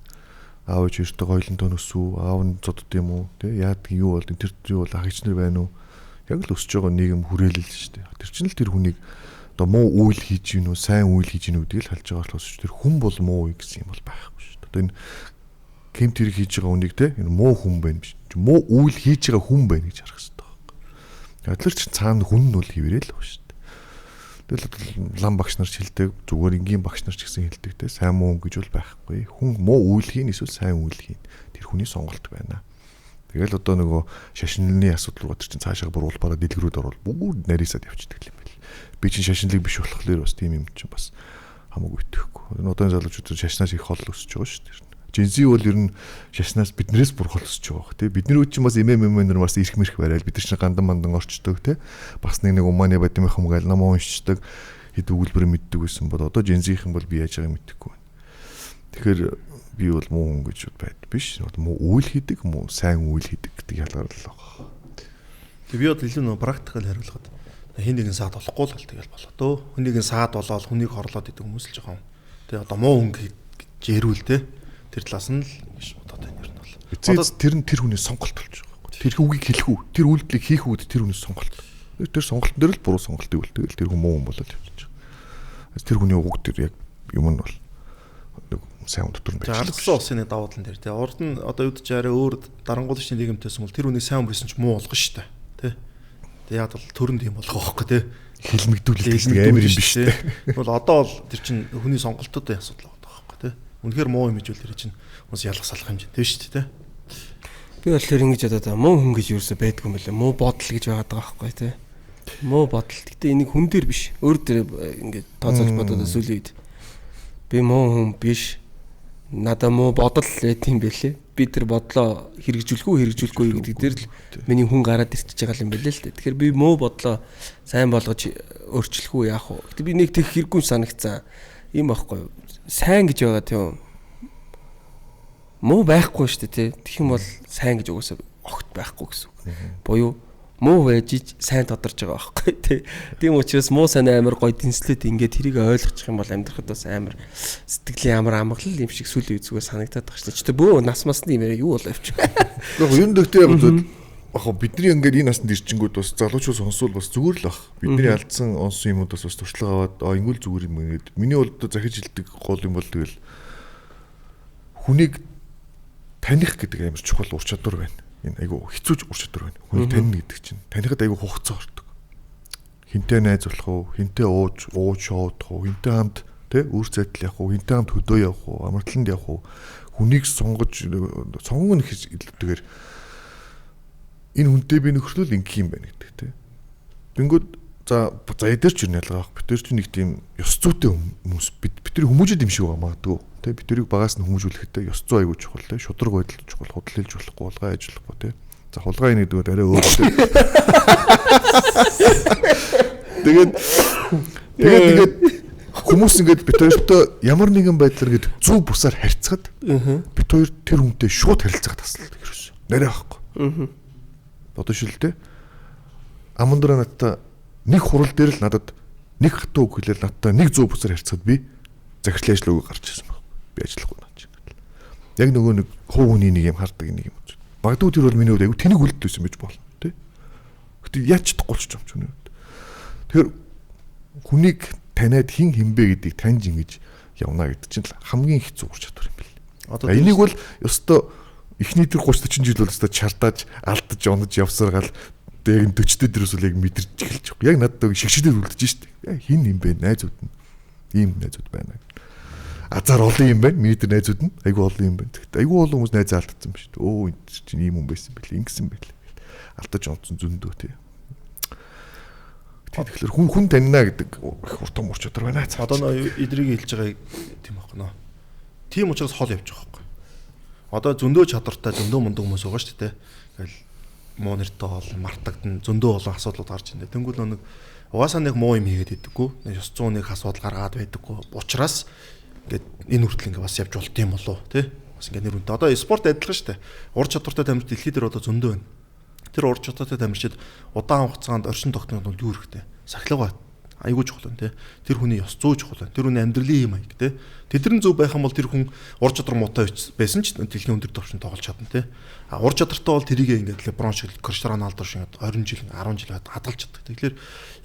C: Аав ээжтэй гойлонтой өсөв, аав нь зодд юм уу? Тэ яадаг юу бол тэр юу бол ах ичнэр байна уу? Яг л өсөж байгаа нийгэм хүрээлэл шүү дээ. Тэр чинь л тэр хүнийг одоо муу үйл хийж гинүү, сайн үйл хийж гинүү гэдгийг л халж байгаа болохоос тэр хүн бол муу гэсэн юм бол байхгүй шүү дээ. Одоо энэ кем тэрийг хийж байгаа хүнийг те энэ муу хүн байна биш. Муу үйл хийж байгаа хүн байна гэж харах хэрэгтэй байхгүй. Ядлаар чи цаана хүн нь бол хിവэрэл байгаа шүү дээ. Тэгэл лам багш нар ч хэлдэг, зүгээр энгийн багш нар ч гэсэн хэлдэг те сайн муу гэж бол байхгүй. Хүн муу үйл хийн эсвэл сайн үйл хийн. Тэр хүний сонголт байна. Тэгэл одоо нөгөө шашинлын асуудал руу тэр чин цаашаа буруулбараа дэлгэрүүд орвол бүгд нарийсаад явчихдаг юм байл. Би чин шашинлыг биш болохоор бас тийм юм чин бас хамаагүй итгэхгүй. Энэ одооны залуучууд шашнаас их хол өсөж байгаа шүү дээ. Жинзи бол ер нь шашнаас биднээс бүр хол өсөж байгаа бох тий. Бидний үуч чинь бас эмэмэмээр бас ирэх мэрх барайл бид нар чинь гандан мандан орчдөг тий. Бас нэг умааны бадимын хамгаал нам уншдаг хэд өгүүлбэр мэддэг байсан бол одоо жинзийнхэн бол би яаж байгааг мэдэхгүй байна. Тэгэхээр би бол муу хүн гэж байд биш. Муу үйл хийдэг, муу сайн үйл хийдэг гэдэг ялгаар л байгаа.
D: Тэг би бол илүү нөө практикал хариулахад хин нэгэн саад болохгүй л тэгэл болоо дөө. Хүн нэгэн саад болоод хүнийг хорлоод идэг хүмүүс л жоохон. Тэг одоо муу хүн гэж ярил те. Тэр талаас нь л гэж бодоод байна ер нь бол.
C: Одоо тэр хүний сонголт болж байгаа байхгүй. Тэр үгийг хэлэх үү, тэр үйлдэлийг хийх үү тэр хүний сонголт. Тэр сонголтын дээр л буруу сонголтыг үлдээл тэр хүн муу хүн болоод явж байгаа. Тэр хүний үг тэр яг юм нь бол сайн дотор нь байж.
D: Ардсан улсын давуу тал дээр тий. Урд нь одоо юудч арай өөр дарангуулагчны нийгэмтэйсэн бол тэр хүний сайн өмөрсөн ч муу болгоно шүү дээ. Тий. Тэгээ яад бол төрөнд юм болох байхгүй тий.
C: Хэлмэгдүүлэлт амар юм биш тий.
D: Бол одоо бол тэр чинь хүний сонголтуудын асуудал байгаа байхгүй тий. Үнэхээр муу юм ижүүл тэр чинь хүмүүс ялах салах хэмжээ тий шүү дээ тий.
B: Би болохоор ингэж бодоод муу хүн гэж юусоо байдгүй юм байна. Муу бодол гэж байгаад байгаа байхгүй тий. Муу бодол. Гэтэ энийг хүн дээр биш. Өөр дээр ингэж тооцоолж бодоод сүлээд би муу хүн биш. Надаа муу бодол тийм байлээ. Би тэр бодлоо хэрэгжүүлэхгүй гэдэг дээр л миний хүн гараад ирчихэж байгаа юм байлээ л дээ. Тэгэхээр би муу бодлоо сайн болгож өөрчлөх үү яах вэ? Гэтэ би нэг тех хэрэггүй санагцсан. Ийм байхгүй юу? Сайн гэж байгаа тийм. Муу байхгүй шүү дээ тий. Тэгэх юм бол сайн гэж угаасаа огт байхгүй гэсэн үг. Буюу муу байж сайн тодорж байгаа байхгүй тий. Тийм учраас муу сайн амар гоё дэнслээд ингээд тэрийг ойлгочих юм бол амьдрахад бас амар сэтгэлийн амар амгалал юм шиг сүлийн үзүүгээр санагдаад байгаа шүү дээ. Ч тэ бөө нас масны юм яриа юу болоо явчих.
C: Яг юм дэхтэй яг бидний ингээд энэ насанд ирчингүүд бас залуучууд сонсвол бас зүгээр л баг. Бидний алдсан онсон юмудаас бас туршлага аваад ингүүл зүгээр юм ингээд. Миний бол захиж хэлдэг гол юм бол тэгэл хүнийг таних гэдэг амар чухал ур чадвар байна. Энэ айгу хэцүүж ур чадвар байна. Хүнийг таньна гэдэг чинь танихад айгу хугацаа ордог. Хинтээ найзуулах уу, хинтээ ууж шоудах уу, хинтээ хамт тэ үр зайдал явах уу, хинтээ хамт хөдөө явах уу, амарланд явах уу, хүнийг сонгоно гэж илүүтэйгээр энэ хүнтэй би нөхрөл ингэх юм байна гэдэг тэ. Тэнгүүд за эдгээр ч юм ялгаа. Бид нар ч нэг тийм ёс зүйтэй хүмүүс бид нар хүмүүжид юм шиг байгаа магадгүй. Тэ бид тэрийг багаас нь хүмүүжүүлэхдээ ёс зүй аягүй чухал тэ. Шудраг байдал чухал, худал хэлж болохгүй, хулгай ажиллахгүй тэ. За хулгай нэгдүгээр арай өөр тэ. Тэгээд хүмүүс ингээд бид хоёртой ямар нэгэн байдлаар ингээд зүв бусаар харьцахад бид хоёр тэр хүнтэй шууд харилцах тасалдаг ерөөсөө. Нарай байхгүй. Одоо шилдэ. Амандраа надтай нэг хурал дээр л надад нэг хатуу үг хэлээл надтай нэг зүв бусаар харьцахад би захирлын ажил өгөө гарч ирсэн баг. Би ажиллахгүй наач. Яг нөгөө нэг хуу хүний нэг юм хардаг нэг юм. Магадгүй тэр бол миний хувьд айгүй тэнэг үлддсэн байж болно тий. Гэтэ яаж чадахгүй ч юм ч үнэ. Тэр хүнийг таниад хин хинбэ гэдгийг таньж ингэж явна гэдэг чинь хамгийн хэцүү ур чадвар юм бэл. Одоо энийг бол ёстой эхний тэр 30 40 жил бол ёстой чартааж алдаж онож явсаргаал яг 40-д дээрээс үл яг мэдэрч эхэлж байгаа. Яг надад шигшдээр үлдэж штэ. Хин юм бэ найзууд нь. Ийм найзууд байна. Азар олон юм байна. Миний тэр найзууд нь айгүй олон юм байна. Тэгэхдээ айгүй олон хүмүүс найзаа алдсан ба штэ. Өө энэ чинь ийм хүн байсан бэл ингэсэн байл. Алдаж онцсон зөндөө тий. Тэгэхээр хүн таньна гэдэг их уртам ур чадвар байна.
D: Одоо эдрийг хэлж байгаа тийм байхгүй нөө. Тийм учраас хол явж байгаа байхгүй. Одоо зөндөө чадвартай зөндөө мундаг хүмүүс байгаа шүү дээ. Ингээл муу нэртэй бол мартагдана зөндөө олон асуудлууд гарч ирнэ. Тэнгүүл нэг угаасаа нэг муу юм хийгээд идэггүй. Нэг ёс зүйн нэг асуудал гаргаад байдаггүй. Учираас ингээд энэ хүртэл ингээд бас явж болт юм болов тий. Бас ингээд нэр үнтэй. Одоо спорт адилхан шүү дээ. Ур чадвартай тамирчид дэлхийд дээр одоо зөндөө байна. Тэр ур чадвартай тамирчид удаан хугацаанд оршин тогтноход юу хэрэгтэй? Сахилга айгүй чухал байна тий. Тэр хүний ёс зүй чухал байна. Тэр хүний амьдралын юм аяг тий. Тэдэрэн зөв байх юм бол тэр хүн ур чадвар муутай байсан ч дэлхийн өндөр түвшинд тоглож чадна тий. А ур чадвартай бол тэрийг ингээд леброн шиг Криштиану Роналдо шиг 20 жил 10 жил хадгалж чаддаг. Тэгэхээр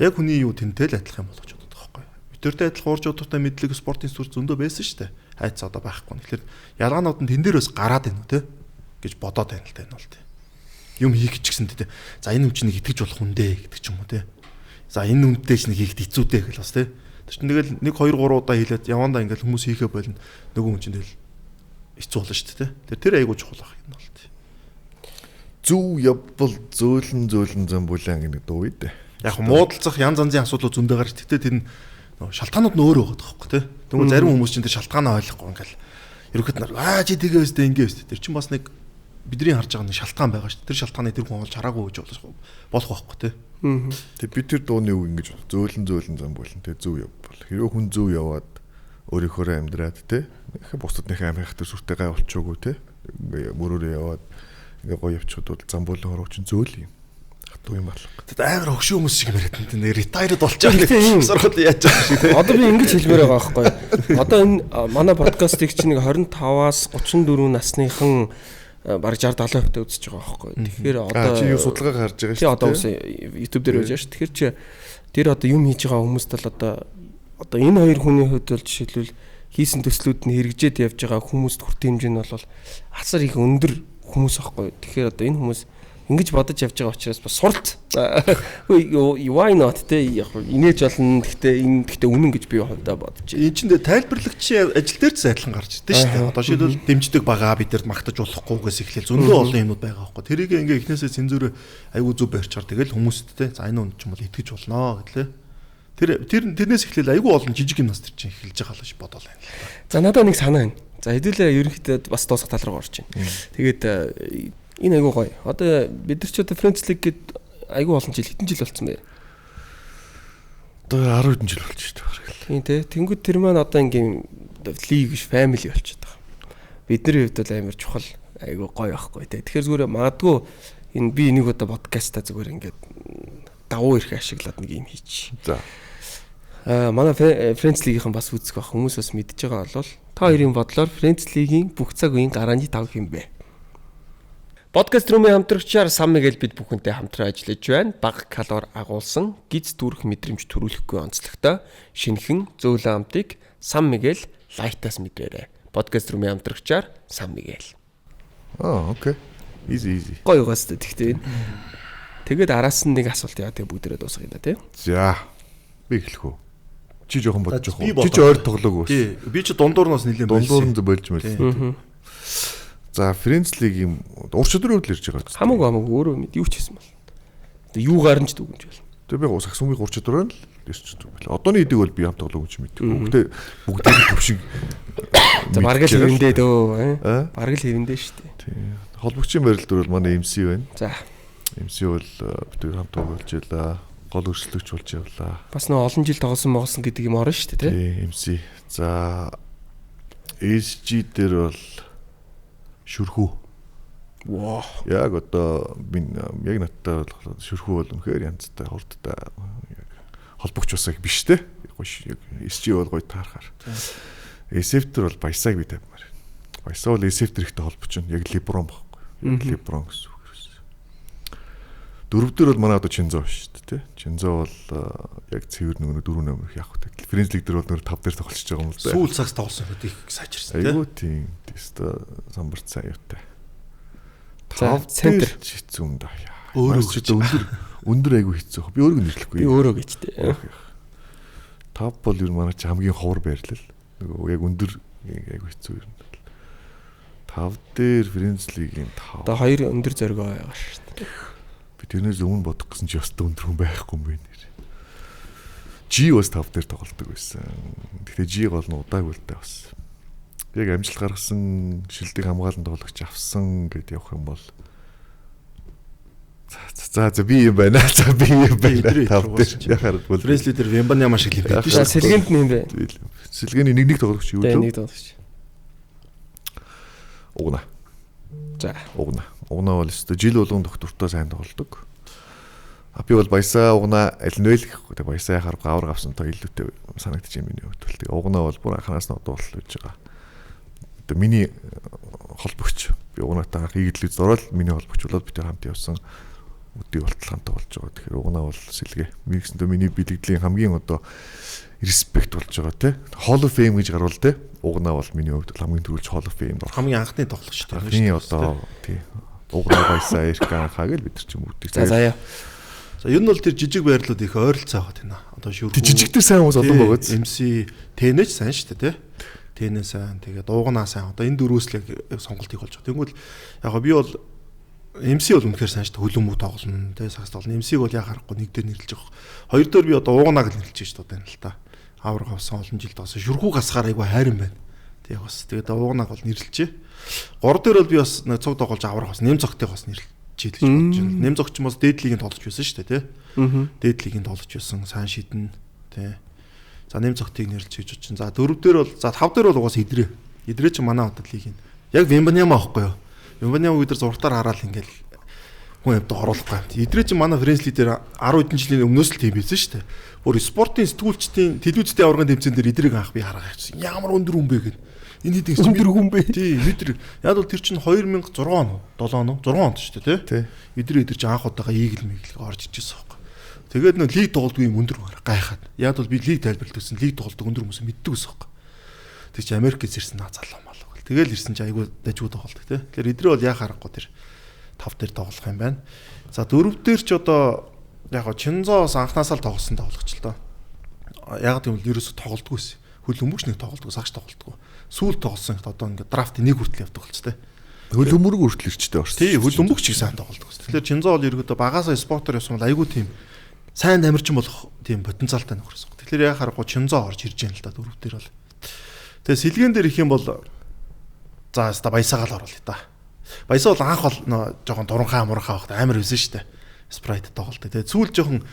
D: яг хүний юу тэнтэй л адилхан юм болгож боддог байхгүй. Бидэртэй адилхан ур чадвартай мэдлэг спортын сүр зөндөө байсан шүү дээ. Хайц одоо байхгүй. Тэгэхээр ялгаанууд нь тэн дээр бас гараад байна уу тий гэж бодоод байна л тань бол тий. Юм хийх ч гэсэн тий. За энэ юм чинь итгэж болох хүн дээ гэдэг ч юм уу тий. За энэ үнэтэй ч нэг хийх хэцүүтэй гэл бас тий. Тэр чинь тэгэл 1 2 3 удаа хийлээд явандаа ингээл хүмүүс хийхэ болно. Нөгөө хүн чинь тэгэл хэцүү болно шүү дээ тий. Тэр айгуу чухал байх юм бол тий.
C: Зүв явбал зөөлөн замбулан гэдэг дуу үү.
D: Яг муудалцах янз янзын асуудлууд зөндөө гарч. Тэгтээ тэр шалтгаанууд нь өөр байгаа байхгүй тий. Тэгвэл зарим хүмүүс чинь тэр шалтгаанаа ойлгохгүй ингээл ерөөхдөө чи тэгээ өстэй ингэ өстэй. Тэр чинь бас нэг бидний харж байгаа нэг шалтгаан байгаа шүү дээ. Тэр шалтгааны тэр хүн олж хараагүй гэж болох байхгүй тий.
C: Тэг бид тэр дууны үг ингэж зөөлөн замбулан тэг зүв явбал. Хэрвээ хүн зүв яваад өөрийнхөө амьдраад тий. Бусдад нэг амирх төр сүртэй гай болчихоогүй тий. Мөрөөрөө яваад ингээ гоё явчихад бол замбуулын хорог чинь зөөл юм. Хатуу юм алга.
D: Тэгэд амар өгшөө хүмүүс шиг яриад энэ ретайрд болчихоо гэх сургууль яаж байгаа шиг тий.
B: Одоо би ингэж хэлмээр байгаа байхгүй. Одоо энэ манай подкастыг чинь нэг 25-аас 34 насныхан бараг 60-70% үзэж байгаа байхгүй. Тэгэхээр одоо
C: чи юу судалгааг харж байгаа шүү дээ.
B: Тий одоо бас YouTube дээр байж байгаа шүү. Тэгэхээр чи тэр одоо юм хийж байгаа хүмүүст л одоо энэ хоёр хүний хувьд бол жишээлбэл хийсэн төслүүд нь хэрэгжээд явж байгаа хүмүүст хүртэх хэмжээ нь бол асар их өндөр хүмүүс байхгүй. Тэгэхээр одоо энэ хүмүүс ингэж бодож явж байгаа учраас бас суралц. Why not те яг инээж болно. Гэхдээ үнэн гэж би хувьдаа бодож байна.
D: Энэ чинь тайлбарлагчийн ажил дээр ч адилхан гарч ирдэ шүү дээ. Одоо шийдвэл дэмждэг байгаа бидэрт магтаж болохгүйгээс эхлээл зөндөө олон юмнууд байгаа байхгүй. Тэрийг ингээ эхнээсээ цензүүрээ аягүй зүв барьчаар тэгэл хүмүүст те за энэ үн ч юм бол итгэж болно гэхлээ. Тэрнээс эхлээл аягүй олон жижиг юм нас төр чинь эхэлж байгаа л ш бодоол байна.
B: За надад нэг санаа байна. За хэдүүлээ ерөнхийдөө бас дуусах тал руу орж байна. Тэгээд энэ айгуу гоё. Одоо бид нар ч одоо Франц лиг гээд айгуу олон жил хэдэн жил болсон бэ?
C: Одоо 10 жил болж байна.
B: Тийм тий. Тэнгүүд тэр маань одоо ингээм лиг биш family болчиход байгаа. Бидний хувьд бол амар чухал айгуу гоё байхгүй тий. Тэгэхээр зүгээр магадгүй Энэ би энийг одоо подкаста зүгээр ингээд давуу ирэх ашиглаад нэг юм хийчих.
C: За.
B: Манай Friends League-ийн бас үзэх байх хүмүүс бас мэдж байгаа болвол та хоёрын бодлоор Friends League-ийн бүх цаг үеийн гарааны 5 хэм бэ? Подкаст румын хамтрагчаар Сан Мигэл бид бүхэнтэй хамтран ажиллаж байна. Бага калори агуулсан, гиз дүүрэх мэдрэмж төрүүлэхгүй онцлогтой шинэхэн зөөлөн амтыг Сан Мигэл лайтаас мэдрээрэй. Подкаст румын хамтрагчаар Сан Мигэл.
C: Окей. Easy.
B: Гоё угаастай тэгтээ. Тэгээд араас нь нэг асуулт яа тэгээ бүгдээрээ дуусгая да тий.
C: За. Би эхлэх үү? Чи жоохон бодож
D: Би
C: байгаа. Чи ч ойр тоглоог бас.
D: Тий. Би ч дундуур нас нэлээд
C: Дундуур нь болж мэлсэн. За, Friends League-ийн ур чадрын хувьд л ирж байгаа.
B: Хамаагүй өөрөө мэд юу ч хийсэн бол. Тэгээ юугаар нь ч дүгнж байна.
C: Тэгээ би саксумын ур чадраар л ирж байгаа. Одооны идэг бол би хамт тоглоог юм мэдгүй. Гэхдээ бүгдээ төвшиг.
B: За бараг л хэвэндээ дөө. Бараг л хэвэндээ шүү дээ.
C: Тий. Холбогчийн барилдвар бол манай MC байна.
B: За.
C: MC бол бид хамт тоглож байлаа. Гол өрсөлдөгч болж явлаа.
B: Бас нөө олон жил тоглосон гэдэг юм орно шүү дээ тий.
C: Тий, MC. За SG дээр бол шүрхүү.
B: Воо.
C: Яг одоо би яг надтай бол шүрхүү бол үнэхээр янзтай хурдтай холбогч бас биш те. SG бол гоё таарахаар. SF-тер бол баясааг би тавьмаар. Баясаа бол SF-тер ихтэй холбоч нь яг LeBron байхгүй. LeBron гэсэн үг. Дөрөвдөр бол манай одоо Чинзо шүү дээ, тий. Чинзо бол яг цэвэр нөгөө 4 номер явах гэдэг. Friends League дээр бол нөгөө 5 дээр тоглож байгаа юм л да.
D: Сүүл цагс тоглосон гэдэг их сайжирсан тий.
C: Айгуу тийм. Тэстэ самбарт сайн юутай.
B: За центр
C: хэцүү юм да.
D: Өөрөө
C: ч өндөр айгуу хэцүү. Би өөрөг нэрлэхгүй.
B: Би өөрөө гэжтэй.
C: 5 бол ер нь манай чи хамгийн ховор байрлал. Нөгөө яг өндөр айгуу хэцүү юм. 5 дээр Friends League-ийн 5.
B: Одоо 2 өндөр зоргоо байгаа шүү дээ.
C: Би тэрнээс өмнө бодох гэсэн чи өстө өндөр хүн байхгүй юм байна. G бас 5 дээр тоглодог байсан. Гэхдээ G гол нь удаагүй л дээ бас. Яг амжилт гаргасан, шилдэг хамгаалан тоглогч авсан гэдээ явах юм бол за би юм байна. За би юм байна. 5 дээр яхаар бол
D: Friends League дээр Вембаньяма шиг л байдаг шүү.
B: Сэлгэнд нь юм бэ.
C: Сэлгээний нэг тоглогч юу
B: дээ?
C: вэ?
B: Нэг тоглогч.
C: Угна.
B: За.
C: Угна бол өстө жил болгон доктортой сайн тоглодог. Би бол баясаа угна аль нь вэ гэхгүй. Тэгээ баясаа яхаар гавар гавсан то илүүтэй санагдчих юм миний хувьд. Тэгээ угна бол бүр анханаас нь одоо бол гэж байгаа. Тэгээ миний холбогч. Би угнатай анх ийгэдлээ зорол миний холбогч болоод бид хамт явсан. Өдий болтол хамт болж байгаа. Тэгэхээр угна бол сэлгээ. Мигсэндээ миний бэлгэдлийн хамгийн одоо респект болж байгаа тий. Hall of Fame гэж гарвал тий. Угна бол миний хувьд хамгийн түрүүлж Hall of Fame-д орох.
D: Хамгийн анхны тоглогч тийм
C: шүү дээ. Одоо тий. Угна баясаа ирэх анхаа гэл бид нар ч юм уу.
B: За.
D: За ер нь бол тэр жижиг байрлууд их ойролцоо байгаа тийм аа. Одоо шүрхүү.
C: Жижиг дээр сайн хүмүүс олон байгаа.
D: MC Тэнэж сайн шүү дээ тий. Тэнэ сайн. Тэгээд уугнаа сайн. Одоо энэ дөрвөөс л сонголтыг болж байгаа. Тэгвэл яг би бол MC бол үнэхээр сайн шүү дээ. Хөлөмөг тоглоно тий. Сакс тоглоно. MC-г бол яг харахгүй нэг дээр нэрлэж байгаа. Хоёр дээр би одоо уугнааг л нэрлэж шүү дээ энэ л та. Авраг авсан олон жил доосон. Шүрхүү гасгаар айгу хайрын байна. Тэг бас тэгээд уугнааг бол нэрлэлчээ. Гор дээр бол би бас цуг тоглож авраг авсан. Нэм цогтойг бас нэрлэлж гэж бодож байна. Нэм цогч мос дээдлигийн тоглож байсан шүү дээ тий. Дээдлигийн тоглож байсан. Сайн шидэн тий. За нэм цогтыг нэрлэж гэж бодож байна. За дөрөв дээр бол за тав дээр бол угаас идрээ. Идрээ чи манай хотод лигийн. Яг Вембаньяма аахгүй юу? Вембаньяма бид нар зургатаар хараад ингээл хүн явд оруулахгүй юм. Идрээ чи манай Friends League дээр 10 хэдэн жилийн өмнөөс л тийм байсан шүү дээ. Бүр спортын сэтгүүлчдийн телевизтэй аваргын тэмцээн дээр идрийг анх би хараа явчихсан. Ямар өндөр хүн бэ гэв. Энэ хэд өндөр хүн бэ? Тий, метр. Яг бол тэр чинь 2006 он уу, 7 он уу, 6 онд шүү дээ, тий. Идэр чи анх удаага ийгэл мэглэг орж ичсэн байхгүй. Тэгээд нөө лиг тоглодгүй юм өндөр гараа гайхаад. Яг бол би лиг тайлбарлалт өгсөн, лиг тоглодог өндөр хүмүүс мэддэг ус байхгүй. Тэг чи Америкээс ирсэн наа залуу мал гэл. Тэгэл ирсэн чи айгүй дажгүй тоглодог, тий. Тэгэхээр идрээ бол яг харахгүй тэр 5 дээр тоглох юм байна. За 4 дээр ч одоо яг Чинзоос анхнаасаа л тоглосон тоглогч л доо. Яг тийм л ерөөсө тоглодгүй байсан. Хөл өмгч нэг тоглодгүй, сагч тоглодгүй. Сүүл тоглосон ихт одоо ингээд драфт нэг хүртэл явдаг болцтой.
C: Хөл өмөрг хүртэл ирчтэй орсон.
D: Тий, хөл өмгч их сайн тоглодог. Тэгэхээр Чинзо бол ерөөдөө багасаа спортоор явсан бол айгүй тийм сайн амирчин болох тийм потенциалтай нөхөрсөн. Тэгэхээр яг харахгүй Чинзо орж ирж байна л да дөрөв дээр бол. Тэгээ сэлгэн дээр их юм бол за хаста баясаагаа л оруулъя та. Баясаа бол анх бол жоохон дуранхаа амуурхаа багт амар байсан шүү дээ. Спрайт тоглолт. Тэгээ сүүл жоохон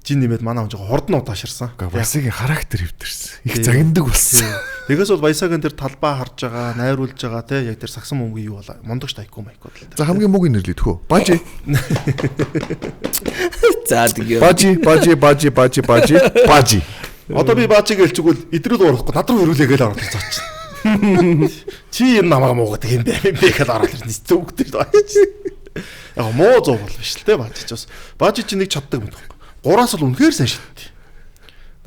D: жин нэмээд манай хүн хурдан удааширсан.
C: Баясагийн характер хэвдэрсэн. Их загиндаг болсон.
D: Тэгээс бол Баясагийн тэр талбай харж байгаа, найруулж байгаа те яг тэр сагсан мөнгө юу болоо. Мундагч тайкуу майкууд л.
C: За хамгийн мөгийн нэрлээ тхөө. Бажи.
B: За тэгээ.
C: Бажи.
D: Одоо би баажиг хэлчихвэл идрэл уурахгүй над руу хөрүүлээ гэж ороод зооч. Чи юм намайг муугаад юм бэ гэхэд ороод ирсэн зүгтэй бааж. Яг муу зов бол биш л те бааж ч бас. Бааж чи нэг чаддаг юм байна. 3-аас л үнэхээр сайн шидтий.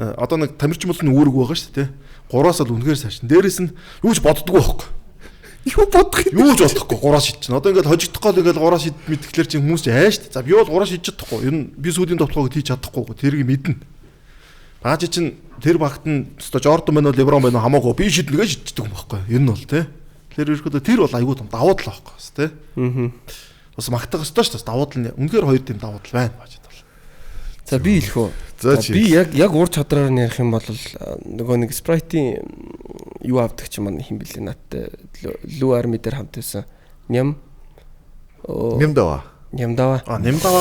D: Одоо нэг тамирчин бол үүрэг байгаа шүү дээ те. 3-аас л үнэхээр сайн шин. Дээрээс нь юу ч боддгоо байхгүй. Юу бодох юу ч бодохгүй 3-аас шидчихнэ. Одоо ингээд хожигдох гол ингээд 3-аас шид мэдхлээр чи хүмүүс ч ааш шүү дээ. За би бол 3-аас шидэж чадахгүй. Ер нь би сүүлийн тоглоог хийж чадахгүй. Тэрийг мэднэ. Бааж чинь тэр багт нь өстой Жордан байна уу, Леброн байна уу хамаагүй би шиднэгээ шиддэг юм байхгүй. Ер нь бол те. Тэр ирэхэд тэр бол айгүй том давуу тал байхгүй бас те. Бас магтах ёстой шүү дээ. Давуу тал нь үнэхээр хоёр тийм давуу тал байна бааж.
B: За би хэлэх үү. Би яг ур чадраар нь ярих юм бол нөгөө нэг Sprite-ийн юу авдаг чи манай хин бэлээ надтай Лүү арми дээр хамт байсан.
C: Нямдава.
D: Нямдава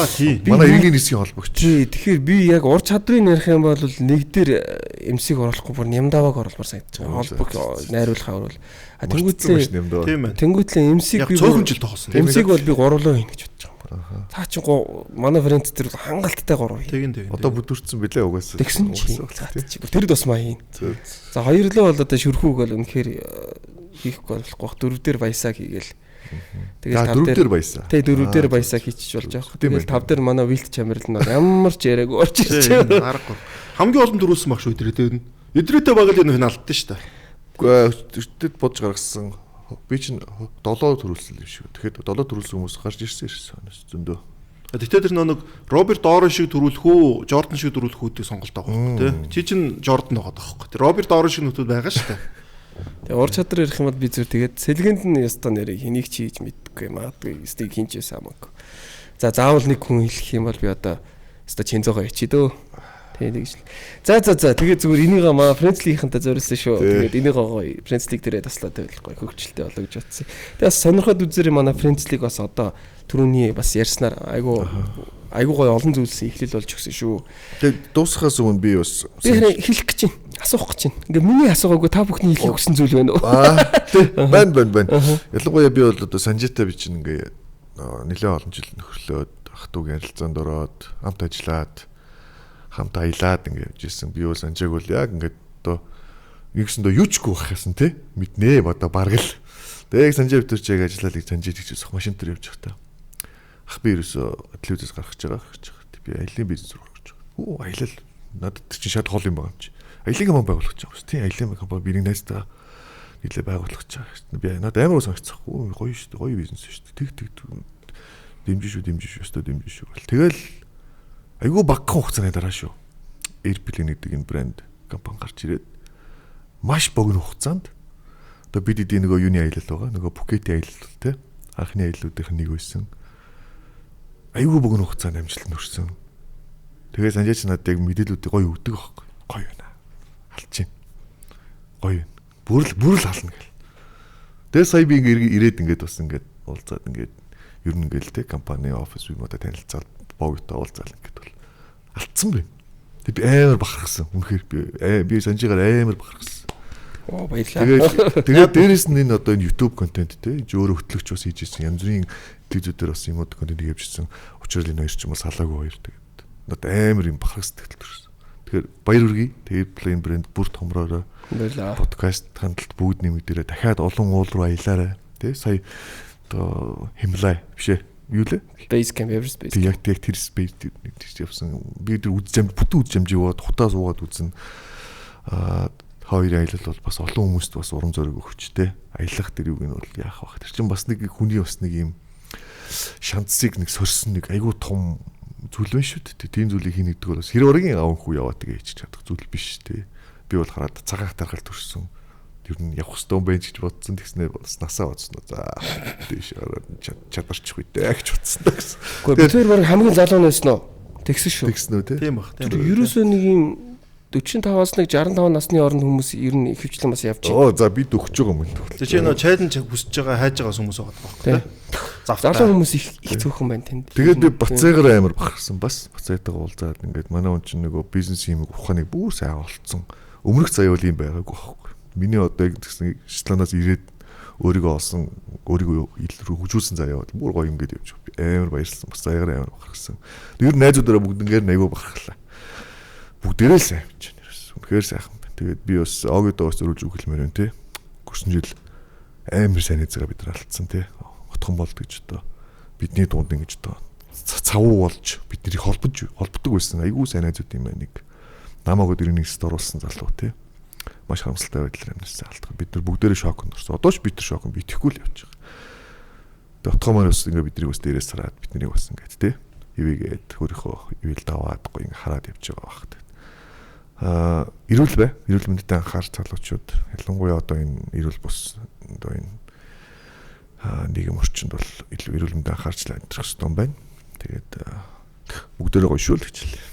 D: тий.
C: Манай иргэний нисгийн холбогч.
B: Тий. Тэгэхээр би яг ур чадрын ярих юм бол нэг дээр MC-г оруулахгүй бүр Нямдаваг оруулмаар санагдаж байгаа. Холбог найруулахаа бол. Тэнгүүтлээ MC-г
D: би цөөхөн жил тохолсон.
B: MC-г бол би 3 хийнэ гэж бодож байгаа. Цаа чи манай фрэнд тэр хангалттай 3 хий.
C: Одоо бүдүүрсэн билээ угаасаа.
B: Тэгсэн чи. Тэр тусмаа хийн. За хоёрлоо бол одоо шүрхүүг бол үнэхээр хийхгүй болохгүй. 4 дээр баясаа хийгээл.
C: Тэгээд 4 дээр баясаа.
B: Тэг 4 дээр баясаа хийчих болж байгаа. Тэгэл 5 дээр манай Вилт Чамерлан бол ямар ч яриаг орж ирж байгаа.
D: Харахгүй. Хамгийн олон дөрүүлсэн баг шүү идрээтэй. Идрээтэй баг л энэ финалдсан шүү дээ.
C: Үгүй эртэд бодж гаргасан. Би чинь 7 төрүүлсэн юм шиг. Тэгэхээр 7 төрүүлсэн хүмүүс гарч ирсэн зөндөө.
D: Тэгтээ тэр нэг Роберт Дорон шиг төрүүлэх үү, Жордан шиг төрүүлэх үүдийг сонголт байгаа байхгүй тий. Чи чинь Жордан байгаа байхгүй. Тэр Роберт Дорон шиг нөтөд байгаа шүү дээ.
B: Тэгээ ур чадвар ярих юм бол би зүгээр тэгээд сэлгэнд нь ястаа нэрийг хэнийг чи хийж мэдгүй магадгүй стиг хинчээс хамаагүй. За заавал нэг хүн хэлэх юм бол би одоо ястаа Чинзогоо ичээ дөө. Тэгээд за тэгээд зүгээр энийг маа Френц лигийнхэнтэй зориулсан шүү. Тэгээд энийг гоё Френц лиг дээрээ таслаад тавилахгүй хөвгчлөлтэй болоо гэж бодсон. Тэгээд бас сонирхоод үзээрэй манай Френц лиг бас одоо түрүүний бас ярьснаар айгу гоё олон зүйлс ихлэл болж өгсөн шүү.
C: Тэгээд дуусахаас өмнө би бас
B: хэлэх гэж байна. Асуух гэж байна. Ингээ миний асуугаагүй та бүхний хэлэх өгсөн зүйл байна уу?
C: Байна. Ялангуяа би бол одоо Санжитай би чинь ингээ нэлээд олон жил нөхөрлөөд ах トゥ угийн харилцаанд ороод хамт ажиллаад хамт аялаад ингээд явжсэн. Би бол Санжиг бол яг ингээд одоо нэгсэндөө юучгүй байхсан тий мэднэ одоо бараг л. Тэгээ яг Санжиг өтөрч яг ажиллаад Санжиг тэгж машин дээр явж байхдаа ах би ерөөсө телевизээс гаргаж байгаа гэж. Би аялын бизнес руу гаргаж байгаа. Оо аялал надад чинь шат хол юм байгаа юм чи. Аялын компани байгуулах гэж байгаа шүү. Тийм аялын компани би нэг найзтайгаа нийлээ байгуулах гэж байгаа. Би надад амар санагцсахгүй. Гоё шүү дээ. Гоё бизнес шүү дээ. Тэг дэмжиж шүү. Тэгэл айгүй багахан хугацааны дараа шүү. Airplane гэдэг энэ брэнд компани гарч ирээд маш богино хугацаанд одоо бид эдийн нөгөө юуны аялал байгаа. Нөгөө Пукетийн аялал те. Анхны аяллуудынх нь нэг байсан. Айгүй богино хугацаанд амжилт нүрсэн. Тэгээ Санжаач надад яг мэдээлүүдийг гоё өгдөг байхгүй. Гоё байна. Алчин. Гоё. Бүр л хална гэл. Тэгээ сая би ирээд ингээд бас ингээд уулзаад ингээд ер нь ингээд те компани офис юм одоо танилцаад богтой уулзаал ингээд бол алдсан байна. Тэг би амар бахархсан. Үнэхээр би Санжигаар амар бахархсан.
B: Оо баярлалаа.
C: Тэгээд дээрэс нь энэ одоо энэ YouTube контент те өөрөө хөтлөгч бас хийж ирсэн. Янз бүрийн телевизүүдээр бас юм уу контент хийвчсэн. Учир нь энэ хоёр ч юм уу салаагүй хоёр тэгээд надад амар юм бахарх сэтгэл төрсөн. Тэгэхээр баяр хүргэе. Тэгээд Plane брэнд бүр томроороо подкаст хандлт бүгд нэмэгдэрээ дахиад олон уул руу аялаарай. Тэ сая одоо Химлай бишээ. Юу лээ?
B: Base Camp Everest Base.
C: Яг тэр space нэг тийч явсан. Би тэр үзэмж бүтэн үзэмж яваад хутаас уугаад үзэн. Хоёр аялал бол бас олон хүмүүст бас урам зориг өгч тэ. Аялах тэр юуг нь бол яах вэ? Тэр чинь бас нэг хүний бас нэг юм шанцыг нэг сорьсон нэг айгүй том зүйл байна шүү дээ. Тийм зүйлийг хийнэ гэдэг бол бас хэр ургийн аав хүү яваад тэгээ хийж чадах зүйл биш тэ. Би бол хараад цагаах тархал төрсөн. Тэр нь явах хэвээр юм байна гэж бодсон. Тэгснээр бас насаа бодсон. За тийш чадарчих үедээ гэж бодсон да гэсэн.
B: Гэхдээ тэр баг хамгийн залуу нь байсан уу? Тэгсэн шүү.
C: Тэгсэн үү те.
D: Тийм баг.
B: Ерөөсөө нэг юм 45-аас нэг 65 насны хооронд хүмүүс ер нь их хвчлэн бас явж байна.
C: За бид өгч байгаа юм байна.
D: Чи нөө чаленж хүсэж байгаа хайж байгаа хүмүүс байгаа байхгүй.
B: залуу хүмүүс их цөөхөн байна тэнд.
C: Тэгээд би бацаагаар амар бахарсан. Бас бацаатайгаа уулзаад ингээд манай хүн чинь нөгөө бизнес юм ухааныг бүр сайн олцсон. Өмнөх заяа бол юм байгаагүй байхгүй. Миний одоо гэсэн Шотландаас ирээд өөрийгөө олсон, өөрийгөө илүү хөгжүүлсэн заяа бол бүр гоё ингээд явж амар баярлсан. Бацаагаар амар бахарсан. Тэр найзуудаараа бүгднгээр аягүй бахархлаа. Бүгдээрээ сайн байж байна. Үнэхээр сайхан байна. Тэгээд би бас Огидоос зөрүүлж өгөлмөр байна те. Гөрсөн жил амар сайн нэзгээ бид нар алдсан те. Отхон болд гэж одоо бидний дунд ингэж одоо цавуу болж биднийг холбогддог байсан. Айгүй сайн найзууд юм байна. Нэг намаагүй дэрний нэст оруулсан залуу те. Маш харамсалтай байдлаар амьдсан алдсан. Бид нар бүгдээрээ шоконд орсон. Одоо ч бид нар шоконд битгэхгүй л явж байгаа. Тэгээд отхомоор бас ингээ бидний бас дээрээс хараад бидний бас ингээд те. Ивэгээд хөрийнхөө ивэл даваад гоё ингээ хараад явж байгаа байх те. Эрүүл бай. Эрүүл мэндэд анхаарч залуучууд ялангуяа одоо энэ эрүүл бус одоо энэ нийгэм орчинд бол илүү эрүүл мэндэд анхаарч амьдрах хэрэгтэй юм байна. Тэгээд бүгдээрээ гоё шүү л гэж хэлээ.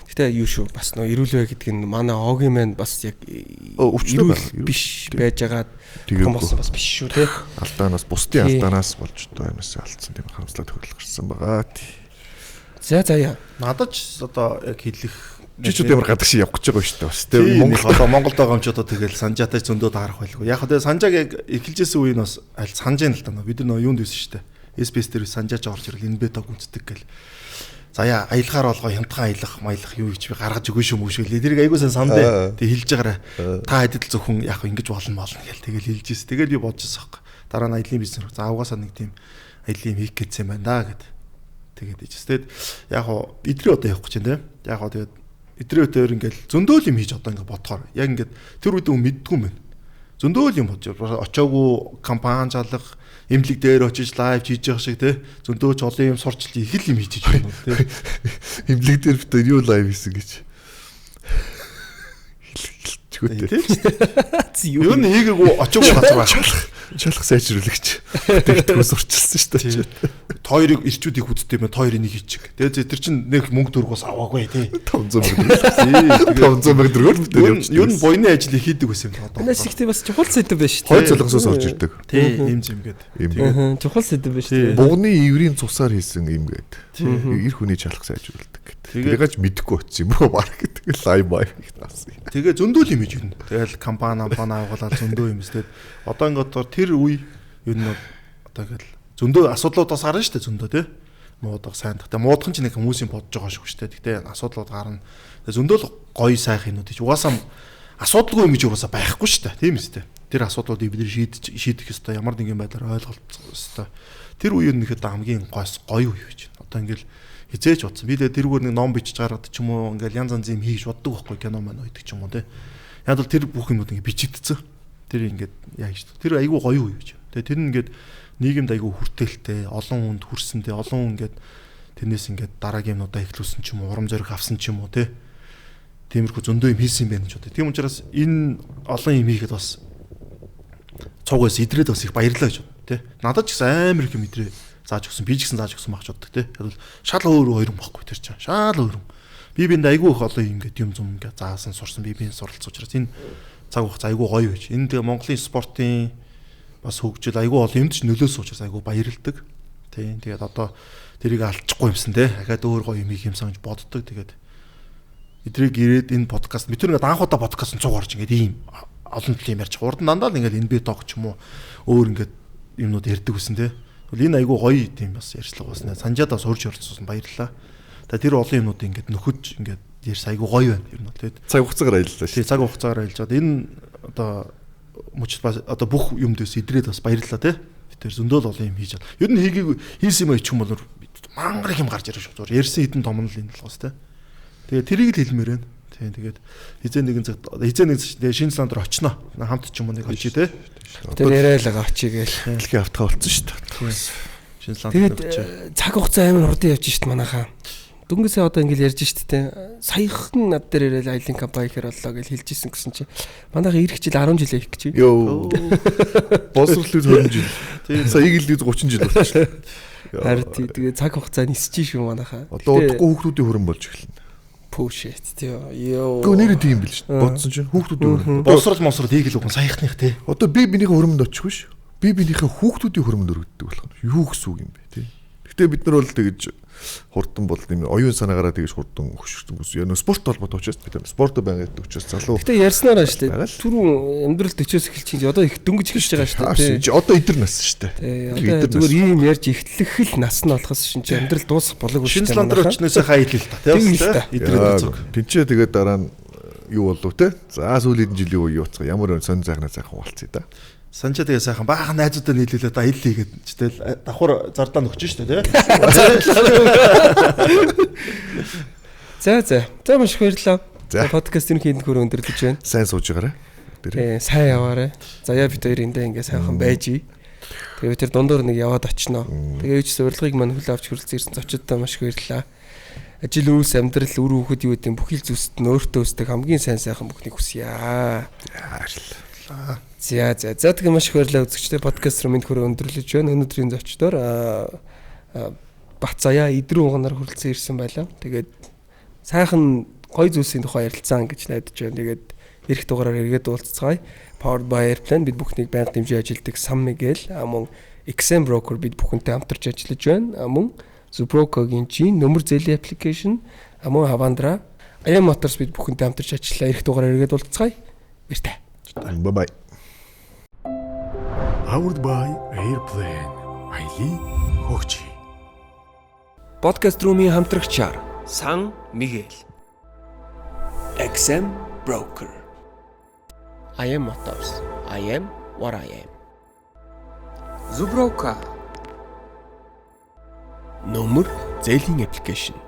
B: Гэтэ юу шүү бас нөө эрүүл бай гэдэг нь манай Огийн маань бас яг эрүүл биш байж байгаад том болсон бас биш шүү те.
C: Алдаанаас бусдын алдаанаас болж одоо юмсаа алдсан тийм харамслаа тохиолдол гарсан байгаа.
B: За яа.
D: Надад ч одоо яг хэлэх
C: жижиг ямар гадаг шиг явах гэж байгаа шүү дээ бас тийм
D: Монгол одоо Монголд байгаа юм ч одоо тэгэл санжаатай зөндөө таарах байлгүй. Яг одоо санжааг яг эхэлжсэн үеийн бас аль санаж ин л да. Бид нар юунд байсан шүү дээ. SBS дээр санжаач орж ирэл энэ бетаг гүнцдэг гэл. За яа аялахаар болгоо хямдхан аялах маялах юу гэж би гаргаж өгөө шүү мөшөөл. Эдэрийг айгуу сан сандаа тэг хэлж байгаарай. Та хэдэд л зөвхөн яг ингэж болно гэл тэгэл хэлж ирсэн. Тэгэл би бодож байгаа байхгүй. Дараа нь аялын бизнес рүү. За угаасаа нэг тийм аялын хийх гэсэн юм байна да гэд. Тэгээд ичс. Тэгэд яг хоо идрээ одоо явах гэж байна те. Яг хоо тэгээд идрээ өдөр ингээл зөндөө юм хийж одоо ингээд бодохоор яг ингээд тэр үед хүн мэддгүй юм байна. Зөндөө юм бодож очоогүй компани жалах эмнэлэг дээр очиж лайв хийж явах шиг те зөндөө ч олон юм сурч их л юм хийж байна те.
C: Эмнэлэг дээр бид юу лайв хийсэн гэж.
D: Юу нэг хийгээгүй очоогүй газар байх.
C: Чалах сайжруулагч. Тэгтгүү сурчилсан шүү дээ.
D: Хоёрыг ирчүүдийг үздэг юм. Хоёрыг нэг хийчих. Тэгээд тэр чинь нэг мөнгө төргөөс аваагүй тий.
C: 500 мянга. 500 мянга төргөөл бид
D: юу н буйны ажлыг хийдэг байсан юм одоо.
B: Энэс ихтэй бас чухал сэдв байж шүү.
C: Хой цолгосоос орж ирдэг.
D: Тий, ийм юм гээд.
B: Чухал сэдв байж шүү.
C: Бугны иврийн цусаар хийсэн юм гээд. Ир хүний чалах сайжруулдаг гэдэг. Тэгээч мэдэхгүй утсан юм руу баг гэдэг лайв байв их таасан.
D: Тэгээ зөндөө юм хийж байна. Тэгэл компани агуулаад зөндөө юм эсвэл одоо ингээд тэр үе юу н одоо тэгэл зөндөө асуудлууд бас гарна шүү дээ зөндөө тий. Муудаг сайн. Тэгтээ муудхан ч нэг хүмүүсийн бодож байгаа шүү дээ. Тэгтээ асуудлууд гарна. Зөндөө л гоё сайхан юмнууд чи угаасаа асуудалгүй юм гэж угаасаа байхгүй шүү дээ. Тийм үстэй. Тэр асуудлуудыг бид шийдэх ёстой. Ямар нэгэн байдлаар ойлгох ёстой. Тэр үе нь ихэд хамгийн гоё үе гэж. Одоо ингээл хизээч бодсон. Би тэрүүгээр нэг ном бичиж гаргаад ч юм уу ингээл янз янзын юм хийж боддог байхгүй кино маань ойдаг ч юм уу тий. Яг л тэр бүх юмуд ингээд бичигдсэн. Тэр ингээд яа гэж. Тэр айгүй гоё үе гэж. Тэгээ тэр нь ингээд нийгэмд айгүй хүртээлтэй, олон хүнд хүрсэнтэй, олон хүн ингээд тэрнээс ингээд дараагийн юмудаа ихлүүлсэн ч юм уу, урам зориг авсан ч юм уу тий. Тиймэрхүү зөндөө юм хийсэн юм байна ч удаа. Тийм учраас энэ олон юм хийхэд бас цугаас идрээд бас их баярлаа гэж байна тий. Надад ч гэсэн амар их юм идрээ зааж өгсөн, би ч гэсэн зааж өгсөн багч боддог тий. Тэгвэл шал өөр юм баггүй тэр чинь. Шал өөр юм. Би бинд айгүй их олон юм ингээд юм зум ингээд заасан сурсан би биеийн суралцсан учраас энэ цаг хугацаа айгүй гоё гэж. Энэ тэгээ Монголын спортын бас хөгжил айгүй олон юмд ч нөлөөсөн учраас айгүй баярлдаг. Тийм. Тэгээд одоо тэрийг алдчихгүй юмсан те. Ахаад өөр гоё юм хийх юмсан гэж боддог. Тэгээд эдрийг ирээд энэ подкаст бид нэг анх удаа подкаст 100 орж ингээд ийм олон төрлийн юм ярьж хурдан дандаа л ингээд энэ би тог ч юм уу өөр ингээд юмнууд ярьдаг гэсэн те. Тэгвэл энэ айгүй гоё тийм бас ярьцлага басна. Санжаадаас урьж орцсон баярлалаа. Тэгээд тэр олон юмнууд ингээд нөхөж ингээд ярьс айгүй гоё байна. Ер нь тэгээд
C: цаг хугацаагаар аяллаа шүү.
D: Цаг хугацаагаар аялжаад энэ одоо мөчд бас одоо бүх юмдээс идрээд бас баярлалаа те. Тэр зөндөл олон юм хийж чад. Ер нь хийсэн юм ичхэн бол мангар их юм гарч ирэх шүү. Зур ярьсан хитэн том нь л энэ болохоос те. Тэгээд тэрийг л хэлмээр байна. Тийм тэгээд хизээ нэг шинэ зеланд руу очино. Хамт ч юм уу нэг очие те.
B: Тэр яриа л очие гээл.
C: Дэлхийн автгаа болсон шүү дээ.
D: Шинэ зеланд
B: тэгээд цаг хугацаа амар хурдан явж шít манайхаа. Дөнгөсөө одоо ингээл ярьж шít те. Саяхан над дээр ирээл аялын компани ихэр боллоо гэж хэлж ирсэн гэсэн чинь манайхаа ирэх жил 10 жил их гэж.
C: Йоо. Боловсролын 20 жил. Тийм. Саяг л 30 жил болчихлоо.
B: Харин тэгээ цаг хугацаа нисэж шүү манайхаа.
C: Одоо удахгүй хүүхдүүдийн хүрэн болж эхэлнэ.
B: Пүүшэт тий. Йоо.
C: Гөө нэр тийм бил шүү. Бодсон чинь хүүхдүүдийн хүрэн.
D: боловсрол хийх л үхэн саяхных те.
C: Одоо би бинийг хөрөмд очихгүй ш. биенийхээ хүүхдүүдийн хөрмөнд өргөддөг болох нь юу гэсэн үг юм бэ тий. Гэтэ бид нар бол тэгж хурдан бол юм оюун санаагаараа тэгж хурдан хөшөрсөн бүс. Яг спорт холбоотой учраас бид спортод байнга яддаг учраас залуу.
B: Гэтэ ярьснараа шүү дээ. Түрүүн амьдрал 40-оос эхэлж чинь одоо их дөнгөж эхэлж байгаа шүү дээ.
C: Одоо идэр нас шүү дээ.
B: Одоо зүгээр ийм ярьж эхлэх л нас нь болохоос шин чи амьдрал дуусах болог үү.
D: Шинжлэландр өчнөөсөө хайлт л та тийм
C: идэр зүг. Тинчээ тэгээд дараа нь юу болов те. За сүүлийн жилийн үе юуцгаа ямар сонь зайхнаа зайхан болцъё да.
D: Санчаа тэгээ сайхан баахан найзуудаа нийлүүлээд аяллаа хийгээд ч тэгэл давхар зардаа нөхч шүү дээ тий.
B: За маш их баярлалаа. Подкастын хийх хөрөө өндөрлөж байна.
C: Сайн сууж байгаарай.
B: Сайн яваарай. За яа бид хоёр эндээ ингээ сайхан байжий. Тэгээ бид тэр дундуур нэг яваад очиноо. Тэгээ ч урилгыг маань хүлээ авч хүрэлцэн ирсэн зочдтой маш их баярлалаа. Ажил үйлс амьдрал үр хүүхэд юу гэдэг бүхэл зүйлсэд нь өөртөө өсдөг хамгийн сайн бүхнийг хүсье.
C: Баярлалаа.
B: За тэгээ маш их баярлалаа үзэгчдээ подкаст руу минь хөрөө өндөрлөж байна. Өнөөдрийн зочдоор Бацаяа идрүү уганаар хүрэлцэн ирсэн байлаа. Тэгээд сайхан гоё зүйлсийн тухай ярилцсан гэж найдаж байна. Тэгээд эх дугаараар эргээд уулзцгаая. Powered by Airplane бид бүхнийг байнга дэмжиж ажилладаг San Miguel мөн XM Broker бид бүхэнтэй хамтарч ажиллаж байна. Мөн Zubroco-гийн нөмөр зээлийн аппликейшн мөн Havandra IAM Motors бид бүхэнтэй хамтарч ажиллаа. Эх дугаараар эргээд уулзцгаая. Баяртай.
C: Bye bye.
A: Powered by Airplane. Аяли хөгжи.
B: Podcast room-ийн хамтрагчаар San Miguel, XM Broker, IAM Motors, I am what I am, Zubroco, нөмөр зээлийн аппликейшн